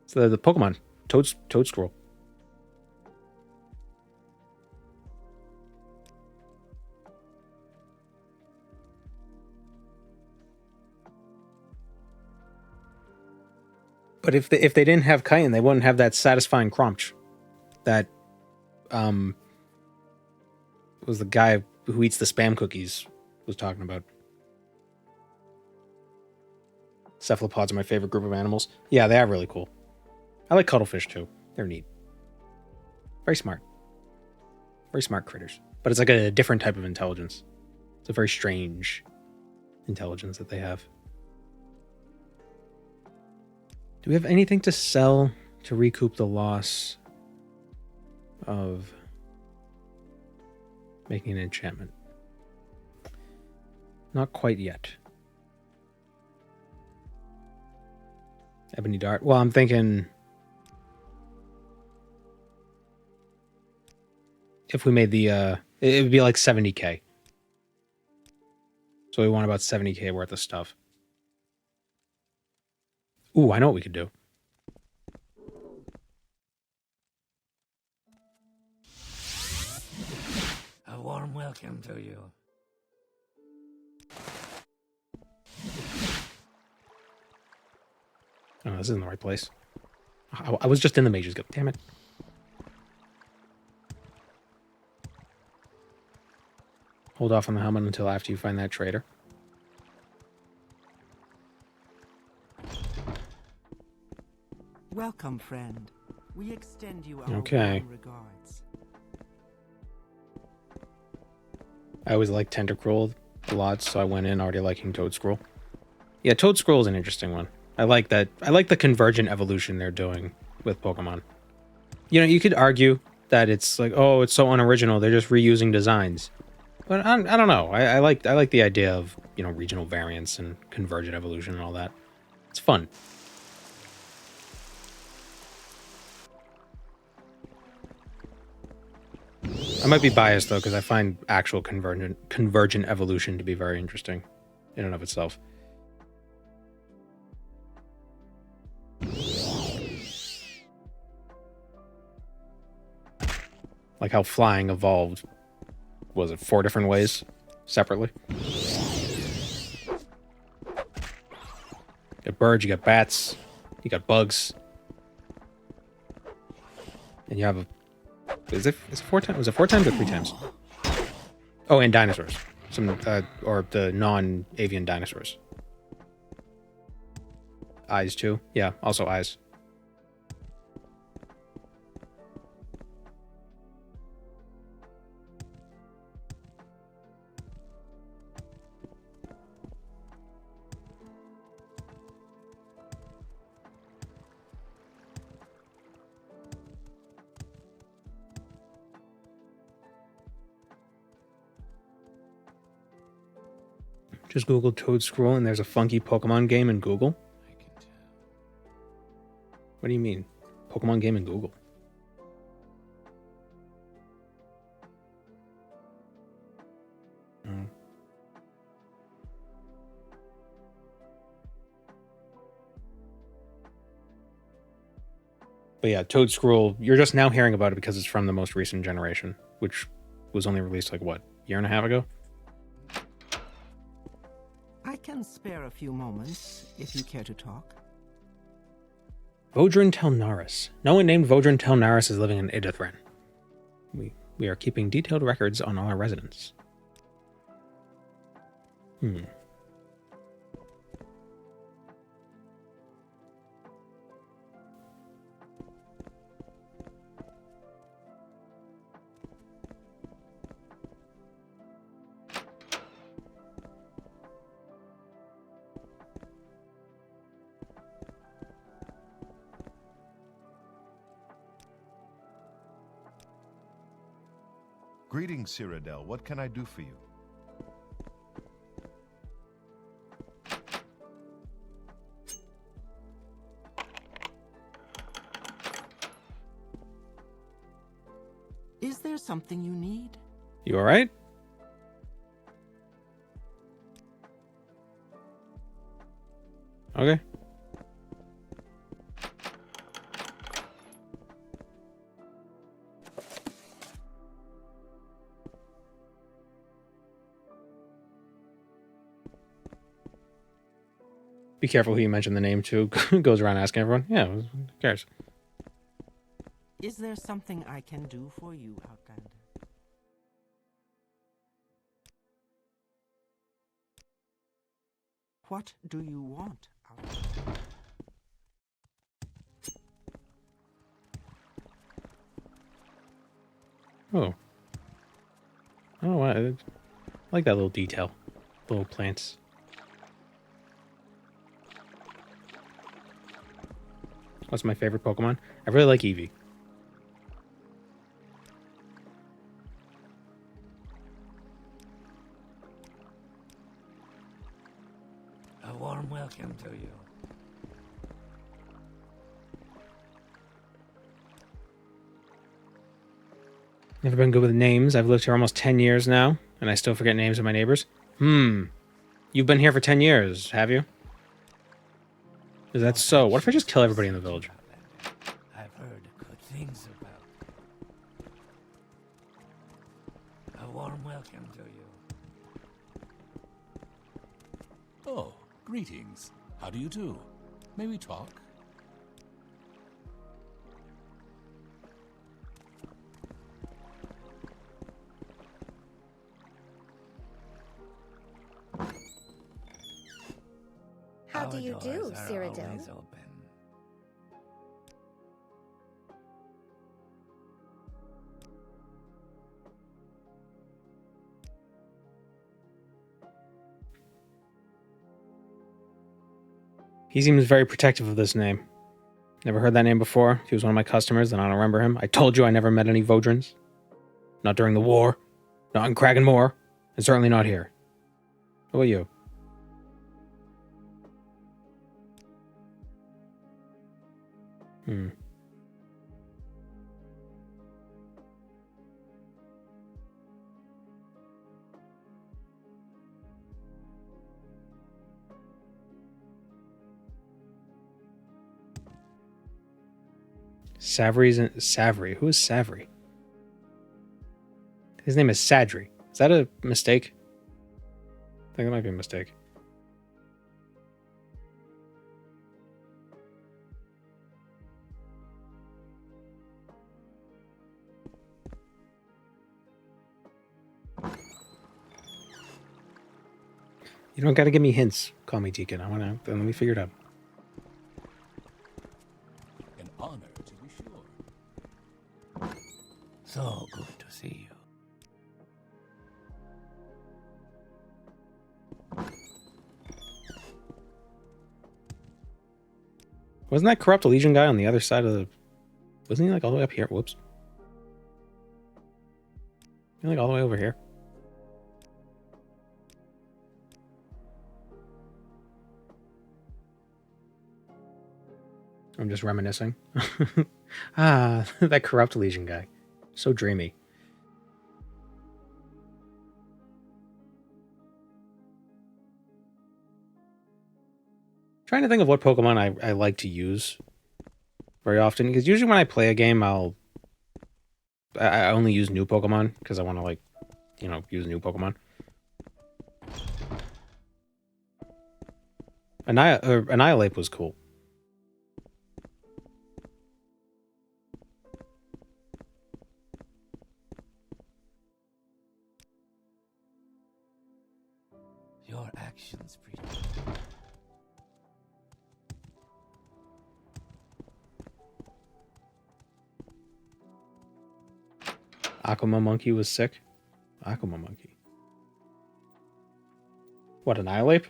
it's the Pokemon Toadstool. But if they didn't have chitin, they wouldn't have that satisfying crunch that was the guy who eats the spam cookies was talking about. Cephalopods are my favorite group of animals. Yeah, they are really cool. I like cuttlefish too. They're neat. Very smart. Very smart critters. But it's like a different type of intelligence. It's a very strange intelligence that they have. Do we have anything to sell to recoup the loss of making an enchantment? Not quite yet. Ebony dart. Well, I'm thinking if we made the it would be like 70k. So we want about 70k worth of stuff. Ooh, I know what we could do. A warm welcome to you. Oh, this isn't the right place. I was just in the Mage's Guild. Damn it. Hold off on the helmet until after you find that trader. Welcome, friend. We extend you our Okay. warm regards. I always liked Tentacruel a lot, so I went in already liking Toadscroll. Yeah, Toadscroll is an interesting one. I like that. I like the convergent evolution they're doing with Pokemon. You know, you could argue that it's like, oh, it's so unoriginal. They're just reusing designs. But I don't know. I like the idea of, you know, regional variants and convergent evolution and all that. It's fun. I might be biased though, because I find actual convergent evolution to be very interesting in and of itself. Like how flying evolved, was it 4 different ways separately? You got birds, you got bats, you got bugs. And you have a... Is it 4 times? Was it 4 times or 3 times? Oh, and dinosaurs. Some or the non-avian dinosaurs. Eyes too. Yeah, also eyes. Just Google Toadscroll and there's a funky Pokemon game in Google? I can tell. What do you mean? Pokemon game in Google? Oh. But yeah, Toadscroll, you're just now hearing about it because it's from the most recent generation, which was only released like, what, a year and a half ago? I can spare a few moments if you care to talk. Vodran Telnaris. No one named Vodran Telnaris is living in Idithran. We are keeping detailed records on all our residents. Greetings, Cyrodiil. What can I do for you? Is there something you need? You alright? Okay. Be careful who you mention the name to. Goes around asking everyone. Yeah, who cares? Is there something I can do for you, Outlander? What do you want, Outlander? Oh. Oh, I like that little detail. Little plants. What's my favorite Pokemon? I really like Eevee. A warm welcome to you. Never been good with names. I've lived here almost 10 years now, and I still forget names of my neighbors. You've been here for 10 years, have you? Is that so? What if I just kill everybody in the village? I've heard good things about. A warm welcome to you. Oh, greetings. How do you do? May we talk? What do you do, Cyrodiil? Always open. He seems very protective of this name. Never heard that name before. If he was one of my customers, then I don't remember him. I told you I never met any Vodrins. Not during the war. Not in Krakenmoor. And certainly not here. What about you? Savary. Who is Savary? His name is Sadri. Is that a mistake? I think it might be a mistake. You don't gotta give me hints. Call me Deacon. Let me figure it out. An honor, to be sure. So good to see you. Wasn't that Corrupt Legion guy on the other side of the... Wasn't he like all the way up here? Whoops. He like all the way over here? I'm just reminiscing. That Corrupt Legion guy. So dreamy. Trying to think of what Pokemon I like to use very often, because usually when I play a game, I only use new Pokemon because I want to, like, you know, use new Pokemon. Annihilate was cool. Your actions preach. Akuma Monkey was sick. Akuma Monkey. What, Annihilate?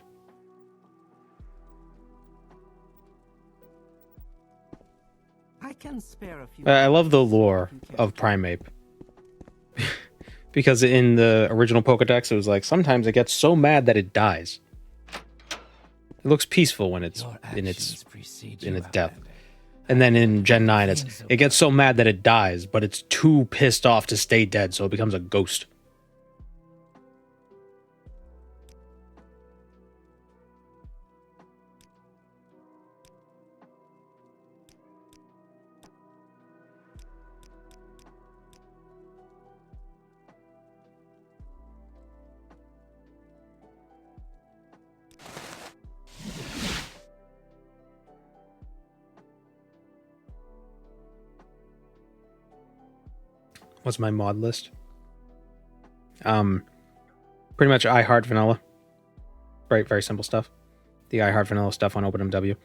I can spare a few. I love the lore of Primeape. Because in the original Pokedex, it was like, sometimes it gets so mad that it dies. It looks peaceful when it's in its death. And then in Gen 9, it gets so mad that it dies, but it's too pissed off to stay dead, so it becomes a ghost. What's my mod list? Pretty much I Heart Vanilla. Right, very simple stuff. The I Heart Vanilla stuff on OpenMW.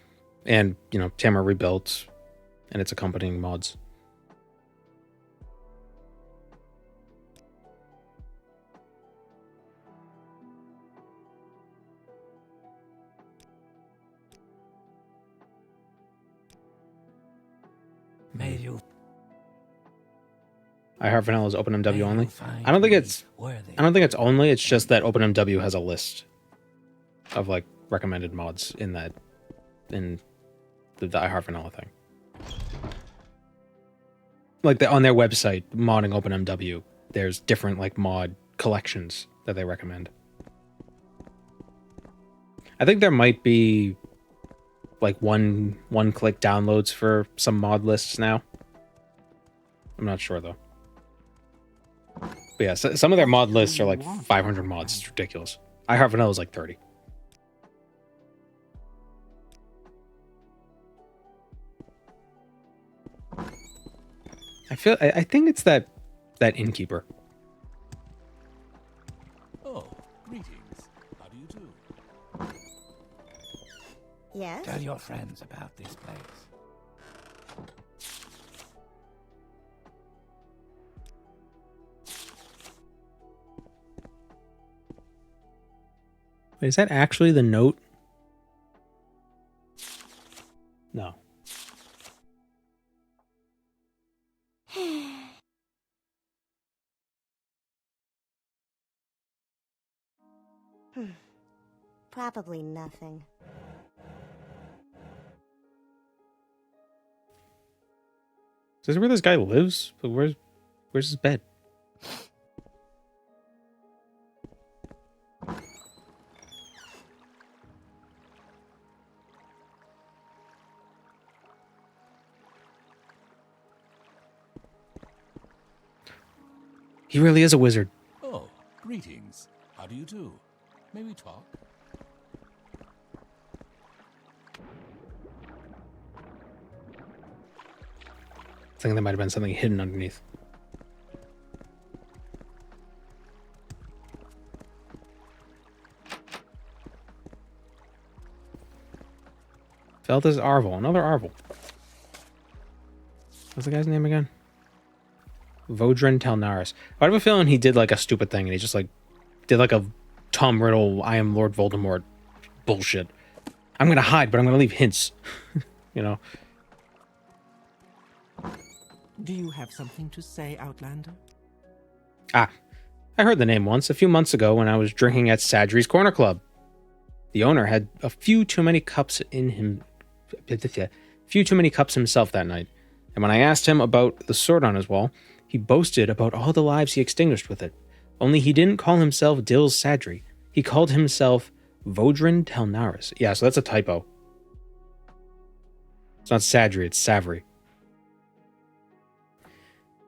And, you know, Tamara Rebuilt and its accompanying mods. May you I Heart Vanilla is OpenMW only. I don't think it's only, it's just that OpenMW has a list of like recommended mods in the I Heart Vanilla thing. Like on their website, modding OpenMW, there's different like mod collections that they recommend. I think there might be like one-click downloads for some mod lists now. I'm not sure though. But yeah, so some of their mod lists are like 500 mods. It's ridiculous. I Heart Vanilla is like 30. I think it's that innkeeper. Oh, greetings. How do you do? your friends about this place. Wait, is that actually the note? No. Probably nothing. Is this where this guy lives? But where's his bed? He really is a wizard. Oh, greetings. How do you do? May we talk? I think there might have been something hidden underneath. Feltus Arvel, another Arvel. What's the guy's name again? Vodrin Telnaris. I have a feeling he did like a stupid thing and he just like did like a Tom Riddle, I am Lord Voldemort bullshit. I'm gonna hide, but I'm gonna leave hints. You know? Do you have something to say, Outlander? Ah, I heard the name once, a few months ago when I was drinking at Sadri's Corner Club. The owner had a few too many cups himself that night, and when I asked him about the sword on his wall, he boasted about all the lives he extinguished with it. Only he didn't call himself Dils Sadri. He called himself Vodrin Telnaris. Yeah, so that's a typo. It's not Sadri, it's Savri.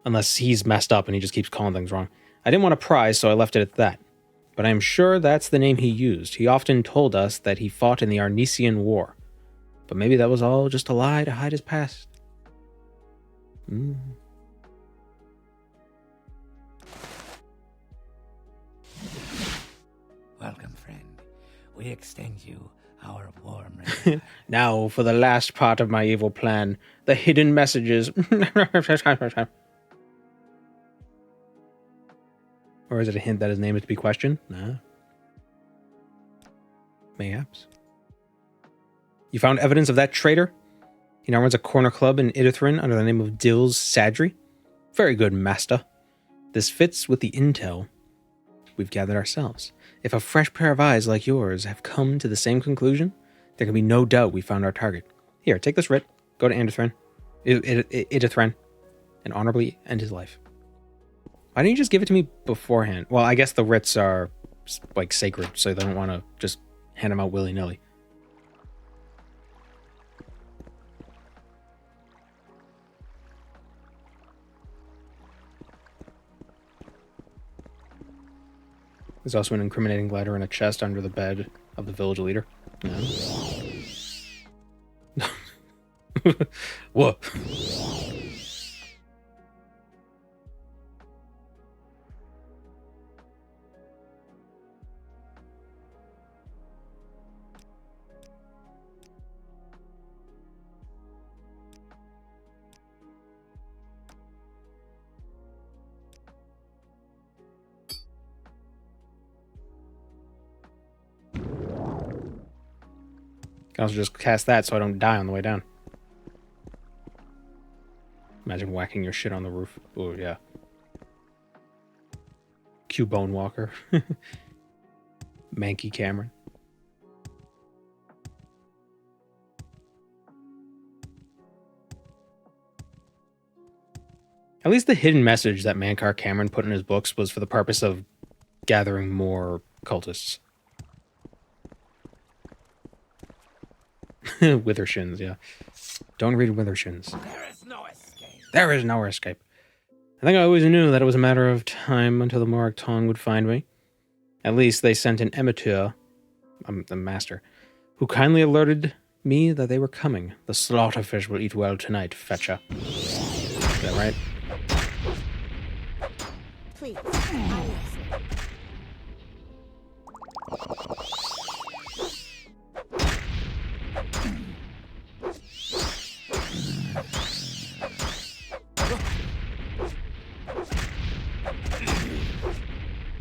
Unless he's messed up and he just keeps calling things wrong. I didn't want to pry, so I left it at that. But I am sure that's the name he used. He often told us that he fought in the Arnesian War. But maybe that was all just a lie to hide his past. Welcome, friend. We extend you our warm regard. Now, for the last part of my evil plan, the hidden messages. Or is it a hint that his name is to be questioned? Nah. Mayhaps. You found evidence of that traitor? He now runs a corner club in Idithrin under the name of Dils Sadri. Very good, master. This fits with the intel we've gathered ourselves. If a fresh pair of eyes like yours have come to the same conclusion, there can be no doubt we found our target. Here, take this writ. Go to Idithrin and honorably end his life. Why didn't you just give it to me beforehand? Well, I guess the writs are like sacred, so they don't want to just hand them out willy-nilly. There's also an incriminating letter in a chest under the bed of the village leader. No. Whoa. I can also just cast that so I don't die on the way down. Imagine whacking your shit on the roof. Oh, yeah. Q Bone Walker. Manky Cameron. At least the hidden message that Mankar Cameron put in his books was for the purpose of gathering more cultists. Withershins, yeah. Don't read Withershins. There is no escape. There is no escape. I think I always knew that it was a matter of time until the Morag Tong would find me. At least they sent an emissary, the master, who kindly alerted me that they were coming. The slaughterfish will eat well tonight, fetcher. Is that right? Please,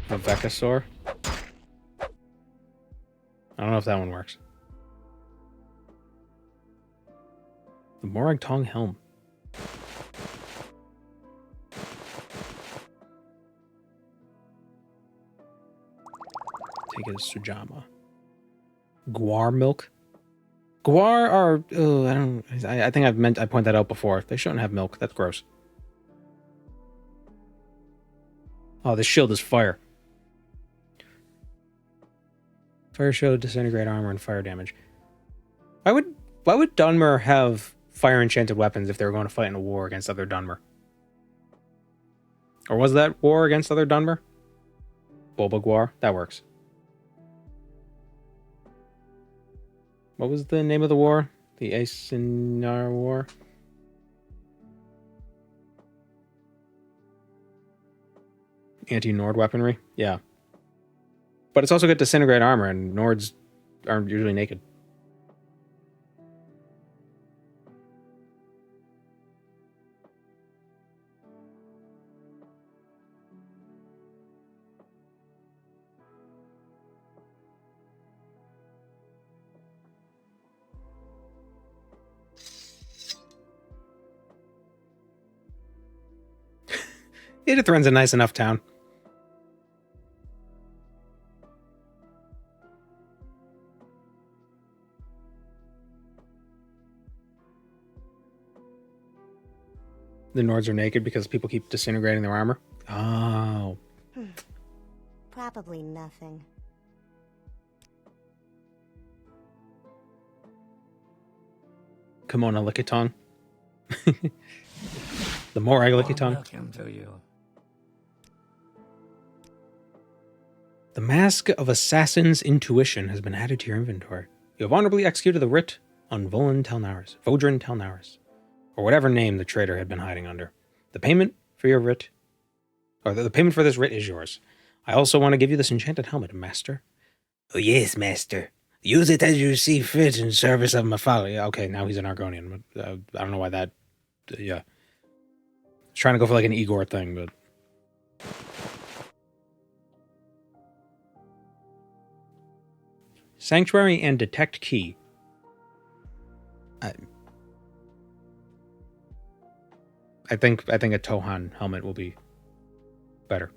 Vivekasaur. I don't know if that one works. The Morag Tong helm. Take it as Sujama. Guar milk. Guar are. Oh, I think I pointed that out before. They shouldn't have milk. That's gross. Oh, this shield is fire. Fire shield, disintegrate armor, and fire damage. Why would Dunmer have fire enchanted weapons if they were going to fight in a war against other Dunmer? Or was that war against other Dunmer? Bulbaguar? That works. What was the name of the war? The Aesinar War? Anti-Nord weaponry? Yeah. But it's also got disintegrate armor, and Nords aren't usually naked. Idithren's a nice enough town. The Nords are naked because people keep disintegrating their armor? Oh. Probably nothing. Kimono Lickitung. The Morag Lickitung. Welcome to you. The Mask of Assassin's Intuition has been added to your inventory. You have honorably executed the writ on Vodran Telnaris, or whatever name the traitor had been hiding under. The payment for your writ, or the payment for this writ is yours. I also want to give you this enchanted helmet, Master. Oh yes, Master. Use it as you see fit in service of my folly. Okay, now he's an Argonian. I don't know why that... yeah. I was trying to go for like an Igor thing, but... Sanctuary and Detect Key. I think a Tohan helmet will be better.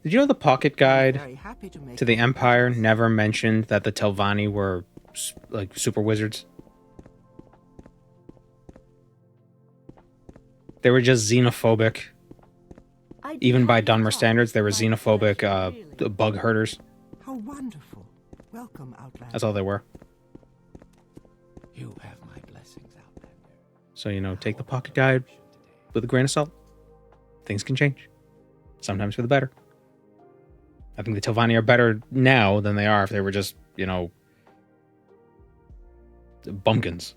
Did you know the pocket guide to the Empire never mentioned that the Telvanni were like super wizards? They were just xenophobic. Even by Dunmer standards, they were xenophobic bug herders. How wonderful. Welcome, Outlander. That's all they were. You have my blessings, Outlander. So, you know, take the pocket guide with a grain of salt. Things can change. Sometimes for the better. I think the Telvanni are better now than they are if they were just, you know, bumpkins.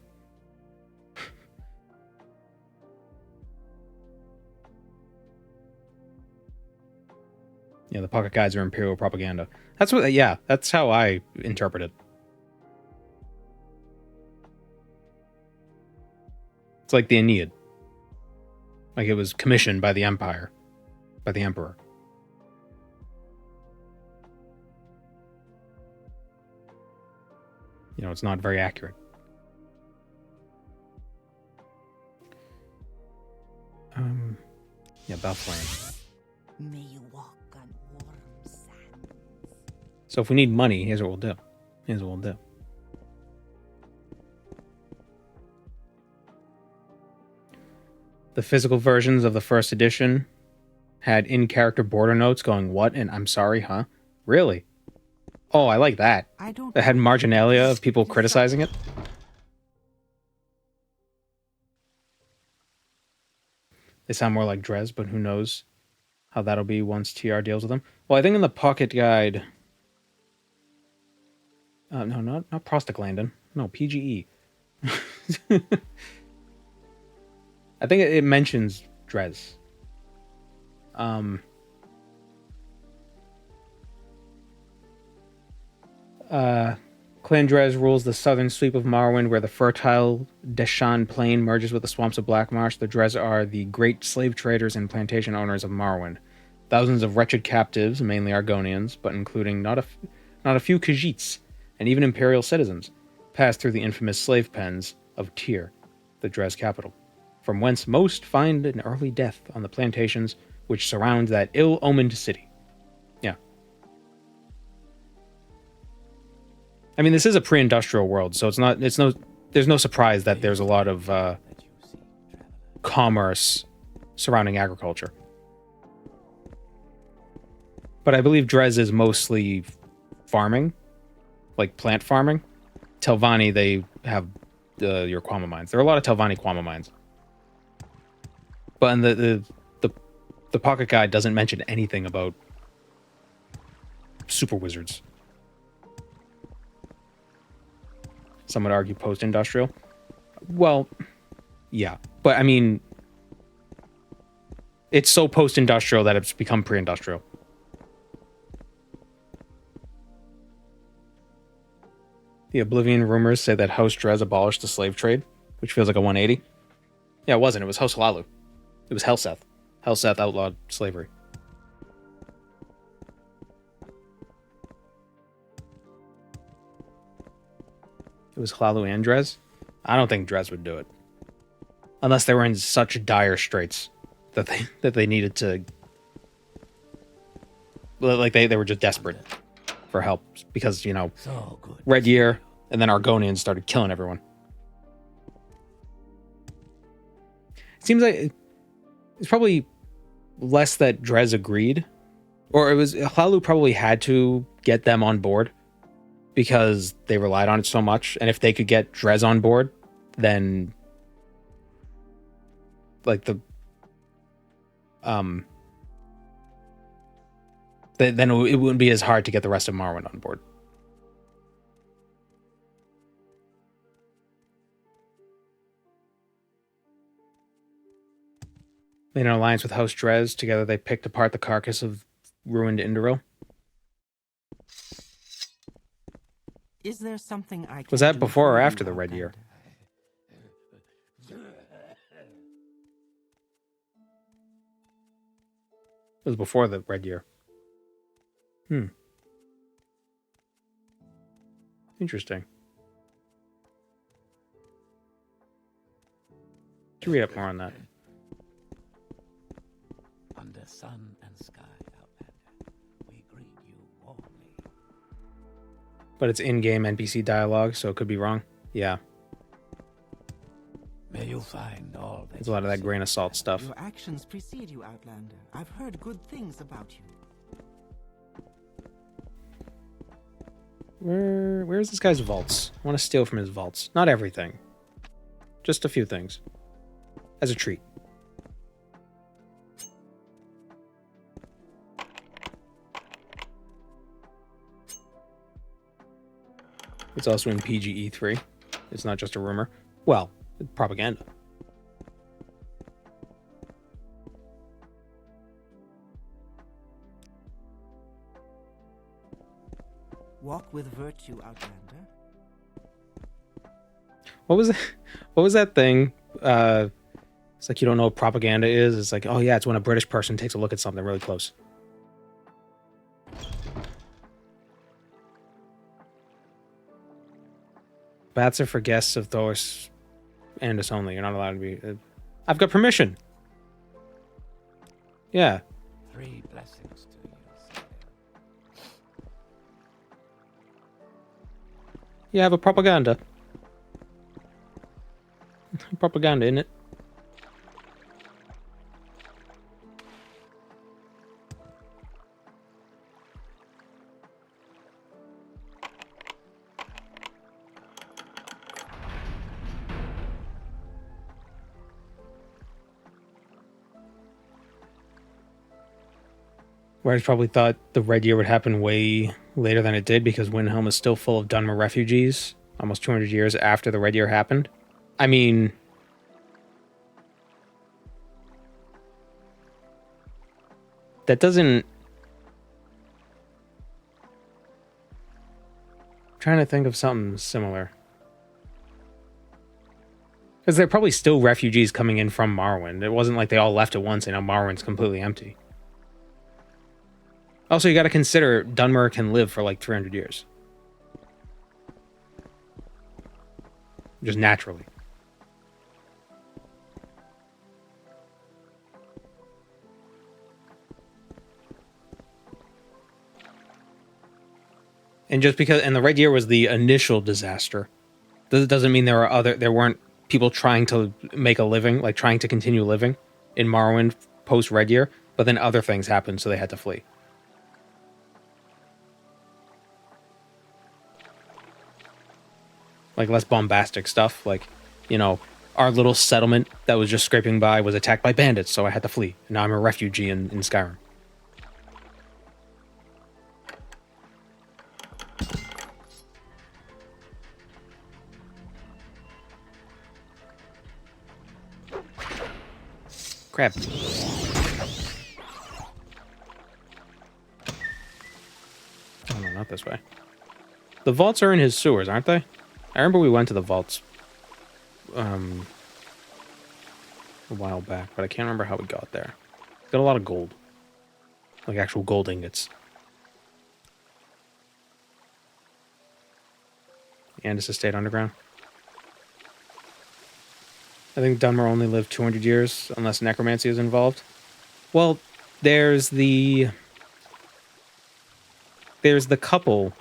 Yeah, the pocket guides are imperial propaganda. That's what, yeah, that's how I interpret it. It's like the Aeneid. Like it was commissioned by the Empire, by the Emperor. You know, it's not very accurate. Yeah, Belflame. May you walk on warm sands. So if we need money, here's what we'll do. Here's what we'll do. The physical versions of the first edition had in-character border notes going, what? And I'm sorry, huh? Really? Oh, I like that. It had marginalia of people criticizing it. They sound more like Dres, but who knows how that'll be once TR deals with them. Well, I think in the pocket guide... no, not Prostaglandin. No, PGE. I think it mentions Dres. Clan Dres rules the southern sweep of Morrowind, where the fertile Deshan Plain merges with the swamps of Blackmarsh. The Dres are the great slave traders and plantation owners of Morrowind. Thousands of wretched captives, mainly Argonians, but including not a few Khajiits and even Imperial citizens, pass through the infamous slave pens of Tyr, the Dres capital, from whence most find an early death on the plantations which surround that ill-omened city. Yeah. I mean, this is a pre-industrial world, so there's no surprise that there's a lot of commerce surrounding agriculture. But I believe Dres is mostly farming, like plant farming. Telvanni, they have your Quama mines. There are a lot of Telvanni Quama mines. But in the pocket guide doesn't mention anything about super wizards. Some would argue post-industrial. Well, yeah. But, I mean, it's so post-industrial that it's become pre-industrial. The Oblivion rumors say that House Dres abolished the slave trade, which feels like a 180. Yeah, it wasn't. It was House Hlalu. It was Helseth. Helseth outlawed slavery. It was Hlalu and Dres? I don't think Dres would do it. Unless they were in such dire straits that they needed to... Like, they were just desperate for help. Because, you know, Red Year and then Argonians started killing everyone. It seems like it's probably less that Dres agreed. Or it was... Hlalu probably had to get them on board because they relied on it so much. And if they could get Dres on board, then like then it wouldn't be as hard to get the rest of Morrowind on board. Made an alliance with House Dres. Together they picked apart the carcass of ruined Indoril. Is there something I can Was that do before or for after you, the Red Year? It was before the Red Year. Interesting. To read up more on that. Under sun and sky, Outlander, we greet you warmly. But it's in-game NPC dialogue, so it could be wrong. Yeah. May you find all that There's a lot of that grain of salt stuff. Your actions precede you, Outlander. I've heard good things about you. Where's this guy's vaults? I want to steal from his vaults. Not everything. Just a few things. As a treat. It's also in PGE 3. It's not just a rumor. Well, propaganda. Walk with virtue, Outlander. What was that thing? It's like you don't know what propaganda is. It's like, oh yeah, it's when a British person takes a look at something really close. Bats are for guests of Thors and us only. You're not allowed to be... I've got permission. Yeah. 3 blessings to you, Sire. Yeah, I have a propaganda. Propaganda, innit? Whereas probably thought the Red Year would happen way later than it did because Windhelm is still full of Dunmer refugees almost 200 years after the Red Year happened. I mean, that doesn't... I'm trying to think of something similar. Because they're probably still refugees coming in from Morrowind. It wasn't like they all left at once and now Morrowind's completely empty. Also, you got to consider Dunmer can live for like 300 years. Just naturally. And just because, and the Red Year was the initial disaster. Doesn't mean there weren't people trying to make a living, like trying to continue living in Morrowind post Red Year, but then other things happened, so they had to flee. Like less bombastic stuff, like, you know, our little settlement that was just scraping by was attacked by bandits, so I had to flee. And now I'm a refugee in Skyrim. Crap. Oh no, not this way. The vaults are in his sewers, aren't they? I remember we went to the vaults a while back, but I can't remember how we got there. Got a lot of gold. Like actual gold ingots. Andis Estate Underground. I think Dunmer only lived 200 years, unless necromancy is involved. Well, there's the couple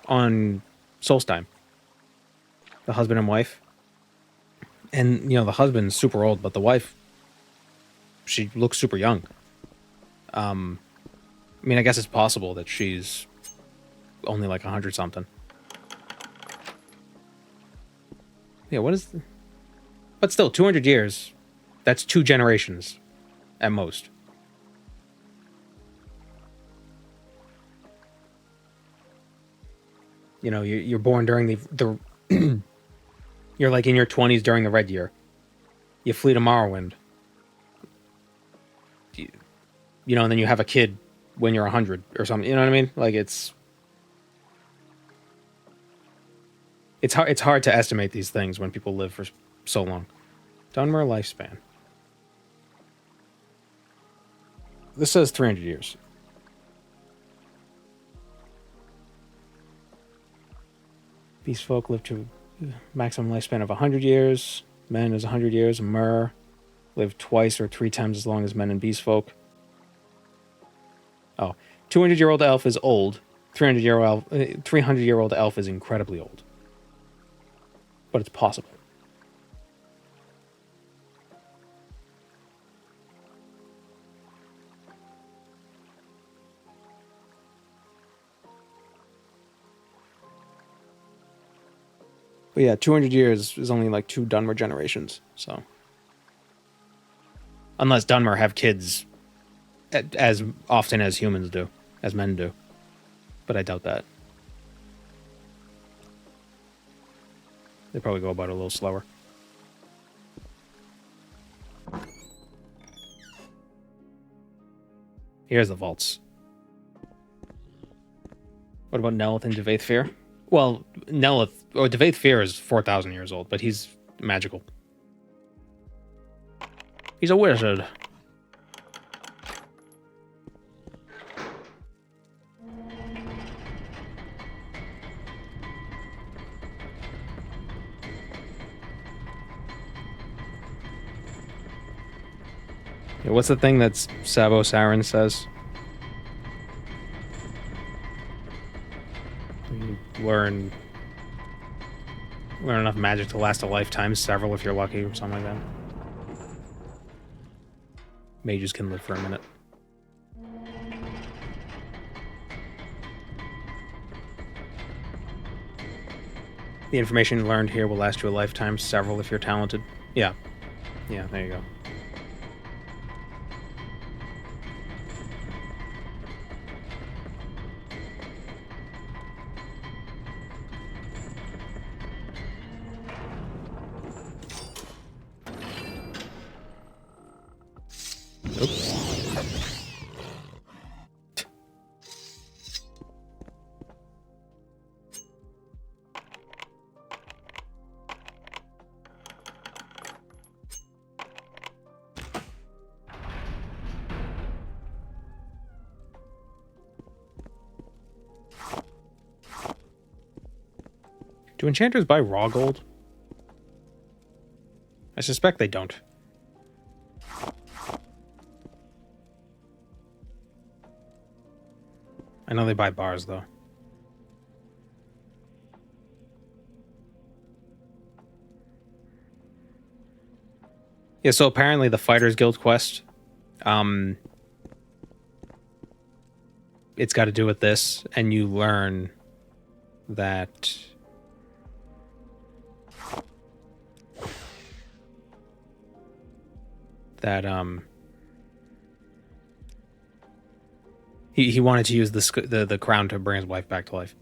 on Solstheim. The husband and wife. And, you know, the husband's super old, but the wife, she looks super young. I mean, I guess it's possible that she's only like 100-something. Yeah, what is... But still, 200 years, that's 2 generations at most. You know, you're born during the you're like in your 20s during the Red Year. You flee to Morrowind. You know, and then you have a kid when you're 100 or something. You know what I mean? Like, it's hard to estimate these things when people live for so long. Dunmer lifespan. This says 300 years. Beast folk live to maximum lifespan of 100 years. Men is 100 years. Mer live twice or 3 times as long as men and beast folk. Oh, 200-year-old elf is old. 300-year-old elf is incredibly old. But it's possible. But yeah, 200 years is only like 2 Dunmer generations, so. Unless Dunmer have kids as often as humans do, as men do. But I doubt that. They probably go about it a little slower. Here's the vaults. What about Nelith and Devaith Fear? Well, Nelith, or Devaith Fear is 4,000 years old, but he's magical. He's a wizard. Yeah, what's the thing that Sabo Saren says? You learn enough magic to last a lifetime, several if you're lucky, or something like that. Mages can live for a minute. The information learned here will last you a lifetime, several if you're talented. Yeah. Yeah, there you go. Do enchanters buy raw gold? I suspect they don't. I know they buy bars, though. Yeah, so apparently the Fighters Guild quest, it's got to do with this, and you learn that he wanted to use the crown to bring his wife back to life.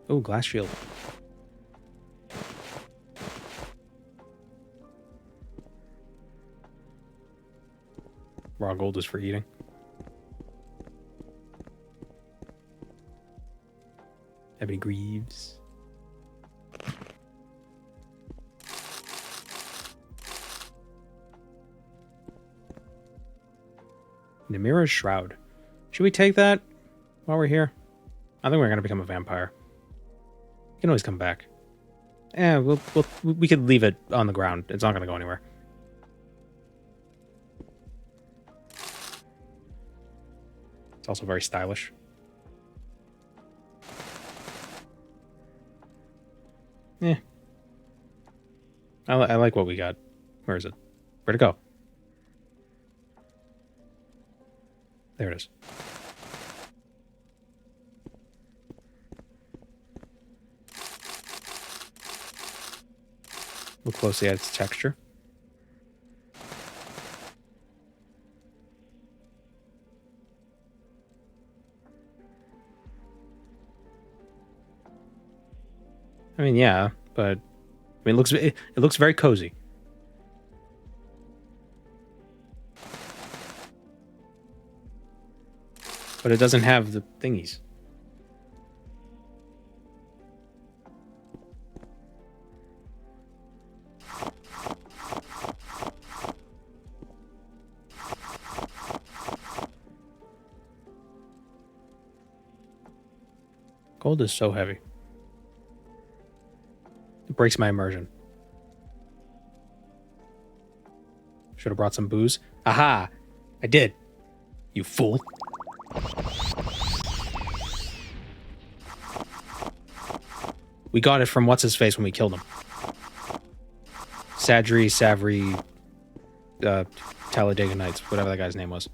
Oh, glass shield. Raw gold is for eating. Ebony Greaves. Namira's Shroud. Should we take that while we're here? I think we're going to become a vampire. You can always come back. Yeah, we could leave it on the ground. It's not going to go anywhere. It's also very stylish. Yeah. I like what we got. Where is it? Where'd it go? There it is. Look closely at its texture. I mean, yeah, but I mean, it looks very cozy. But it doesn't have the thingies. Gold is so heavy. It breaks my immersion. Should have brought some booze. Aha! I did. You fool. We got it from what's-his-face when we killed him. Savri, Talladega Nights, whatever that guy's name was.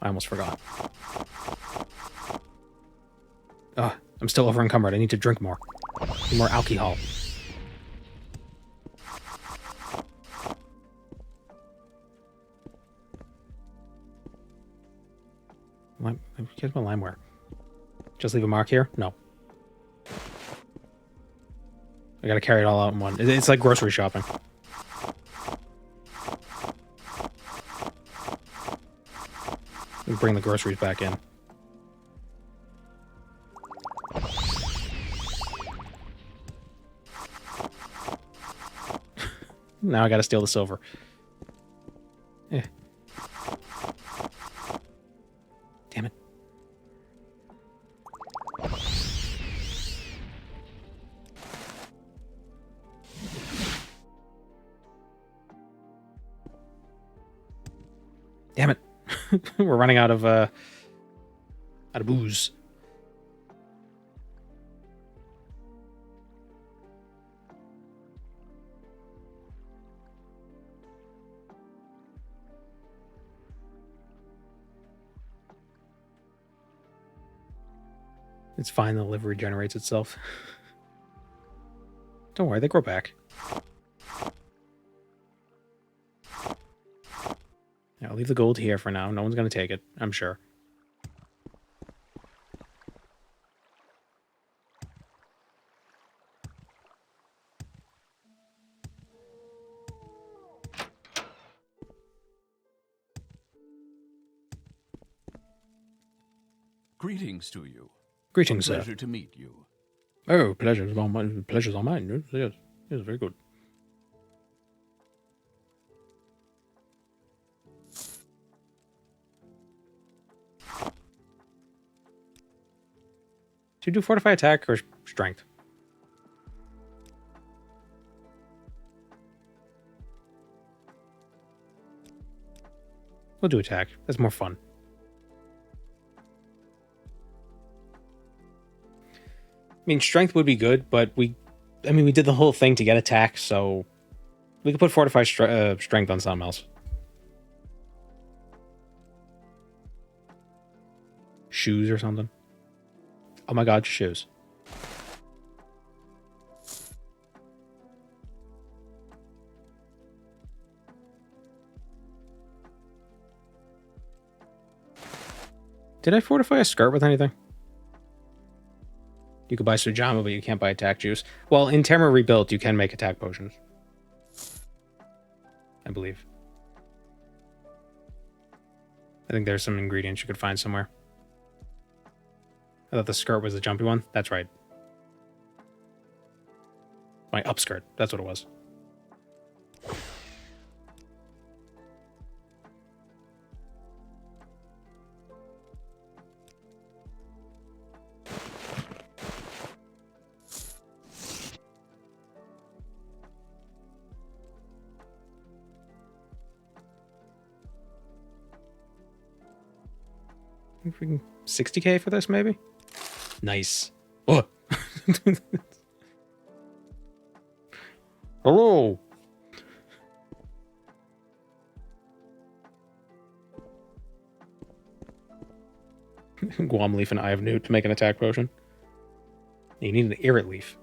I almost forgot. I'm still over encumbered. I need to drink more. Need more alcohol. Here's my limeware. Just leave a mark here? No. I gotta carry it all out in one. It's like grocery shopping. Bring the groceries back in. Now I gotta steal the silver. Eh. Damn it. Damn it. We're running out of booze. It's fine, the liver regenerates itself. Don't worry, they grow back. Yeah, I'll leave the gold here for now. No one's going to take it, I'm sure. Greetings to you. Greetings, sir. Pleasure to meet you. Oh, pleasure's all mine. Pleasure's all mine. Yes, yes, very good. Do you do fortify attack or strength? We'll do attack. That's more fun. I mean, strength would be good, but we did the whole thing to get attack, so we could put fortify strength on something else. Shoes or something. Oh my god, shoes. Did I fortify a skirt with anything? You could buy Sujama, but you can't buy attack juice. Well, in Tamra Rebuilt, you can make attack potions. I believe. I think there's some ingredients you could find somewhere. I thought the skirt was the jumpy one. That's right. My upskirt. That's what it was. Freaking 60k for this, maybe? Nice. Oh. Hello. Guam leaf and Eye of Newt to make an attack potion. You need an Irrit leaf.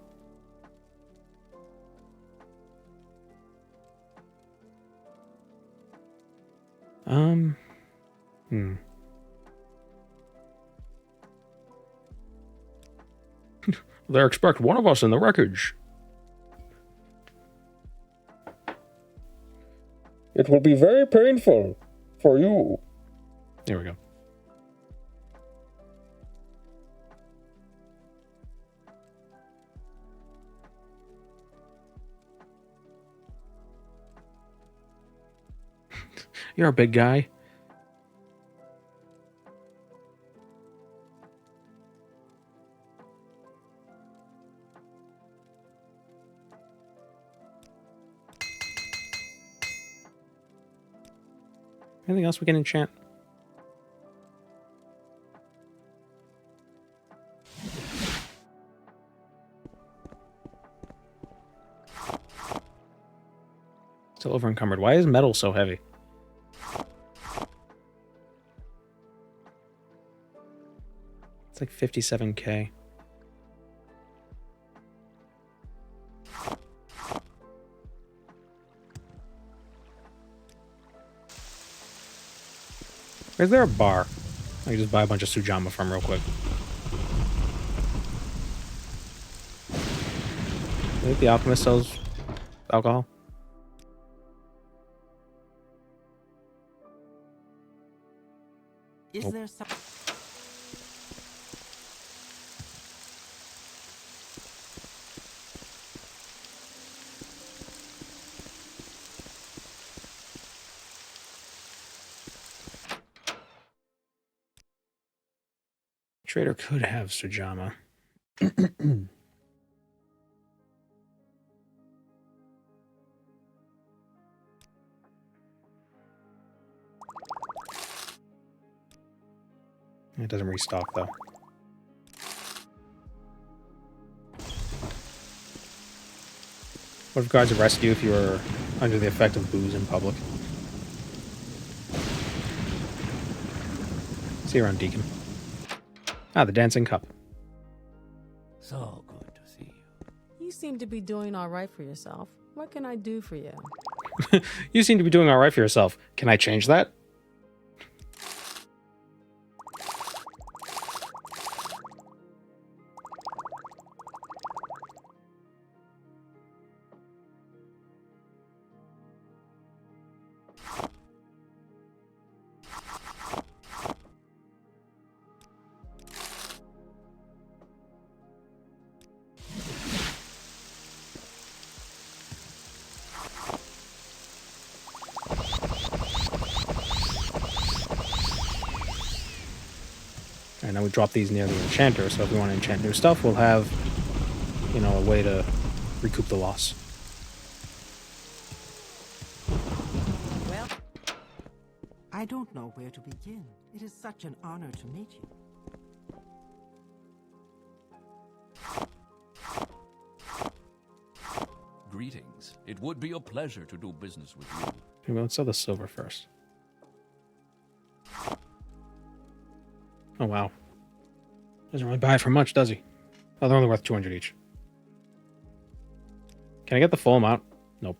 They expect one of us in the wreckage. It will be very painful for you. There we go. You're a big guy. Anything else we can enchant? Still over encumbered. Why is metal so heavy? It's like 57k. Is there a bar I can just buy a bunch of Sujama from real quick? I think the alchemist sells alcohol. Is there some... Trader could have Sujama. It doesn't restock though. What if guards arrest you if you are under the effect of booze in public? See you around, Deacon. Ah, the dancing cup. So good to see you. You seem to be doing all right for yourself. What can I do for you? You seem to be doing all right for yourself. Can I change that? we drop these near the enchanter, so if we want to enchant new stuff, we'll have, you know, a way to recoup the loss. Well, I don't know where to begin. It is such an honor to meet you. Greetings. It would be a pleasure to do business with you. Okay, well, let's sell the silver first. Oh, wow. Doesn't really buy it for much, does he? Oh, they're only worth 200 each. Can I get the full amount? Nope.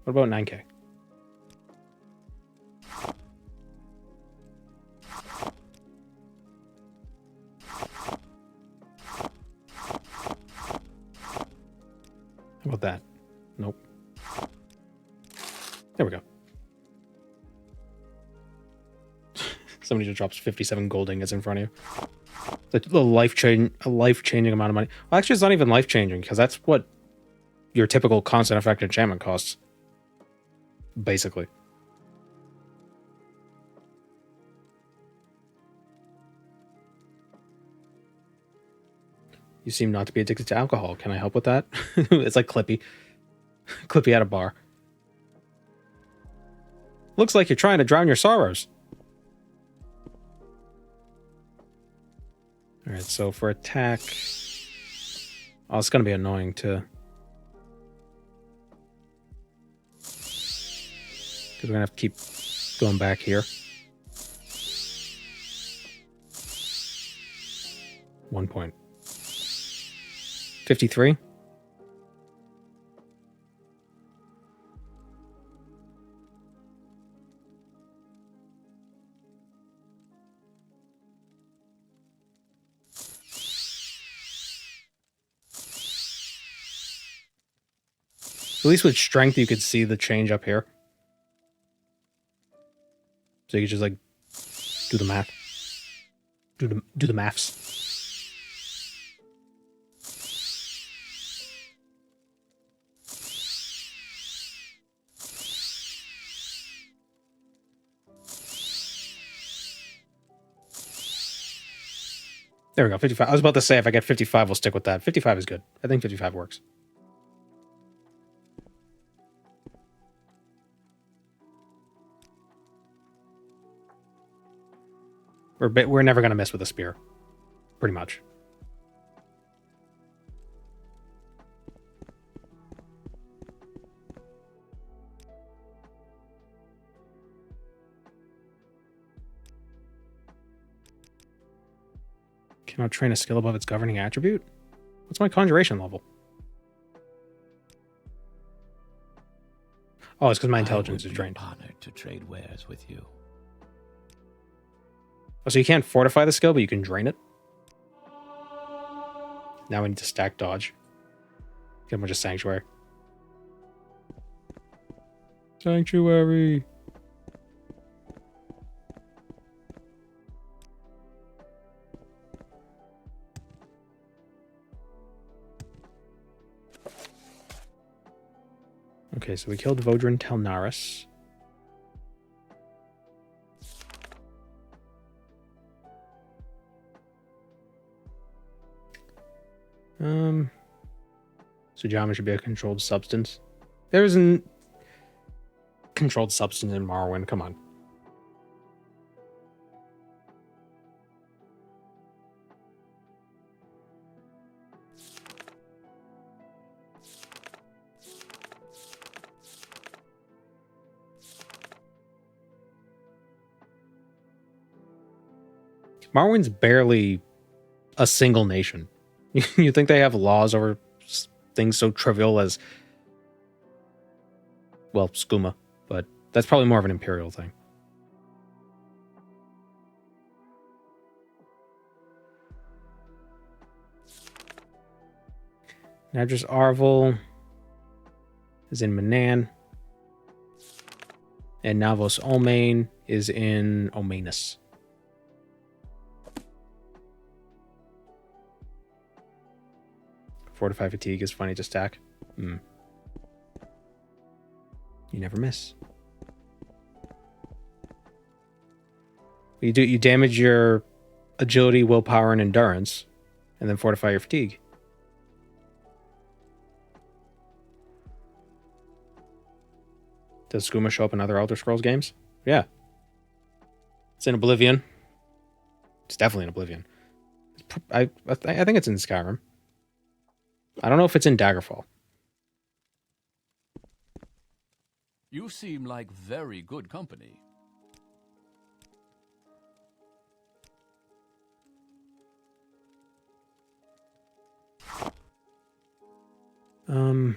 What about 9k? How about that? Nope. There we go. Somebody just drops 57 gold ingots in front of you. A life-changing amount of money. Well, actually, it's not even life-changing, because that's what your typical constant effect enchantment costs. Basically. You seem not to be addicted to alcohol. Can I help with that? It's like Clippy. Clippy at a bar. Looks like you're trying to drown your sorrows. Alright, so for attack... Oh, it's going to be annoying to... Because we're going to have to keep going back here. 1 point. 53? At least with strength, you could see the change up here. So you could just like do the math. Do the maths. There we go, 55. I was about to say if I get 55, we'll stick with that. 55 is good. I think 55 works. We're never going to mess with a spear. Pretty much. Cannot train a skill above its governing attribute? What's my conjuration level? Oh, it's because my intelligence is drained. Honored to trade wares with you. Oh, so you can't fortify the skill, but you can drain it? Now we need to stack dodge. Get a bunch of sanctuary. Sanctuary! Okay, so we killed Vodrin Telnaris. Sujamma should be a controlled substance. There isn't controlled substance in Morrowind, come on. Morrowind's barely a single nation. You think they have laws over things so trivial as, well, skooma, but that's probably more of an imperial thing. Nadris Arvel is in Mainland, and Navos Olmain is in Omanus. Fortify fatigue is funny to stack. You never miss. You damage your agility, willpower, and endurance, and then fortify your fatigue. Does Skooma show up in other Elder Scrolls games? Yeah. It's in Oblivion. It's definitely in Oblivion. I think it's in Skyrim. I don't know if it's in Daggerfall. You seem like very good company. So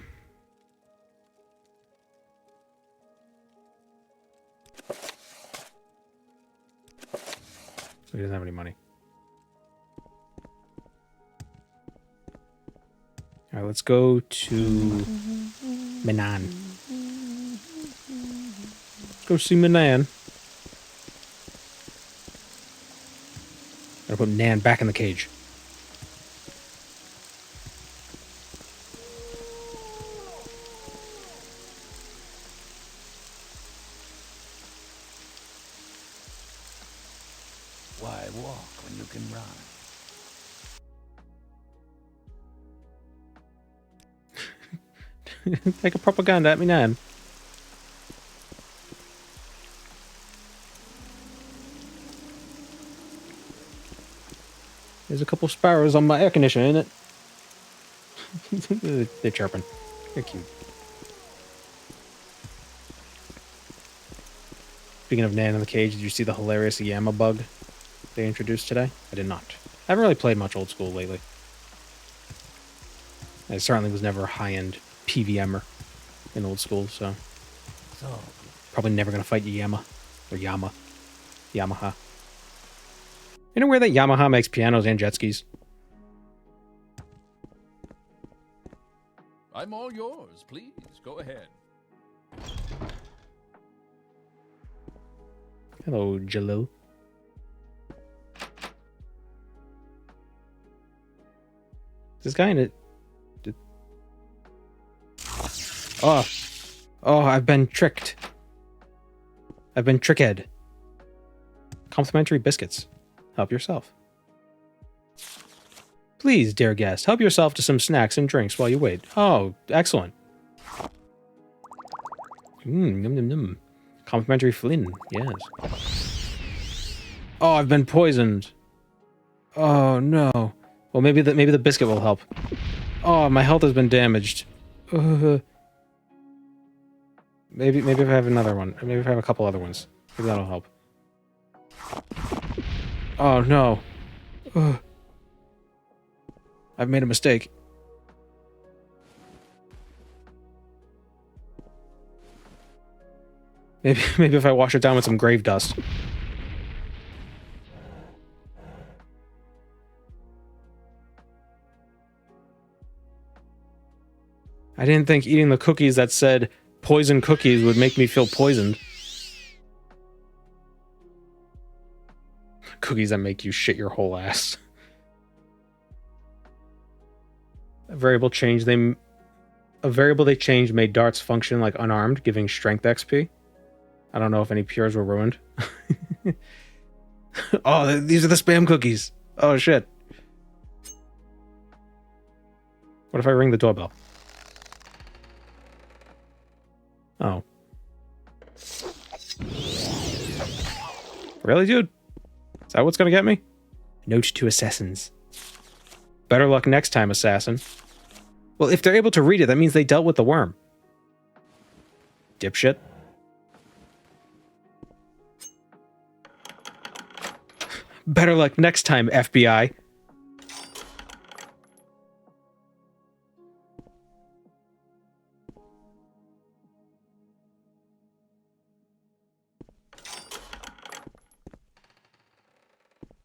he doesn't have any money. All right, let's go to Mainland. Go see Mainland. Gotta put Nan back in the cage. Why walk when you can run? Take a propaganda at me, Nan. There's a couple sparrows on my air conditioner, ain't it? They're chirping. They're cute. Speaking of Nan in the cage, did you see the hilarious Yama bug they introduced today? I did not. I haven't really played much old school lately. I certainly was never a high-end PVMer in old school, so probably never gonna fight Yama or Yamaha. You know where that Yamaha makes pianos and jet skis? I'm all yours. Please, go ahead. Hello, Jalil. This guy in it. Oh, I've been tricked. I've been tricked. Complimentary biscuits. Help yourself. Please, dear guest, help yourself to some snacks and drinks while you wait. Oh, excellent. Yum, yum, yum. Complimentary Flynn, yes. Oh, I've been poisoned. Oh no. Well, maybe the biscuit will help. Oh, my health has been damaged. Maybe if I have another one. Maybe if I have a couple other ones. Maybe that'll help. Oh no. I've made a mistake. Maybe if I wash it down with some grave dust. I didn't think eating the cookies that said poison cookies would make me feel poisoned. Cookies that make you shit your whole ass. A variable they changed made darts function like unarmed, giving strength XP. I don't know if any pures were ruined. Oh, these are the spam cookies. Oh shit. What if I ring the doorbell? Oh. Really, dude? Is that what's gonna get me? Note to assassins. Better luck next time, assassin. Well, if they're able to read it, that means they dealt with the worm. Dipshit. Better luck next time, FBI.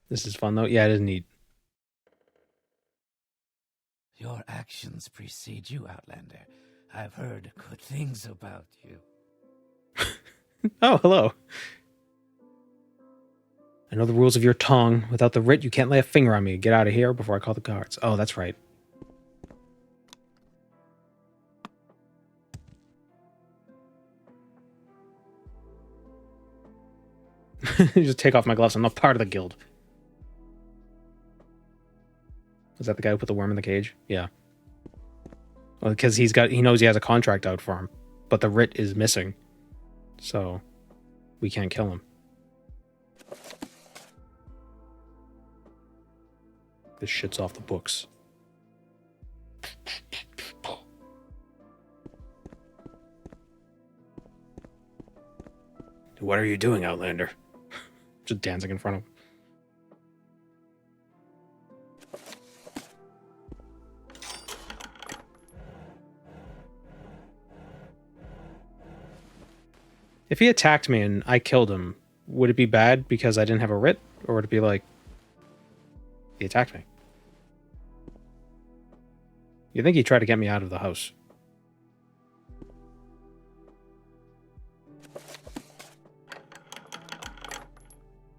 This is fun, though. Yeah, it is neat. Your actions precede you, Outlander. I've heard good things about you. Oh, hello. I know the rules of your tongue. Without the writ, you can't lay a finger on me. Get out of here before I call the guards. Oh, that's right. Just take off my gloves. I'm not part of the guild. Is that the guy who put the worm in the cage? Yeah. Well, because he knows he has a contract out for him, but the writ is missing, so we can't kill him. This shit's off the books. What are you doing, Outlander? Just dancing in front of him. If he attacked me and I killed him, would it be bad because I didn't have a writ? Or would it be like, he attacked me? You think he tried to get me out of the house?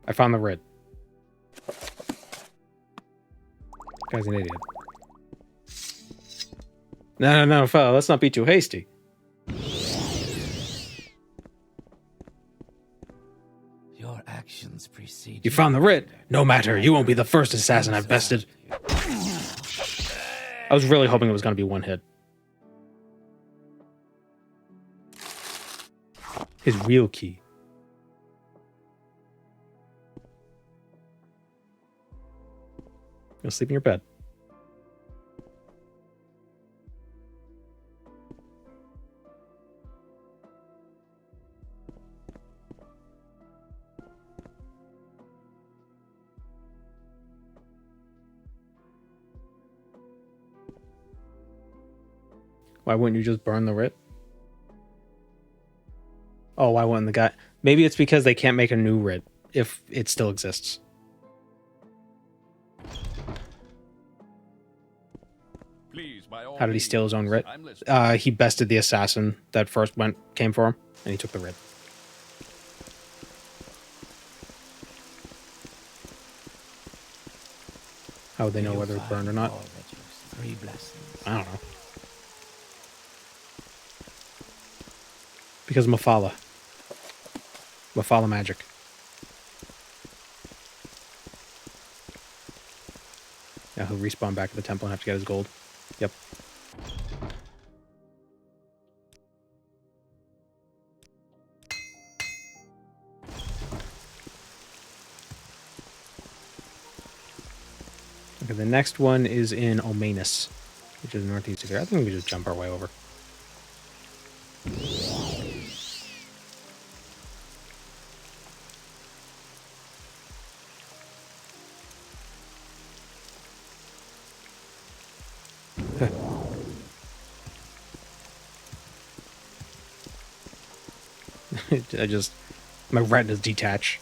I found the writ. Guy's an idiot. No, fella, let's not be too hasty. Your actions precede You found the writ. No matter, you won't be the first assassin I've bested. I was really hoping it was going to be one hit. His real key. Go sleep in your bed. Why wouldn't you just burn the writ? Oh, why wouldn't the guy? Maybe it's because they can't make a new writ if it still exists. Please, by all How did he steal his own writ? He bested the assassin that first came for him, and he took the writ. How would they know whether it's burned or not? I don't know. Because Mafala. Mafala magic. Yeah, he'll respawn back at the temple and have to get his gold. Yep. Okay, the next one is in Omanus, which is northeast of here. I think we can just jump our way over. My retinas detach.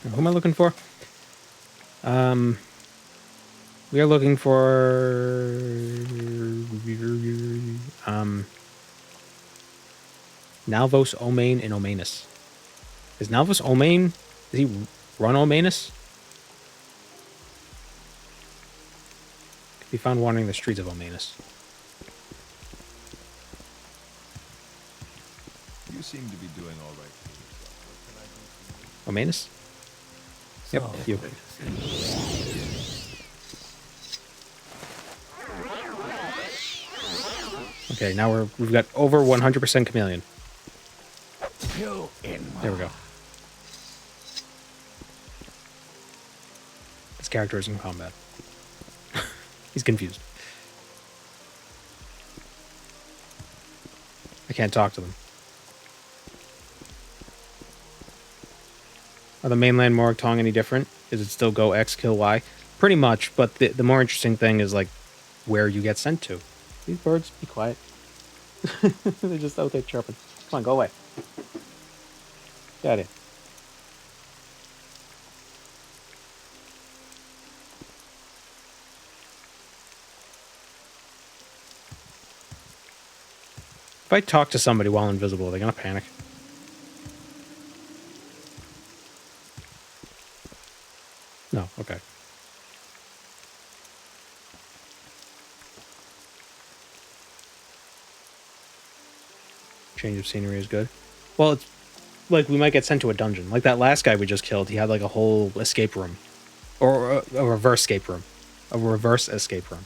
Who am I looking for? We are looking for Nalvos Omain in Omanus. Is Nalvos Omain? Does he run Omanus? Could be found wandering the streets of Omanus. You seem to be doing all right for yourself. What can I do for you? Omanus? Yep, you. Okay, now we've got over 100% chameleon. There we go. This character is in combat. He's confused. I can't talk to them. Are the mainland Morag Tong any different? Is it still go X, kill Y? Pretty much, but the more interesting thing is like where you get sent to. These birds, be quiet. They're just out there chirping. Come on, go away. Get out of here. If I talk to somebody while invisible, are they gonna panic? No, okay. Change of scenery is good. Well, it's like we might get sent to a dungeon. Like that last guy we just killed, he had like a whole escape room. Or a reverse escape room. A reverse escape room.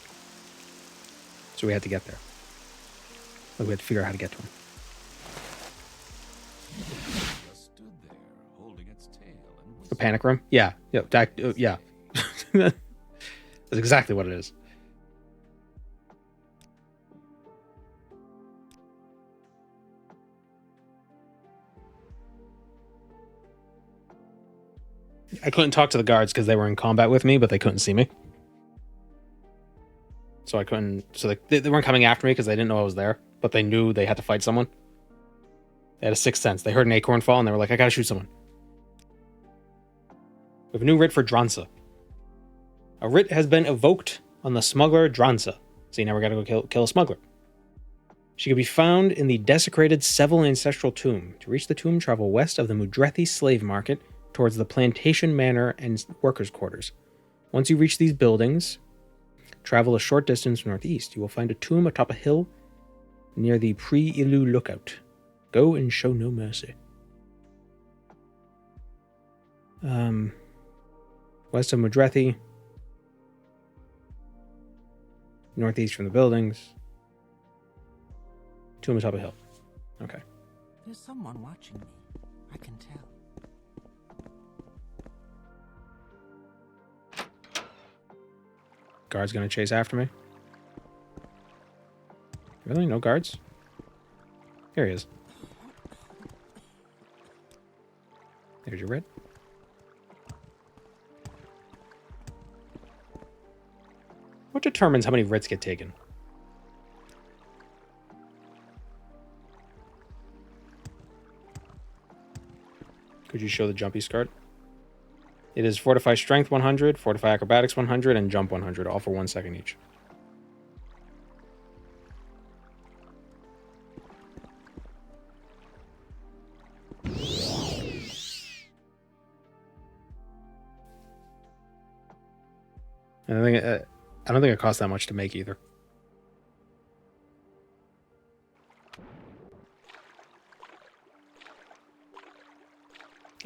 So we had to get there. Like we had to figure out how to get to him. A panic room? Yeah. Yeah. Yeah. That's exactly what it is. I couldn't talk to the guards because they were in combat with me, but they couldn't see me. So I couldn't... So they weren't coming after me because they didn't know I was there, but they knew they had to fight someone. They had a sixth sense. They heard an acorn fall and they were like, I gotta shoot someone. We have a new writ for Dransa. A writ has been evoked on the smuggler Dransa. So you never gotta go kill a smuggler. She could be found in the desecrated Seville ancestral tomb. To reach the tomb, travel west of the Mudrethi slave market towards the plantation manor and workers' quarters. Once you reach these buildings, travel a short distance northeast. You will find a tomb atop a hill near the Pre-Ilu lookout. Go and show no mercy. West of Mudrethi. Northeast from the buildings. Tomb atop a hill. Okay. There's someone watching me. I can tell. Guard's gonna chase after me. Really? No guards? Here he is. There's your writ. What determines how many writs get taken? Could you show the jumpy skirt? It is Fortify Strength 100, Fortify Acrobatics 100, and Jump 100, all for 1 second each. And I don't think it costs that much to make either.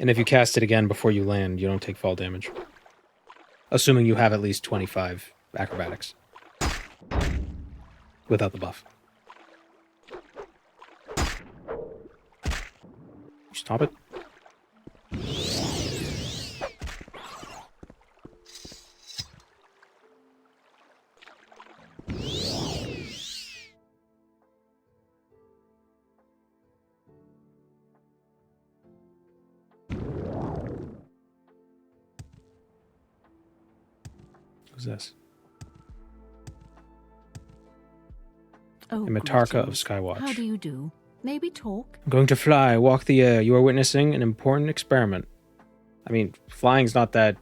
And if you cast it again before you land, you don't take fall damage. Assuming you have at least 25 acrobatics. Without the buff. Stop it. Who's this? Oh, Imitarka of greetings. Skywatch. How do you do? Maybe talk? I'm going to fly, walk the air. You are witnessing an important experiment. I mean, flying's not that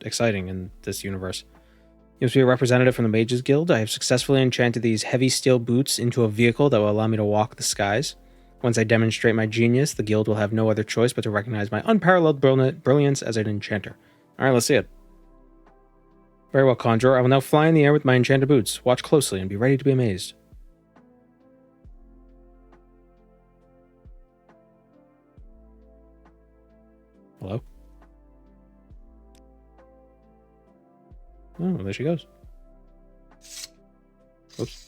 exciting in this universe. You must be a representative from the Mages Guild. I have successfully enchanted these heavy steel boots into a vehicle that will allow me to walk the skies. Once I demonstrate my genius, the guild will have no other choice but to recognize my unparalleled brilliance as an enchanter. Alright, let's see it. Very well, Conjurer. I will now fly in the air with my enchanted boots. Watch closely and be ready to be amazed. Hello? Oh, there she goes. Oops.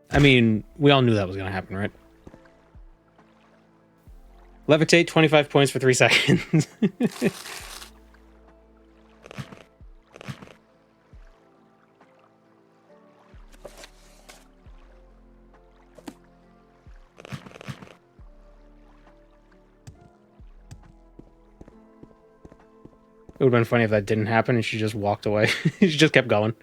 I mean, we all knew that was going to happen, right? Levitate 25 points for 3 seconds. It would have been funny if that didn't happen and she just walked away. She just kept going.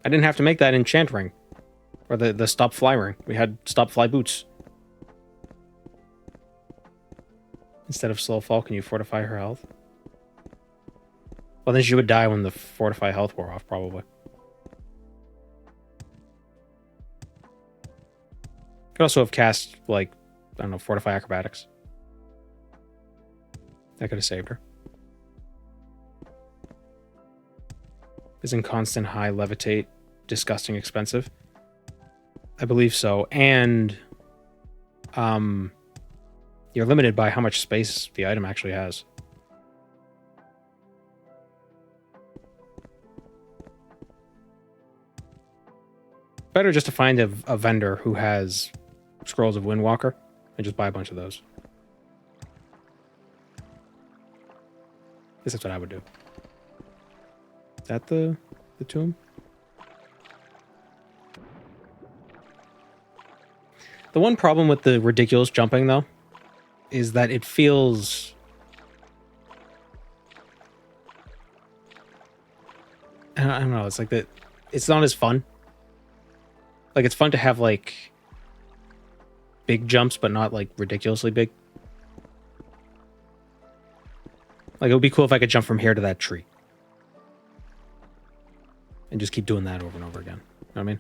I didn't have to make that enchant ring. Or the stop fly ring. We had stop fly boots. Instead of slow fall, can you fortify her health? Well, then she would die when the fortify health wore off, probably. Could also have cast, like, I don't know, fortify acrobatics. That could have saved her. Isn't constant high levitate disgusting expensive? I believe so. And you're limited by how much space the item actually has. Better just to find a vendor who has Scrolls of Windwalker and just buy a bunch of those. I guess that's what I would do. Is that the tomb? The one problem with the ridiculous jumping, though, is that it feels... I don't know, it's like that. It's not as fun. Like, it's fun to have, like, big jumps, but not, like, ridiculously big. Like, it would be cool if I could jump from here to that tree. And just keep doing that over and over again. You know what I mean?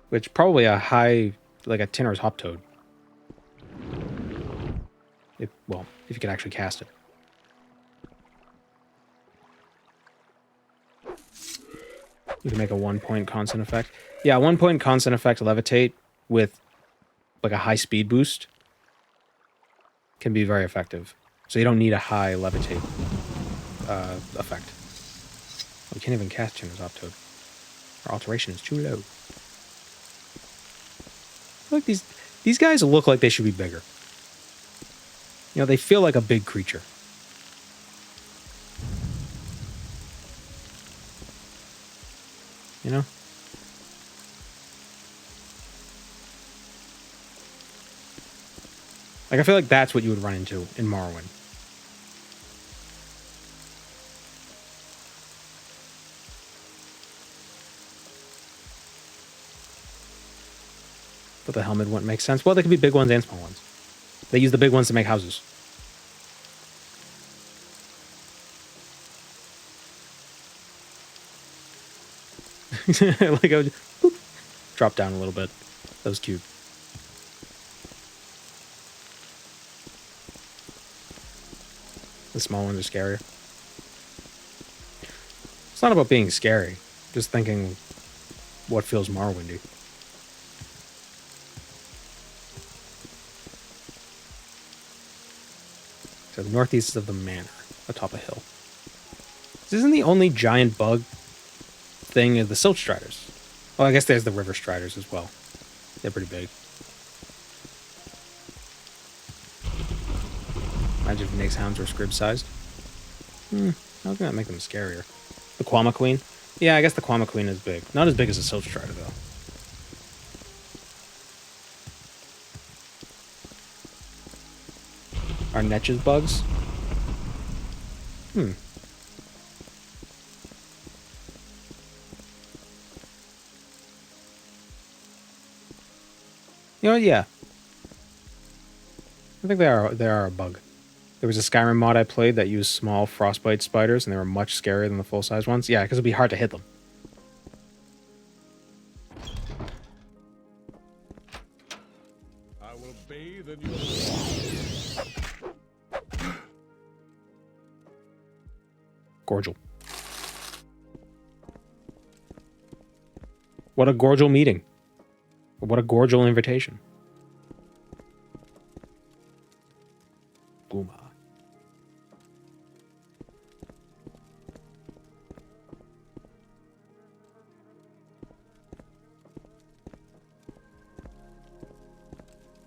Which probably a high, like a Tinner's Hop Toad. Well, if you could actually cast it. You can make a 1-point constant effect. Yeah, 1-point constant effect levitate with like a high speed boost can be very effective. So you don't need a high levitate effect. We can't even cast Tinner's Hop Toad. Our alteration is too low. Look, these guys look like they should be bigger. You know, they feel like a big creature. You know? Like, I feel like that's what you would run into in Morrowind. But the helmet wouldn't make sense. Well, they could be big ones and small ones. They use the big ones to make houses. Like, I would just, boop, drop down a little bit. That was cute. The small ones are scarier. It's not about being scary. Just thinking what feels Morrowindy. So the northeast of the manor, atop a hill. This isn't the only giant bug thing is the silt striders. Well, I guess there's the river striders as well. They're pretty big. Imagine if Nig's hounds were scrib sized. How can that make them scarier? The Quama Queen? Yeah, I guess the Quama Queen is big. Not as big as a silt strider, though. Are Netch's bugs? You know what? Yeah. I think they are a bug. There was a Skyrim mod I played that used small frostbite spiders, and they were much scarier than the full-size ones. Yeah, because it'd be hard to hit them. I will bathe in your... Gorgel. What a Gorgel meeting. What a Gorgel invitation. Booma.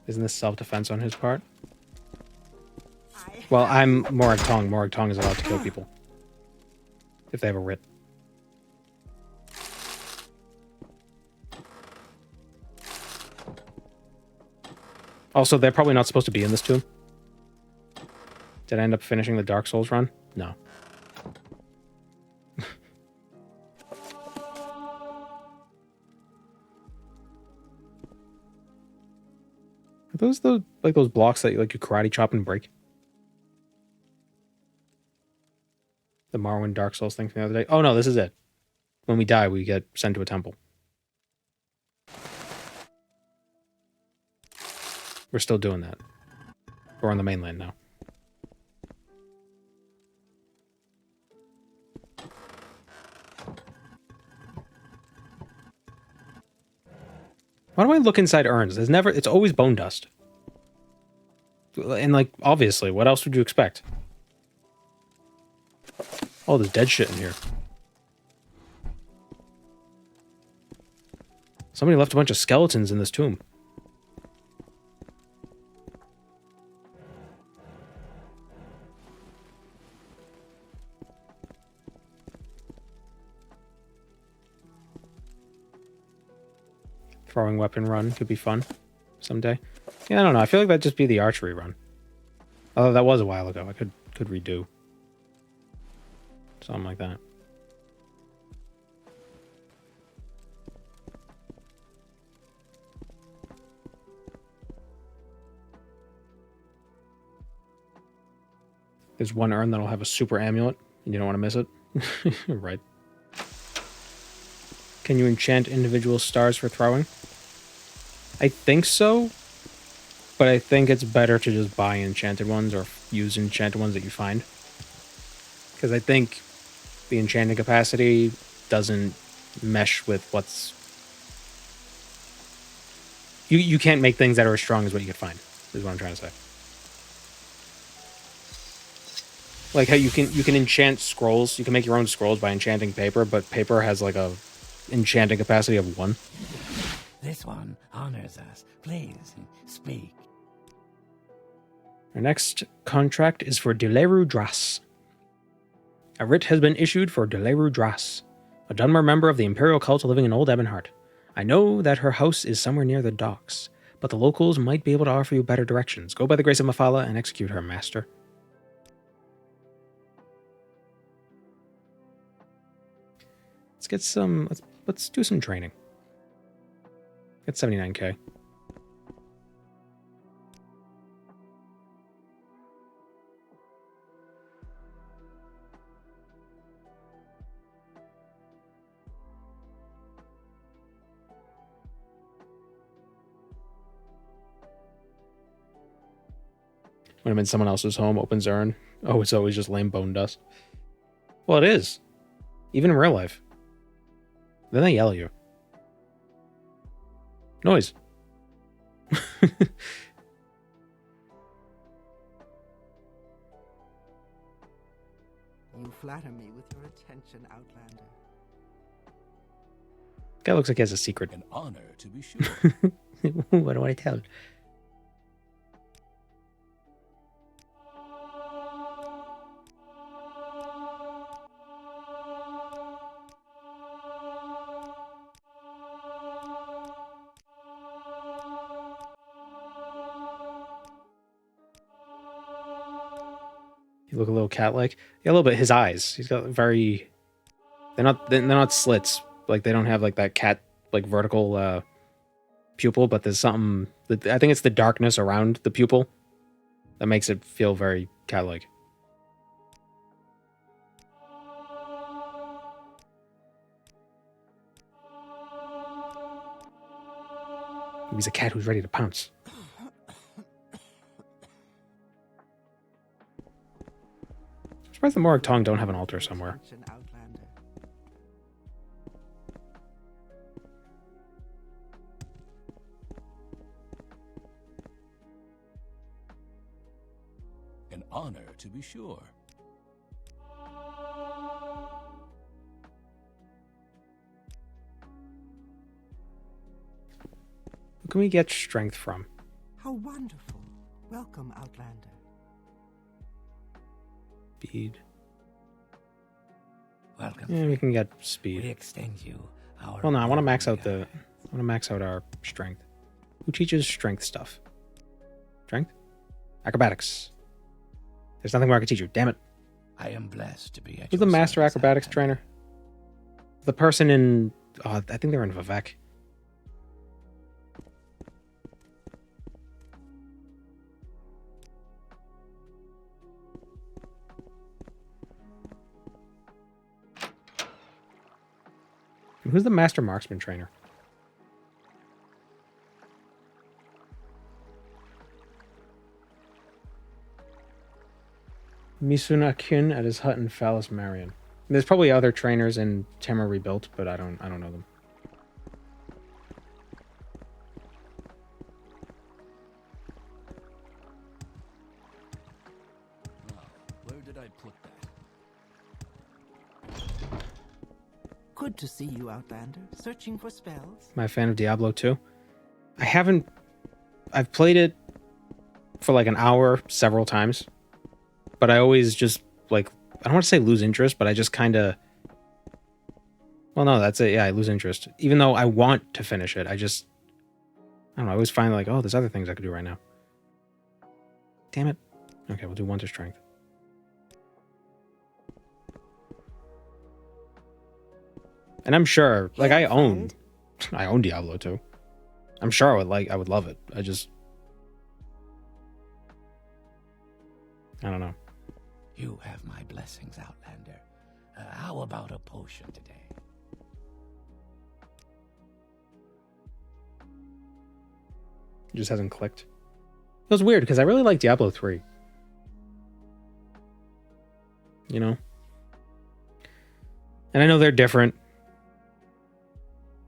Isn't this self-defense on his part? Well, I'm Morag Tong. Morag Tong is allowed to kill people. If they have a writ. Also, they're probably not supposed to be in this tomb. Did I end up finishing the Dark Souls run? No. Are those like those blocks that like you karate chop and break? The Morrowind Dark Souls thing from the other day. Oh no, this is it. When we die, we get sent to a temple. We're still doing that. We're on the mainland now. Why do I look inside urns? It's always bone dust. And like, obviously, what else would you expect? Oh, there's dead shit in here. Somebody left a bunch of skeletons in this tomb. Throwing weapon run could be fun someday. Yeah, I don't know. I feel like that'd just be the archery run. Although that was a while ago. I could redo something like that. There's one urn that'll have a super amulet, and you don't want to miss it. Right. Can you enchant individual stars for throwing? I think so, but I think it's better to just buy enchanted ones or use enchanted ones that you find. Because I think the enchanting capacity doesn't mesh with what's... You can't make things that are as strong as what you could find, is what I'm trying to say. Like how you can enchant scrolls. You can make your own scrolls by enchanting paper, but paper has like a enchanting capacity of 1. This one honors us. Please, speak. Our next contract is for Deleru Dras. A writ has been issued for Deleru Dras, a Dunmer member of the Imperial cult living in Old Ebonheart. I know that her house is somewhere near the docks, but the locals might be able to offer you better directions. Go by the grace of Mafala and execute her, master. Let's get some... Let's do some training. Get 79k. When I'm in someone else's home, opens urn. Oh, it's always just lame bone dust. Well, it is. Even in real life. Then they yell at you. Noise. You flatter me with your attention, Outlander. Guy looks like he has a secret. An honor, to be sure. What do I tell? You look a little cat-like. Yeah, a little bit. His eyes. He's got very... They're not slits. Like, they don't have, like, that cat, like, vertical, pupil, but there's something... I think it's the darkness around the pupil that makes it feel very cat-like. He's a cat who's ready to pounce. I'm surprised the Morag Tong don't have an altar somewhere. An honor, to be sure. Who can we get strength from? How wonderful. Welcome, Outlander. Speed. Welcome. Yeah, we can get speed. We extend you our... Well, no, I want to max out our strength. Who teaches strength stuff? Strength? Acrobatics. There's nothing more I can teach you. Damn it. I am blessed to be at Who's the your master service, acrobatics Outlander. trainer? The person in... I think they're in Vivek. Who's the master marksman trainer? Misuna Kyun at his hut in Phallus Marion. There's probably other trainers in Tamra Rebuilt, but I don't know them. Where did I put that? Good to see you, Outlander. Searching for spells? Am I a fan of Diablo 2? I've played it for like an hour several times, but I always just like, I don't want to say lose interest, but I just kind of, well, no, that's it. Yeah, I lose interest. Even though I want to finish it, I don't know, I always find like, oh, there's other things I could do right now. Damn it. Okay, we'll do 1 to strength. And I'm sure, like, I own Diablo 2. I'm sure I would love it. I don't know. You have my blessings, Outlander. How about a potion today? It just hasn't clicked. It was weird because I really like Diablo 3. You know? And I know they're different.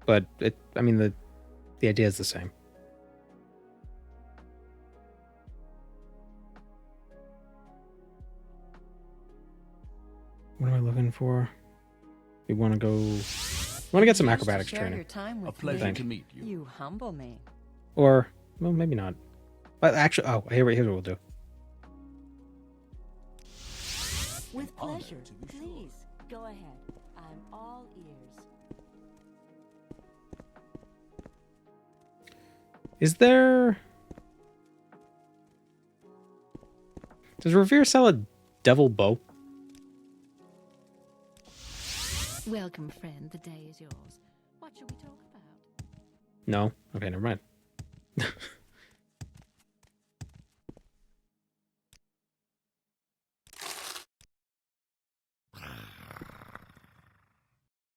But the idea is the same. What am I looking for? We want to go... I want to get some acrobatics training. A pleasure to meet you. You humble me. Or, well, maybe not. But actually, here's what we'll do. With pleasure. Please, go ahead. I'm all ears. Is there... Does Revere sell a devil bow? Welcome, friend. The day is yours. What should we talk about? No? Okay, never mind.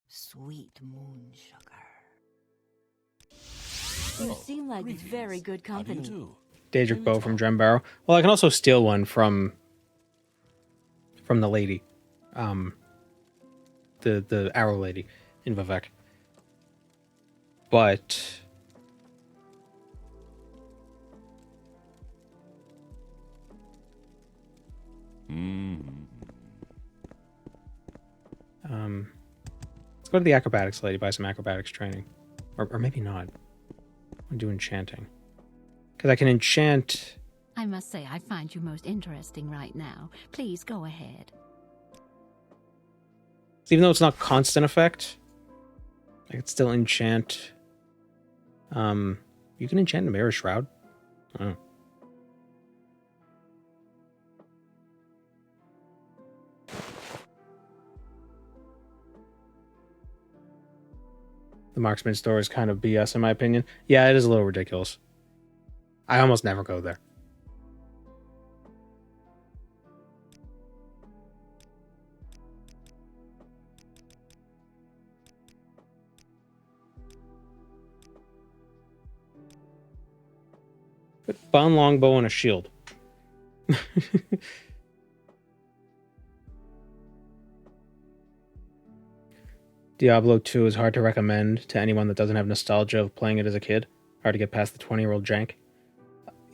Sweet moon sugar. You seem like very good company. Daedric bow from Drembarrow. Well, I can also steal one from the lady. The arrow lady in Vivek. But... let's go to the acrobatics lady, buy some acrobatics training. Or maybe not. I'm do enchanting. Because I can enchant... I must say, I find you most interesting right now. Please go ahead. Even though it's not constant effect, I could still enchant... you can enchant a Mirror Shroud? Oh. The Marksman store is kind of BS in my opinion. Yeah, it is a little ridiculous. I almost never go there. But bound longbow and a shield. Diablo 2 is hard to recommend to anyone that doesn't have nostalgia of playing it as a kid. Hard to get past the 20-year-old jank.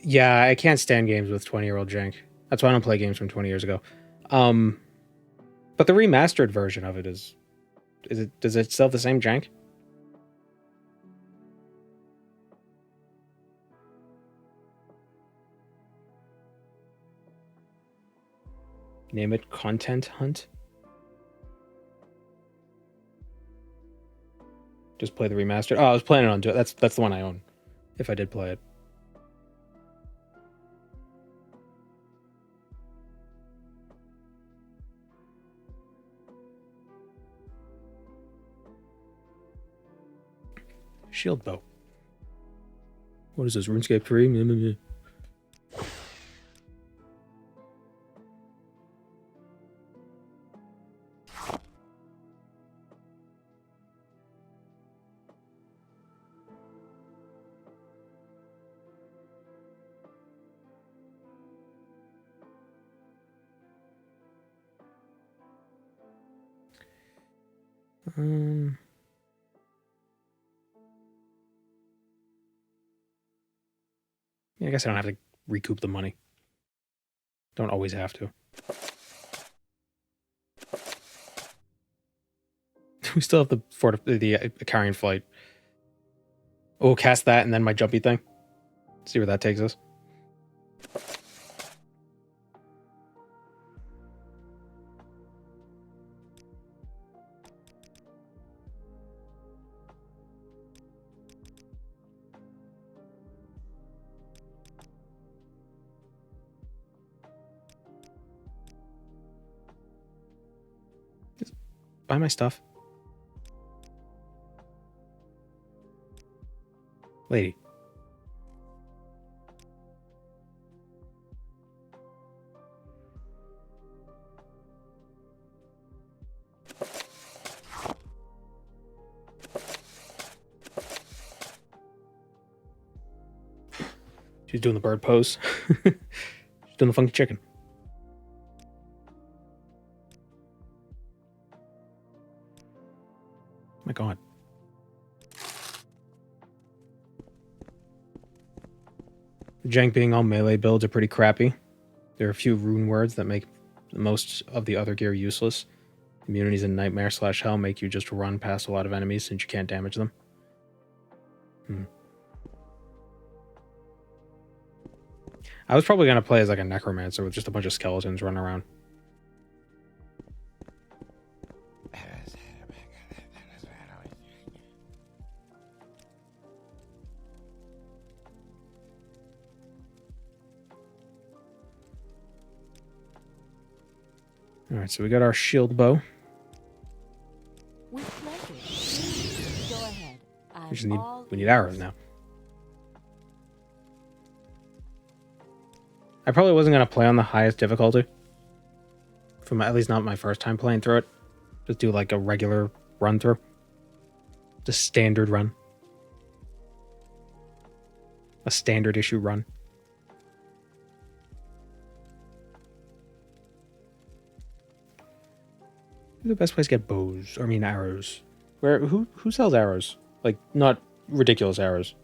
Yeah, I can't stand games with 20-year-old jank. That's why I don't play games from 20 years ago. But the remastered version of it does it still have the same jank? Name it Content Hunt? Just play the remastered. Oh, I was planning on doing it. That's the one I own. If I did play it. Shield bow. What is this? RuneScape 3? Meh, meh, meh. Yeah, I guess I don't have to recoup the money. Don't always have to. We still have the carrying flight. Oh, we'll cast that and then my jumpy thing. See where that takes us. Just buy my stuff. Lady. She's doing the bird pose. She's doing the funky chicken. My God. The jank being all melee builds are pretty crappy. There are a few rune words that make most of the other gear useless. Immunities in Nightmare/Hell make you just run past a lot of enemies since you can't damage them. I was probably going to play as like a necromancer with just a bunch of skeletons running around. Alright, so we got our shield bow. With pleasure. Go ahead. We need arrows now. I probably wasn't going to play on the highest difficulty. At least not my first time playing through it. Just do like a regular run through. Just standard run. A standard issue run. Where's the best place to get bows? Or I mean arrows. Who sells arrows? Like not ridiculous arrows.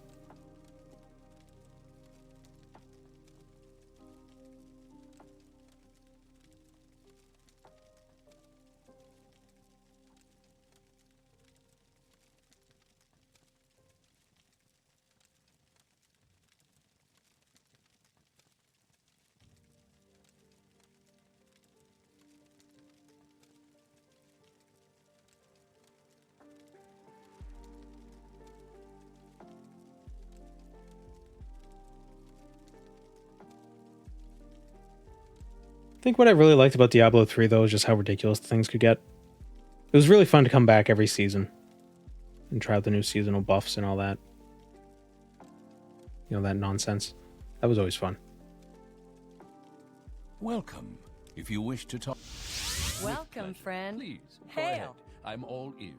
I think what I really liked about Diablo 3, though, is just how ridiculous things could get. It was really fun to come back every season and try out the new seasonal buffs and all that. You know, that nonsense. That was always fun. Welcome. If you wish to talk... Welcome, friend. Please, Hail. go ahead. I'm all ears.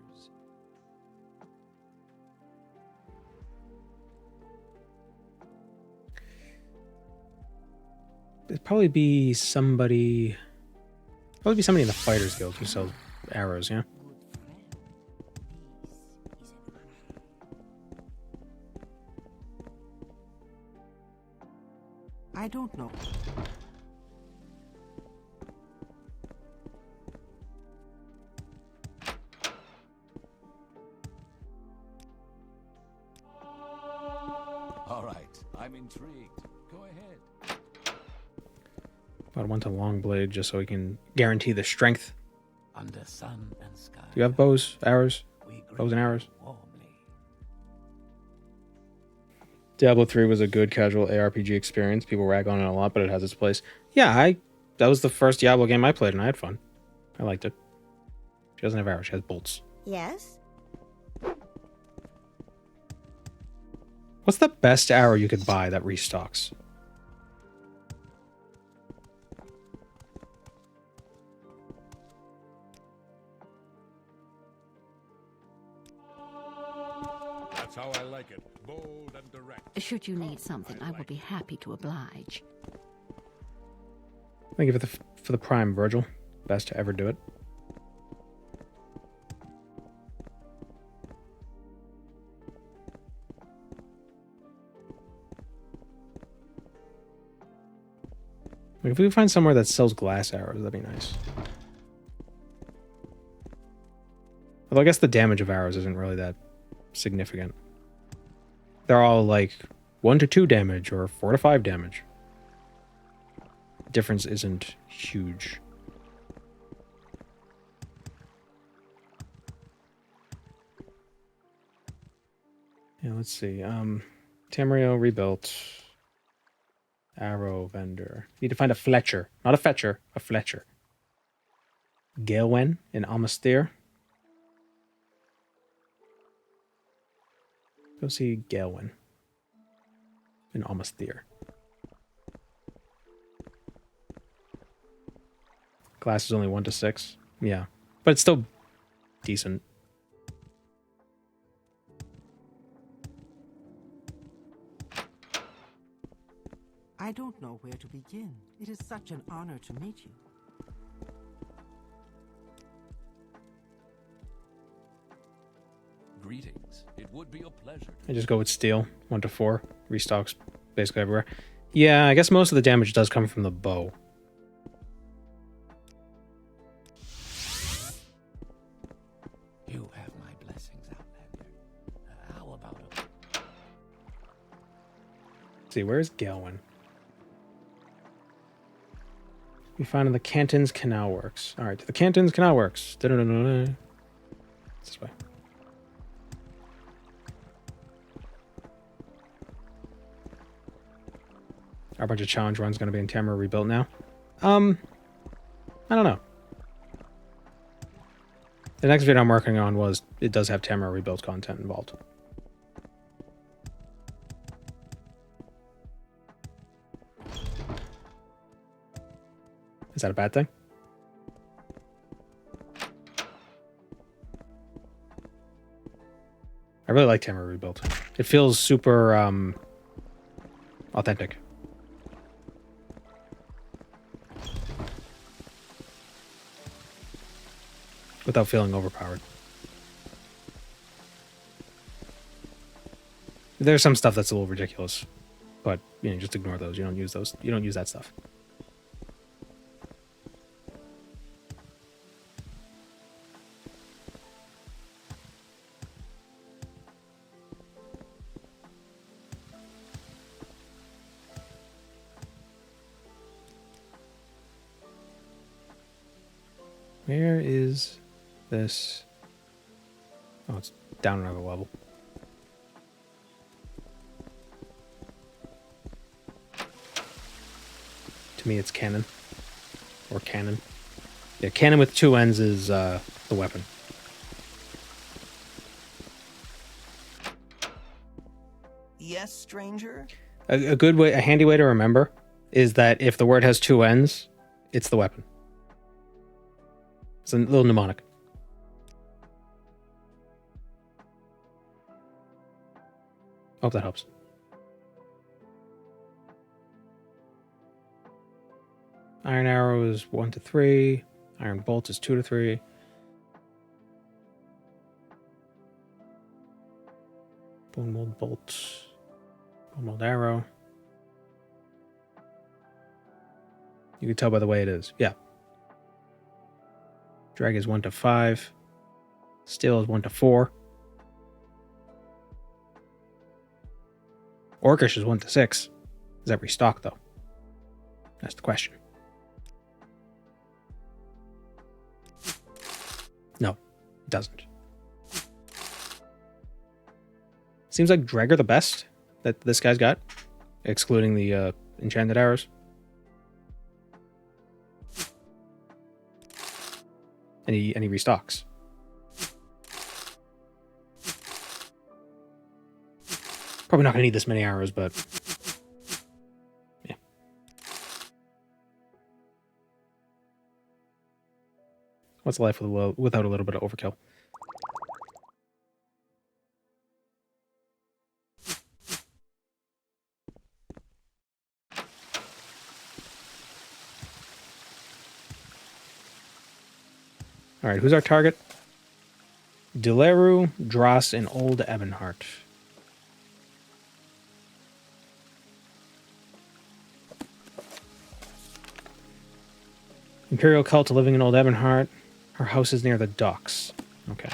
There'd probably be somebody in the Fighters Guild who sells arrows, yeah? I don't know. All right, I'm intrigued. Go ahead. But I want a long blade just so we can guarantee the strength. Under sun and sky. Do you have bows, arrows? Bows and arrows? Warmly. Diablo 3 was a good casual ARPG experience. People rag on it a lot, but it has its place. Yeah, that was the first Diablo game I played, and I had fun. I liked it. She doesn't have arrows, she has bolts. Yes? What's the best arrow you could buy that restocks? That's how I like it. Bold and direct. Should you need something, I will be happy to oblige. Thank you for the prime, Virgil. Best to ever do it. Like if we could find somewhere that sells glass arrows, that'd be nice. Although I guess the damage of arrows isn't really that significant. They're all like 1 to 2 damage or 4 to 5 damage. Difference isn't huge. Yeah, let's see. Tamriel rebuilt. Arrow vendor. Need to find a Fletcher. Not a Fetcher, a Fletcher. Gaelwen in Almastir. Go see Gaelwen in Almastir. Glass is only 1 to 6. Yeah. But it's still decent. I don't know where to begin. It is such an honor to meet you. Greetings. It would be a pleasure. I just go with steel. 1 to 4. Restocks basically everywhere. Yeah, I guess most of the damage does come from the bow. You have my blessings, Outlander. How about a... Let's see, where's Gaelwen? We found in the Canton's Canal Works. Alright, to the Canton's Canal Works. Da-da-da-da-da. This way. Our bunch of challenge runs going to be in Tamriel rebuilt now. I don't know. The next video I'm working on it does have Tamriel rebuilt content involved. Is that a bad thing? I really like Tamriel rebuilt. It feels super authentic. Without feeling overpowered. There's some stuff that's a little ridiculous, but just ignore those. You don't use those. You don't use that stuff. Where is this? Oh, it's down another level. To me, it's cannon. Or cannon. Yeah, cannon with 2 ends is the weapon. Yes, stranger? A handy way to remember is that if the word has 2 ends, it's the weapon. It's a little mnemonic. Hope that helps. Iron arrow is 1 to 3. Iron bolt is 2 to 3. Bone mold bolt. Bone mold arrow. You can tell by the way it is. Yeah. Drag is 1 to 5. Steel is 1 to 4. Orcish is 1 to 6. Is that restock though? That's the question. No, it doesn't. Seems like Dreg are the best that this guy's got, excluding the enchanted arrows. And he restocks. Probably not going to need this many arrows, but... yeah. What's life without a little bit of overkill? Alright, who's our target? Deleru, Dross, and Old Ebonheart. Imperial cult living in Old Ebonheart. Her house is near the docks. Okay.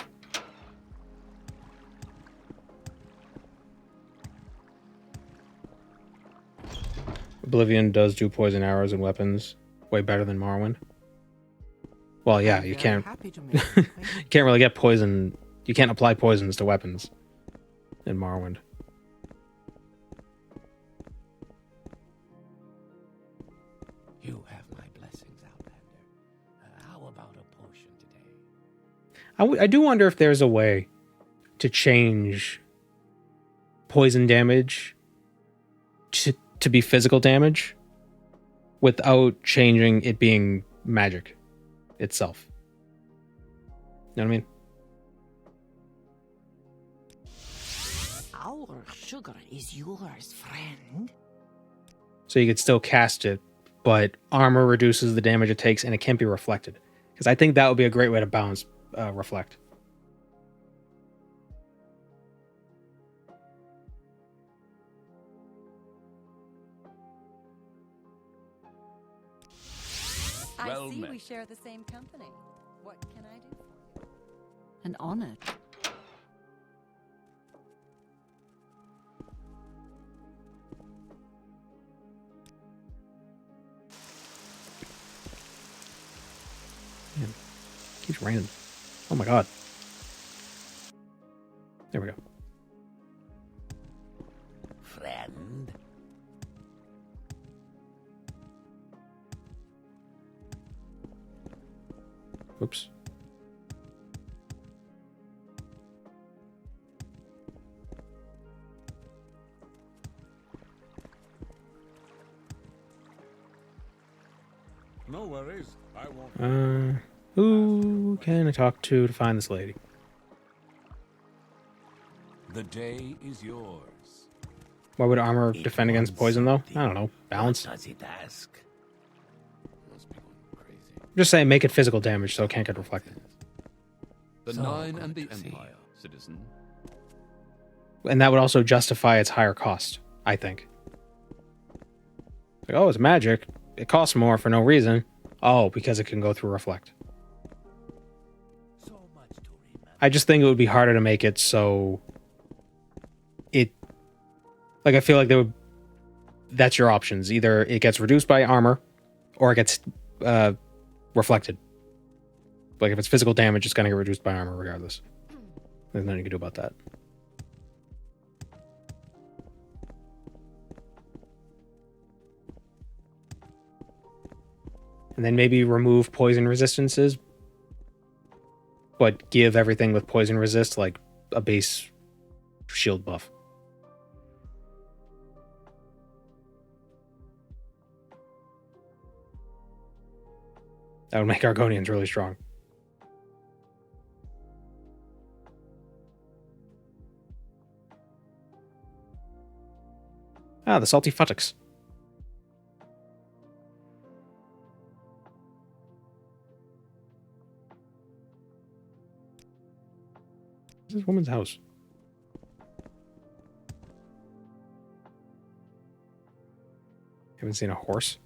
Oblivion does do poison arrows and weapons way better than Morrowind. Well, yeah, you can't you can't really get poison. You can't apply poisons to weapons in Morrowind. You have my blessings, Outlander. How about a potion today? I do wonder if there's a way to change poison damage to be physical damage without changing it being magic itself. You know what I mean? Our sugar is yours, friend. So you could still cast it, but armor reduces the damage it takes and it can't be reflected. Because I think that would be a great way to balance reflect. I see we share the same company. What can I do for you? An honor. Man, keeps raining. Oh my god. There we go. Friend. Oops. No worries. I won't. Who can I talk to find this lady? The day is yours. Why would armor defend against poison, though? I don't know. Balance? What does it ask? Must be going crazy. Just saying make it physical damage so it can't get reflected. The So Nine and the good to see Empire, citizen. And that would also justify its higher cost, I think. Like, oh, it's magic. It costs more for no reason. Oh, because it can go through reflect. So much to remember. I just think it would be harder to make it so it... Like, I feel like there would... That's your options. Either it gets reduced by armor, or it gets reflected. Like, if it's physical damage, it's going to get reduced by armor regardless. There's nothing you can do about that. And then maybe remove poison resistances, but give everything with poison resist like a base shield buff. That would make Argonians really strong. Ah, the salty futtocks. What's this woman's house? Haven't seen a horse.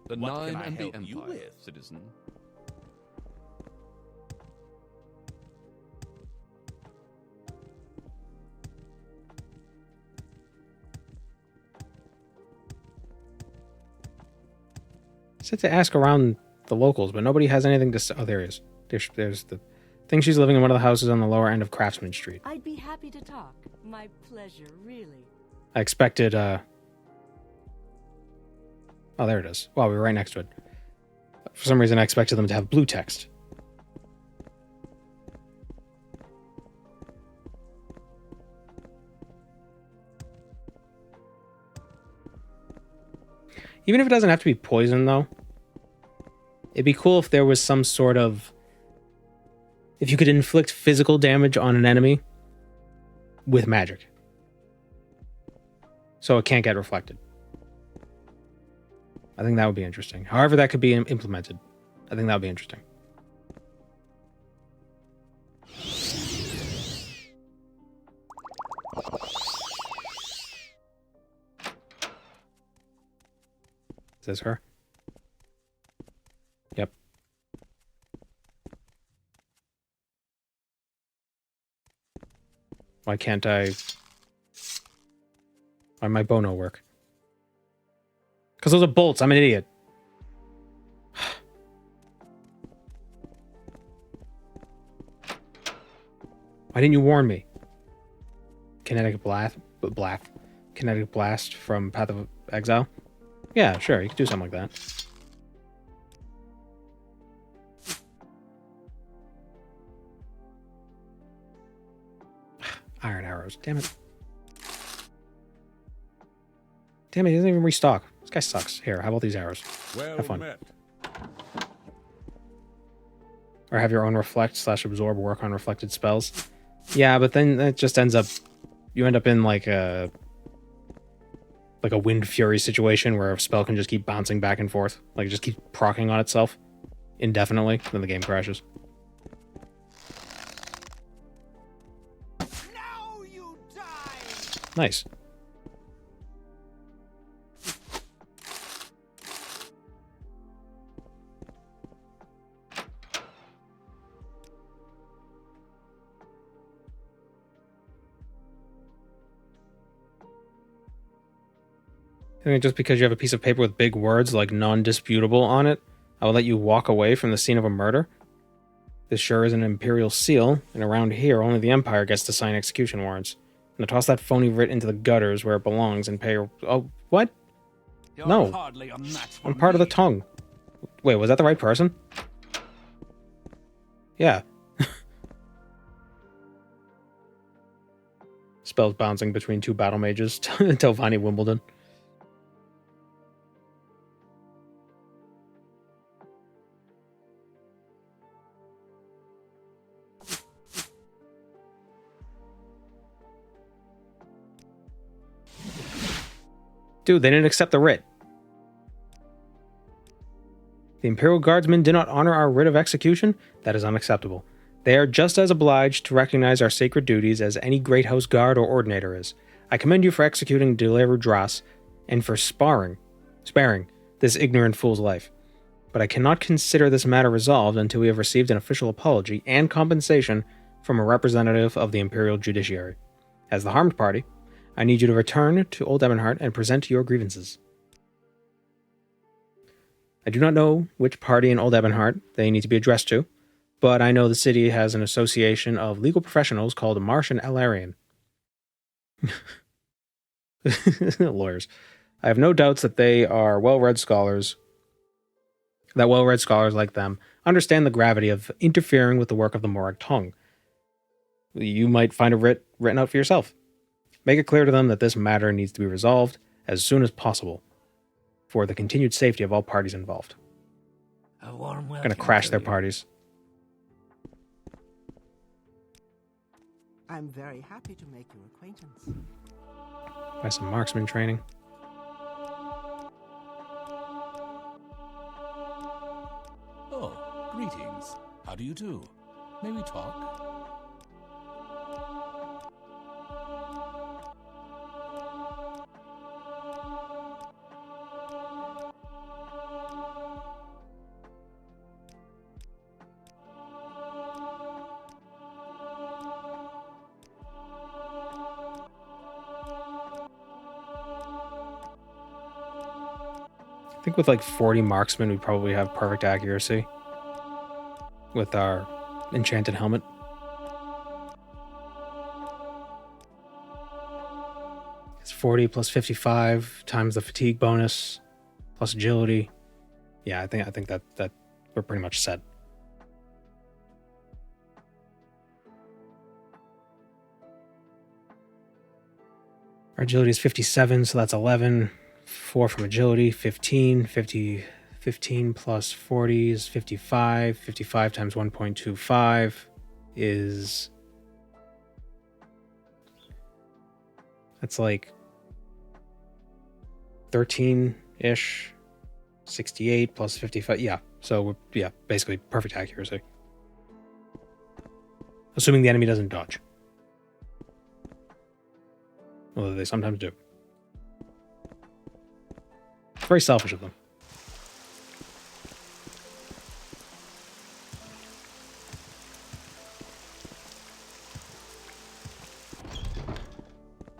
The What Nine can I and the help you Empire, with? citizen. I said to ask around the locals, but nobody has anything to say. Oh, there is. There's the thing. She's living in one of the houses on the lower end of Craftsman Street. I'd be happy to talk. My pleasure, really. I expected, Oh, there it is. Wow, we were right next to it. For some reason, I expected them to have blue text. Even if it doesn't have to be poison, though, it'd be cool if there was some sort of... If you could inflict physical damage on an enemy with magic. So it can't get reflected. I think that would be interesting. However that could be implemented. I think that would be interesting. Is this her? Yep. Why can't I... Why my bow no work? Because those are bolts. I'm an idiot. Why didn't you warn me? Kinetic blast? Kinetic blast from Path of Exile? Yeah, sure. You could do something like that. Iron arrows. Damn it. Damn it, he doesn't even restock. This guy sucks. Here, how about these arrows? Well Have fun. met. Or have your own reflect/absorb work on reflected spells. Yeah, but then it just ends up... You end up in like a Wind Fury situation where a spell can just keep bouncing back and forth. Like, it just keeps proccing on itself indefinitely. Then the game crashes. Now you die! Nice. I think just because you have a piece of paper with big words like non-disputable on it, I will let you walk away from the scene of a murder. This sure is an imperial seal, and around here only the Empire gets to sign execution warrants. Now toss that phony writ into the gutters where it belongs and pay your... Oh, what? You're No. hardly a match for I'm part of the me. tongue. Wait, was that the right person? Yeah. Spells bouncing between two battle mages until Vani Wimbledon. Dude, they didn't accept the writ. The Imperial Guardsmen did not honor our writ of execution? That is unacceptable. They are just as obliged to recognize our sacred duties as any Great House Guard or Ordinator is. I commend you for executing De La Rudras and for sparing this ignorant fool's life. But I cannot consider this matter resolved until we have received an official apology and compensation from a representative of the Imperial Judiciary. As the harmed party, I need you to return to Old Ebonheart and present your grievances. I do not know which party in Old Ebonheart they need to be addressed to, but I know the city has an association of legal professionals called Marsh and Alarian. Lawyers. I have no doubts that they are well-read scholars, that well-read scholars like them understand the gravity of interfering with the work of the Morag Tong. You might find a writ written out for yourself. Make it clear to them that this matter needs to be resolved as soon as possible for the continued safety of all parties involved. A warm welcome. Gonna crash to their you. parties. I'm very happy to make your acquaintance. Buy some marksman training. Oh, greetings. How do you do? May we talk? I think with like 40 marksmen, we probably have perfect accuracy with our enchanted helmet. It's 40 plus 55 times the fatigue bonus plus agility. Yeah, I think that we're pretty much set. Our agility is 57, so that's 11. 4 from agility, 15, 50, 15 plus 40 is 55. 55 times 1.25 is... That's like 13-ish. 68 plus 55. Yeah. So, yeah, basically perfect accuracy. Assuming the enemy doesn't dodge. Although they sometimes do. It's very selfish of them.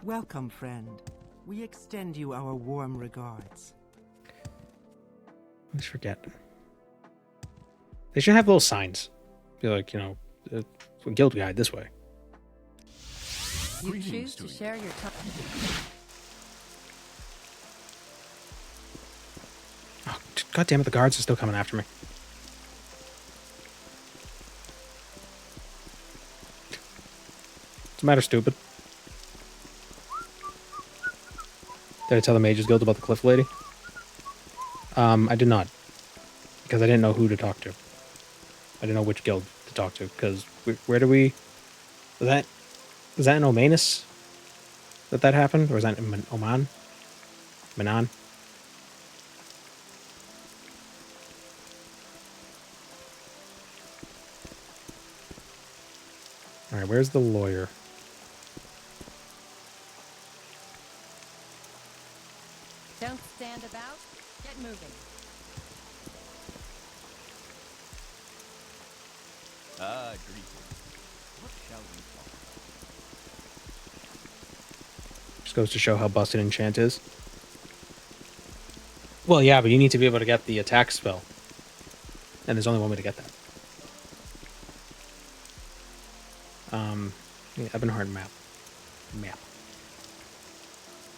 Welcome, friend. We extend you our warm regards. Let's forget. They should have little signs. Be like, you know, guild guide this way. You choose to share your time. Oh, God damn it, the guards are still coming after me. What's the matter, stupid? Did I tell the Mages Guild about the Cliff Lady? I did not. Because I didn't know who to talk to. I didn't know which guild to talk to, because where do we... Was that in Omanus that happened? Or was that in Oman? Manan? Alright, where's the lawyer? Don't stand about. Get moving. Greetings. What shall we talk about? Just goes to show how busted enchant is. Well, yeah, but you need to be able to get the attack spell. And there's only one way to get that. The Ebonheart map.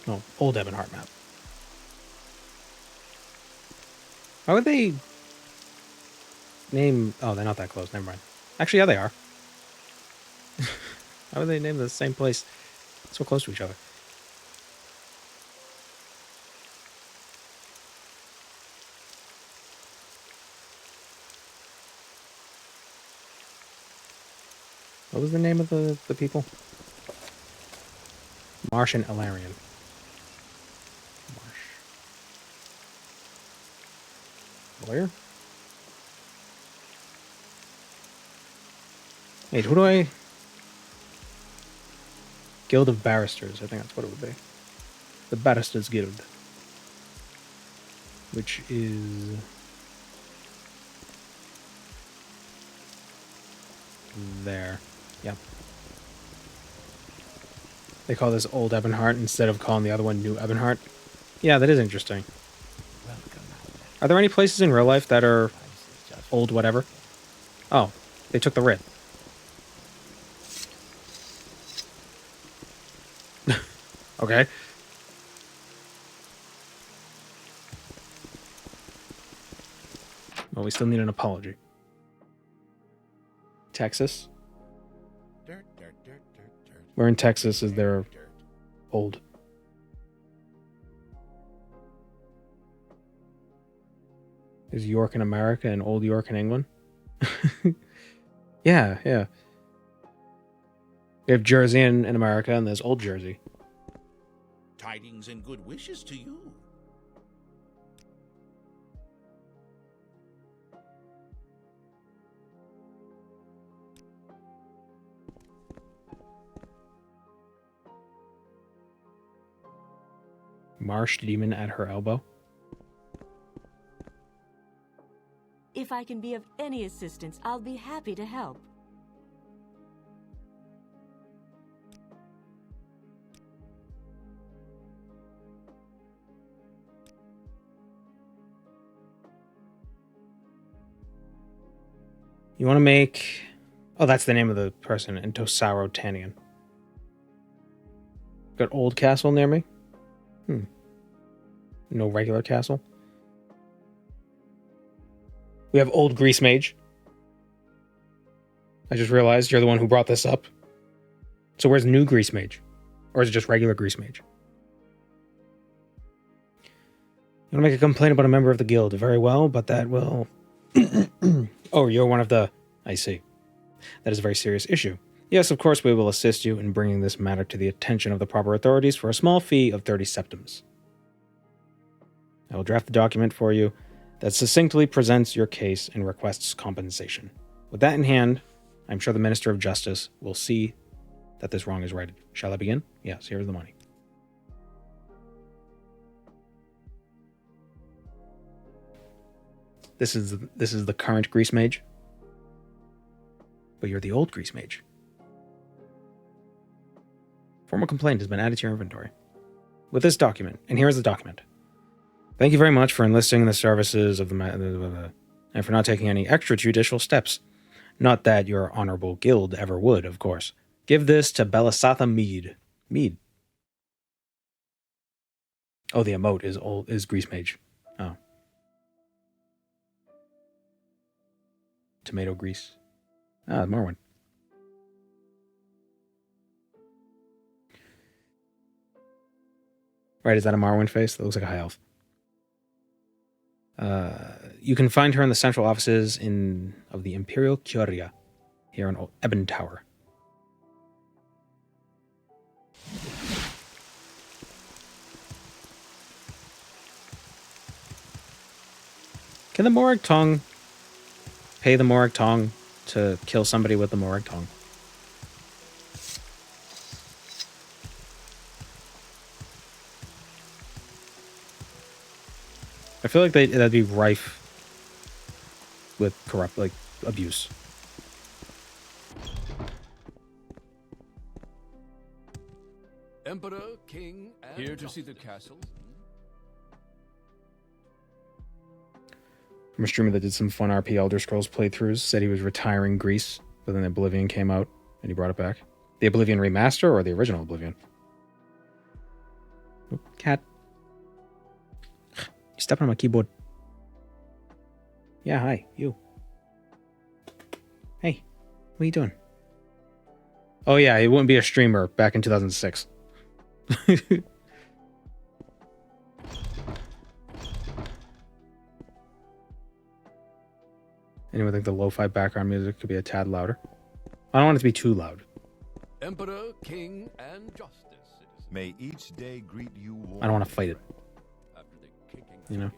No, old Ebonheart map. Why would they name... Oh, they're not that close. Never mind. Actually, yeah, they are. Why would they name the same place so close to each other? What was the name of the people? Marsh and Elarian. Marsh. Lawyer? Wait, who do I... Guild of Barristers, I think that's what it would be. The Barristers Guild. Which is... there. Yep. They call this Old Ebonheart instead of calling the other one New Ebonheart. Yeah, that is interesting. Are there any places in real life that are old whatever? Oh, they took the writ. Okay. Well, we still need an apology. Texas? Where in Texas is there old? Is York in America and Old York in England? Yeah. We have Jersey in America and there's Old Jersey. Tidings and good wishes to you. Marsh demon at her elbow. If I can be of any assistance, I'll be happy to help. You want to make... Oh, that's the name of the person. Intosaro Tanian. Got Old Castle near me? No regular castle. We have Old Grease Mage. I just realized you're the one who brought this up. So where's New Grease Mage? Or is it just regular Grease Mage? You want to make a complaint about a member of the guild? Very well, but that will... Oh, you're one of the... I see. That is a very serious issue. Yes, of course, we will assist you in bringing this matter to the attention of the proper authorities for a small fee of 30 septims. I will draft the document for you that succinctly presents your case and requests compensation. With that in hand, I'm sure the Minister of Justice will see that this wrong is righted. Shall I begin? Yes, here's the money. This is the current Grease Mage. But you're the old Grease Mage. Formal complaint has been added to your inventory. With this document, and here is the document. Thank you very much for enlisting the services of the and for not taking any extrajudicial steps. Not that your honorable guild ever would, of course. Give this to Belisatha Mead. Mead. Oh, the emote is Grease Mage. Oh. Tomato grease. Ah, Morrowind. Right, is that a Morrowind face? That looks like a high elf. You can find her in the central offices of the Imperial Curia here in Ebon Tower. Can the Morag Tong pay the Morag Tong to kill somebody with the Morag Tong? I feel like that'd be rife with abuse. Emperor, king, and Here to see the castle. From a streamer that did some fun RP Elder Scrolls playthroughs, said he was retiring Greece, but then Oblivion came out and he brought it back. The Oblivion remaster or the original Oblivion? Oh, cat. You stepping on my keyboard. Yeah, hi, you. Hey, what are you doing? Oh yeah, he wouldn't be a streamer back in 2006. Anyone think the lo-fi background music could be a tad louder? I don't want it to be too loud. Emperor, king, and justice. May each day greet you warm. I don't want to fight it. You know?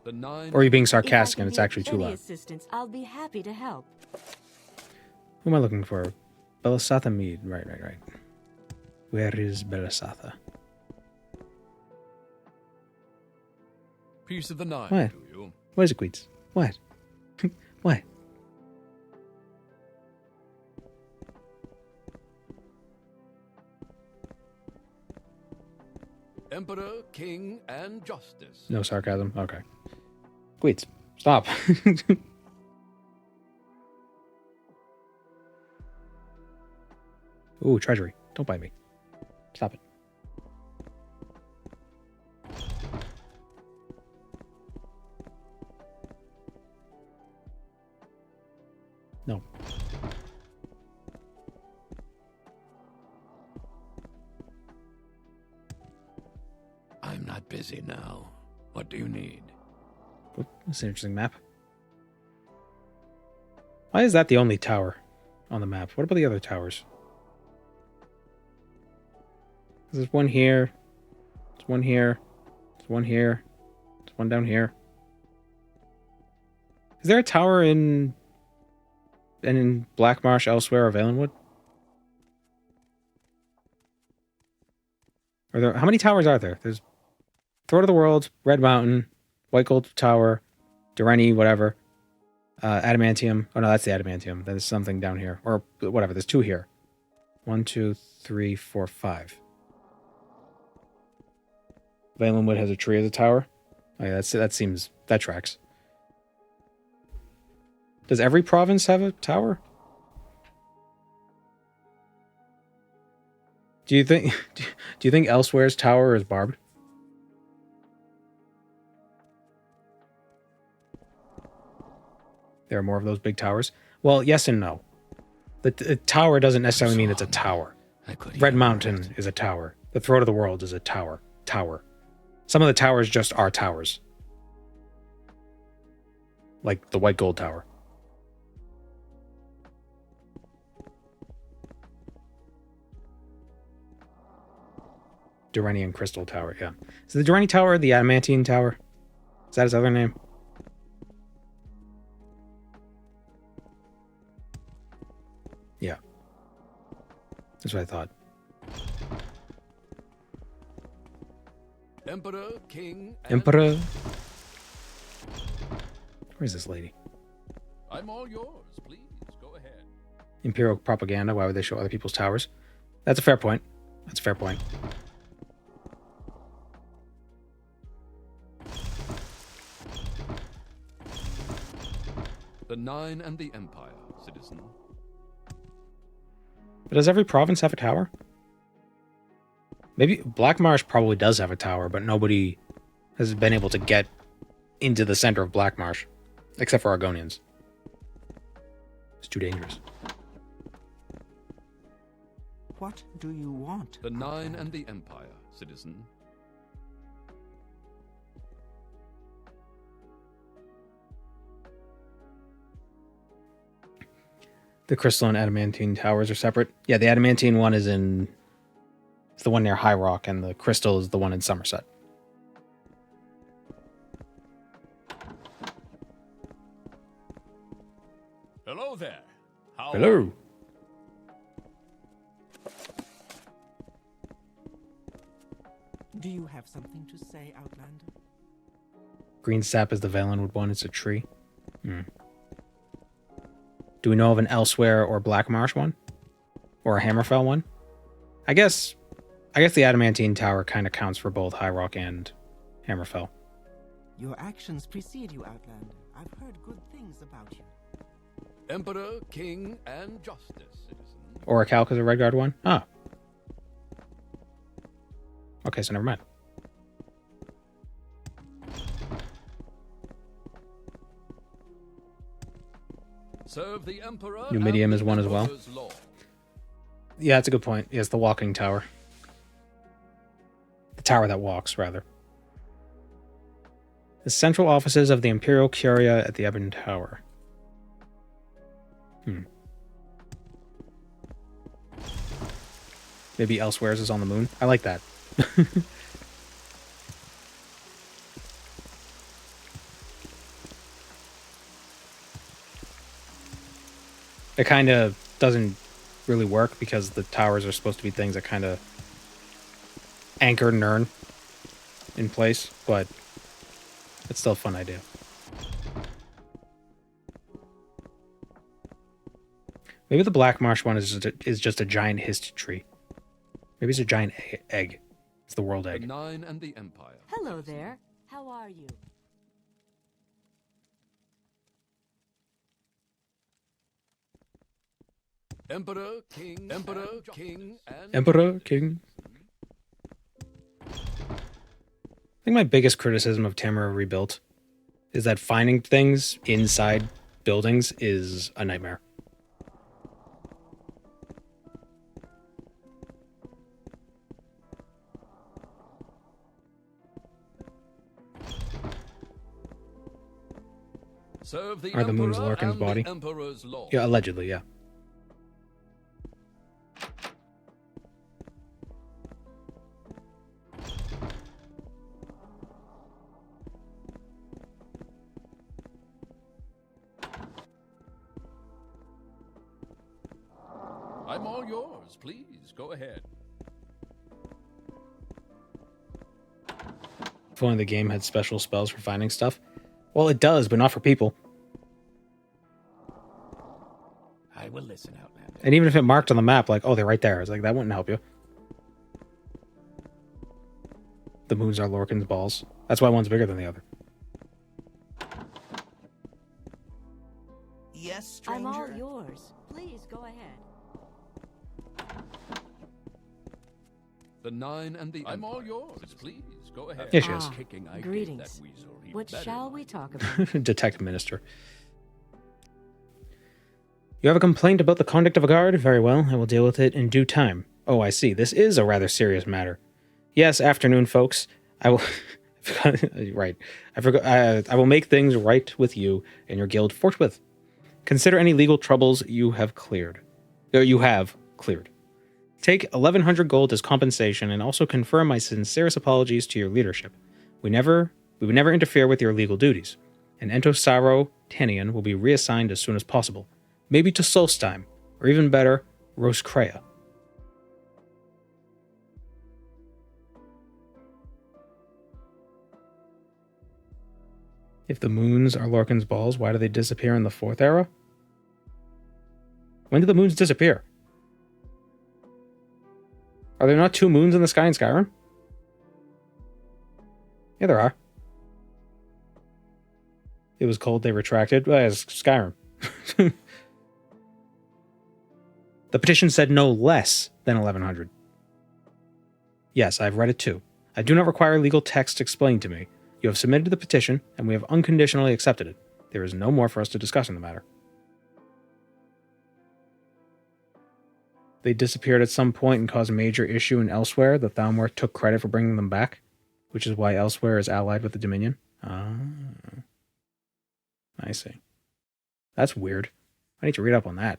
The or you're being sarcastic and it's actually too loud. Assistance, I'll be happy to help. Who am I looking for? Belisatha Mead. Right. Where is Belisatha? Piece of the nine. What? Do you? Where's it, Queets? What? What? Emperor, king, and justice. No sarcasm? Okay. Queets, stop. Ooh, treasury. Don't bite me. Stop it. No. I'm not busy now. What do you need? That's an interesting map. Why is that the only tower on the map? What about the other towers? There's one here. There's one here. There's one here. There's one down here. Is there a tower in Black Marsh elsewhere or Valenwood? How many towers are there? There's Throat of the World, Red Mountain, White Gold Tower, Durrani, whatever. Adamantium. Oh no, that's the Adamantium. There's something down here. Or whatever. There's two here. 1, 2, 3, 4, 5. Valenwood has a tree as a tower. Oh yeah, that tracks. Does every province have a tower? Do you think Elsewhere's tower is barbed? There are more of those big towers? Well, yes and no. The tower doesn't necessarily mean it's a tower. Red Mountain is a tower. The Throat of the World is a tower. Some of the towers just are towers. Like the white gold tower. Duranian Crystal Tower, yeah. Is the Durani Tower the Adamantine Tower? Is that his other name? Yeah. That's what I thought. Emperor, King, and Emperor. Where's this lady? I'm all yours. Please go ahead. Imperial propaganda. Why would they show other people's towers? That's a fair point. That's a fair point. The Nine and the Empire, citizen. But does every province have a tower? Maybe Black Marsh probably does have a tower, but nobody has been able to get into the center of Black Marsh, except for Argonians. It's too dangerous. What do you want? The Nine and the Empire, citizen. The Crystal and Adamantine towers are separate. Yeah, the Adamantine one is in... It's the one near High Rock, and the Crystal is the one in Somerset. Hello there. How Hello. Do you have something to say, Outlander? Green sap is the Valenwood one. It's a tree. Hmm. Do we know of an Elsewhere or Black Marsh one? Or a Hammerfell one? I guess the Adamantine Tower kind of counts for both High Rock and Hammerfell. Your actions precede you, Outlander. I've heard good things about you. Emperor, King, and Justice, citizen. Orichalc is a Redguard one? Ah. Okay, so never mind. Serve the Emperor. Numidium is one as well. Yeah, that's a good point. Yes, the walking tower. The tower that walks, rather. The central offices of the Imperial Curia at the Ebon Tower. Maybe Elsewhere's is on the moon. I like that. It kind of doesn't really work because the towers are supposed to be things that kind of anchor Nirn in place, but it's still a fun idea. Maybe the Black Marsh one is just a giant hist tree. Maybe it's a giant egg. It's the world egg. The Nine and the Empire. Hello there. How are you? Emperor, King, and Emperor, King. I think my biggest criticism of Tamara Rebuilt is that finding things inside buildings is a nightmare. Serve the Are the moon's Emperor Lorcan's and body? the Emperor's law. Yeah, allegedly, yeah. I'm all yours. Please go ahead. If only the game had special spells for finding stuff. Well, it does, but not for people. I will listen, Outlander. And even if it marked on the map, like, oh, they're right there. It's like, that wouldn't help you. The moons are Lorcan's balls. That's why one's bigger than the other. Yes, stranger? I'm all yours. Please go ahead. The Nine and the I'm all yours. Please go ahead. Yeah, she is. Greetings. What shall we talk about? Detect Minister. You have a complaint about the conduct of a guard? Very well, I will deal with it in due time. Oh, I see. This is a rather serious matter. Yes, afternoon, folks. I will Right. I forgot. I will make things right with you and your guild forthwith. Consider any legal troubles you have cleared. Take 1,100 gold as compensation and also confirm my sincerest apologies to your leadership. We would never interfere with your legal duties. And Entosaro Tanian will be reassigned as soon as possible. Maybe to Solstheim, or even better, Roskrea. If the moons are Lorcan's balls, why do they disappear in the 4th era? When do the moons disappear? Are there not 2 moons in the sky in Skyrim? Yeah, there are. It was cold, they retracted. Well, it's Skyrim. The petition said no less than 1,100. Yes, I've read it too. I do not require legal text explained to me. You have submitted the petition, and we have unconditionally accepted it. There is no more for us to discuss in the matter. They disappeared at some point and caused a major issue in Elsewhere. The Thalmor took credit for bringing them back, which is why Elsewhere is allied with the Dominion. Ah. I see. That's weird. I need to read up on that.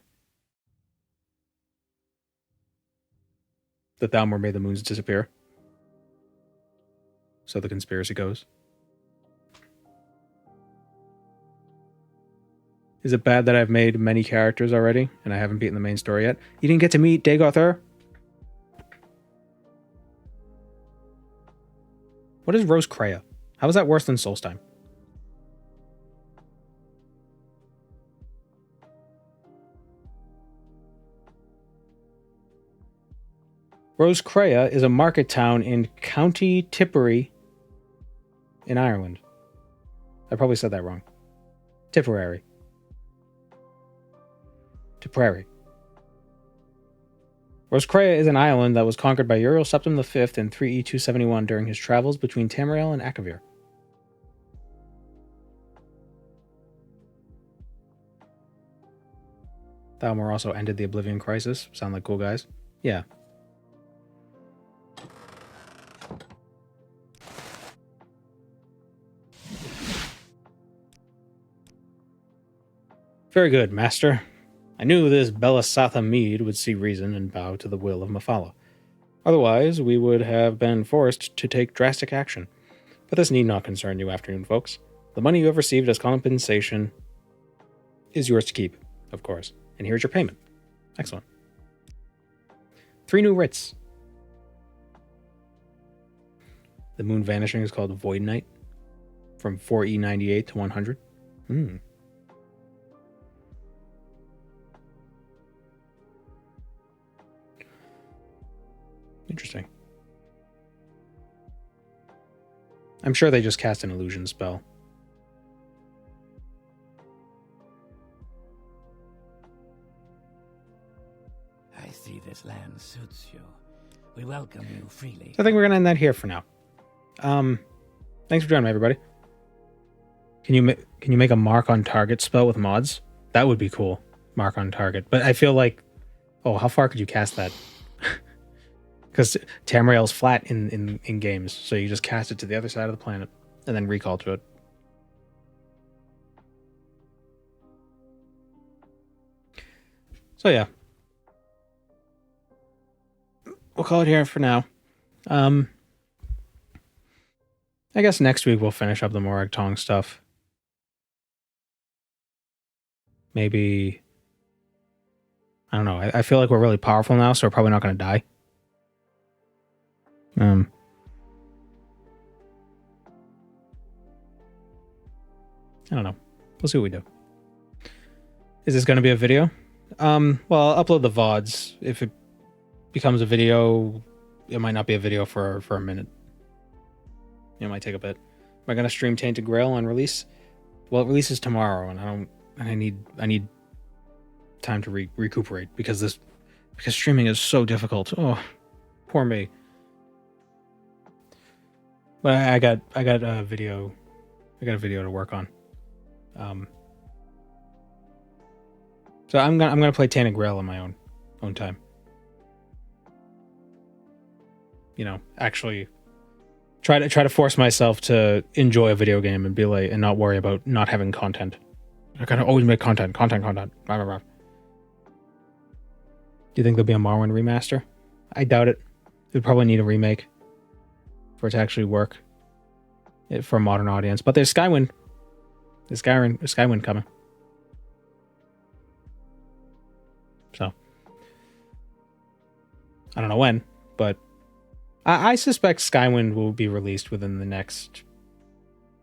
The Thalmor made the moons disappear. So the conspiracy goes. Is it bad that I've made many characters already and I haven't beaten the main story yet? You didn't get to meet Dagoth. What is Roskrea? How is that worse than Solstheim? Roskrea is a market town in County Tipperary in Ireland. I probably said that wrong. Tipperary. Roskrea is an island that was conquered by Uriel Septim V in 3E271 during his travels between Tamriel and Akavir. Thalmor also ended the Oblivion Crisis. Sound like cool guys? Yeah. Very good, Master. I knew this Belasatha Mead would see reason and bow to the will of Mephala. Otherwise, we would have been forced to take drastic action. But this need not concern you, afternoon folks. The money you have received as compensation is yours to keep, of course. And here's your payment. Excellent. 3 new writs. The moon vanishing is called Void Night. From 4E98 to 100. Interesting. I'm sure they just cast an illusion spell. I see this land suits you. We welcome you freely. So I think we're going to end that here for now. Thanks for joining me, everybody. Can you make a mark on target spell with mods? That would be cool. Mark on target. But I feel like, oh, how far could you cast that? Because Tamriel's flat in games, so you just cast it to the other side of the planet and then recall to it. So yeah. We'll call it here for now. I guess next week we'll finish up the Morag Tong stuff. Maybe... I don't know. I feel like we're really powerful now, so we're probably not going to die. I don't know. We'll see what we do. Is this going to be a video? Well, I'll upload the VODs. If it becomes a video, it might not be a video for a minute. It might take a bit. Am I going to stream Tainted Grail on release? Well, it releases tomorrow, and I need time to recuperate because streaming is so difficult. Oh, poor me. But I got a video. I got a video to work on. So I'm gonna play Tainted Grail on my own time. You know, actually try to force myself to enjoy a video game and be like, and not worry about not having content. I gotta always make content. Blah, blah, blah. Do you think there'll be a Morrowind remaster? I doubt it. It would probably need a remake for it to actually work for a modern audience. But there's Skywind. There's Skywind coming. So I don't know when, but I suspect Skywind will be released within the next...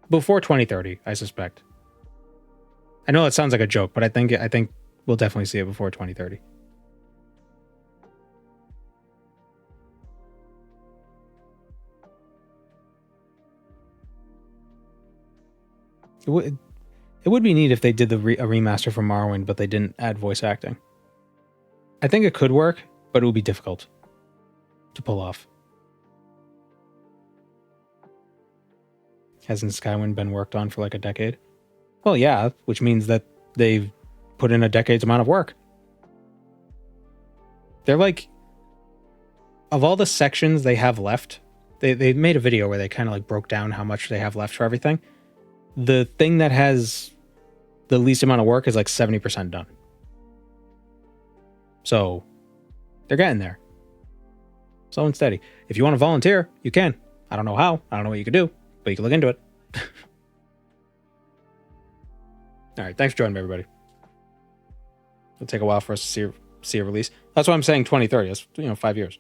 before 2030, I suspect. I know that sounds like a joke, but I think we'll definitely see it before 2030. It would be neat if they did a remaster for Morrowind, but they didn't add voice acting. I think it could work, but it would be difficult to pull off. Hasn't Skywind been worked on for like a decade? Well, yeah, which means that they've put in a decade's amount of work. They're like, of all the sections they have left, they made a video where they kind of like broke down how much they have left for everything. The thing that has the least amount of work is like 70% done. So they're getting there. Slow and steady. If you want to volunteer, you can. I don't know how. I don't know what you could do, but you can look into it. All right. Thanks for joining me, everybody. It'll take a while for us to see a release. That's why I'm saying 2030. That's 5 years.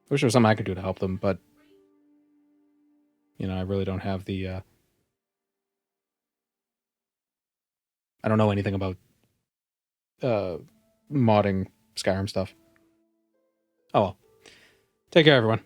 I wish there was something I could do to help them, but I really don't have the... I don't know anything about modding Skyrim stuff. Oh well. Take care, everyone.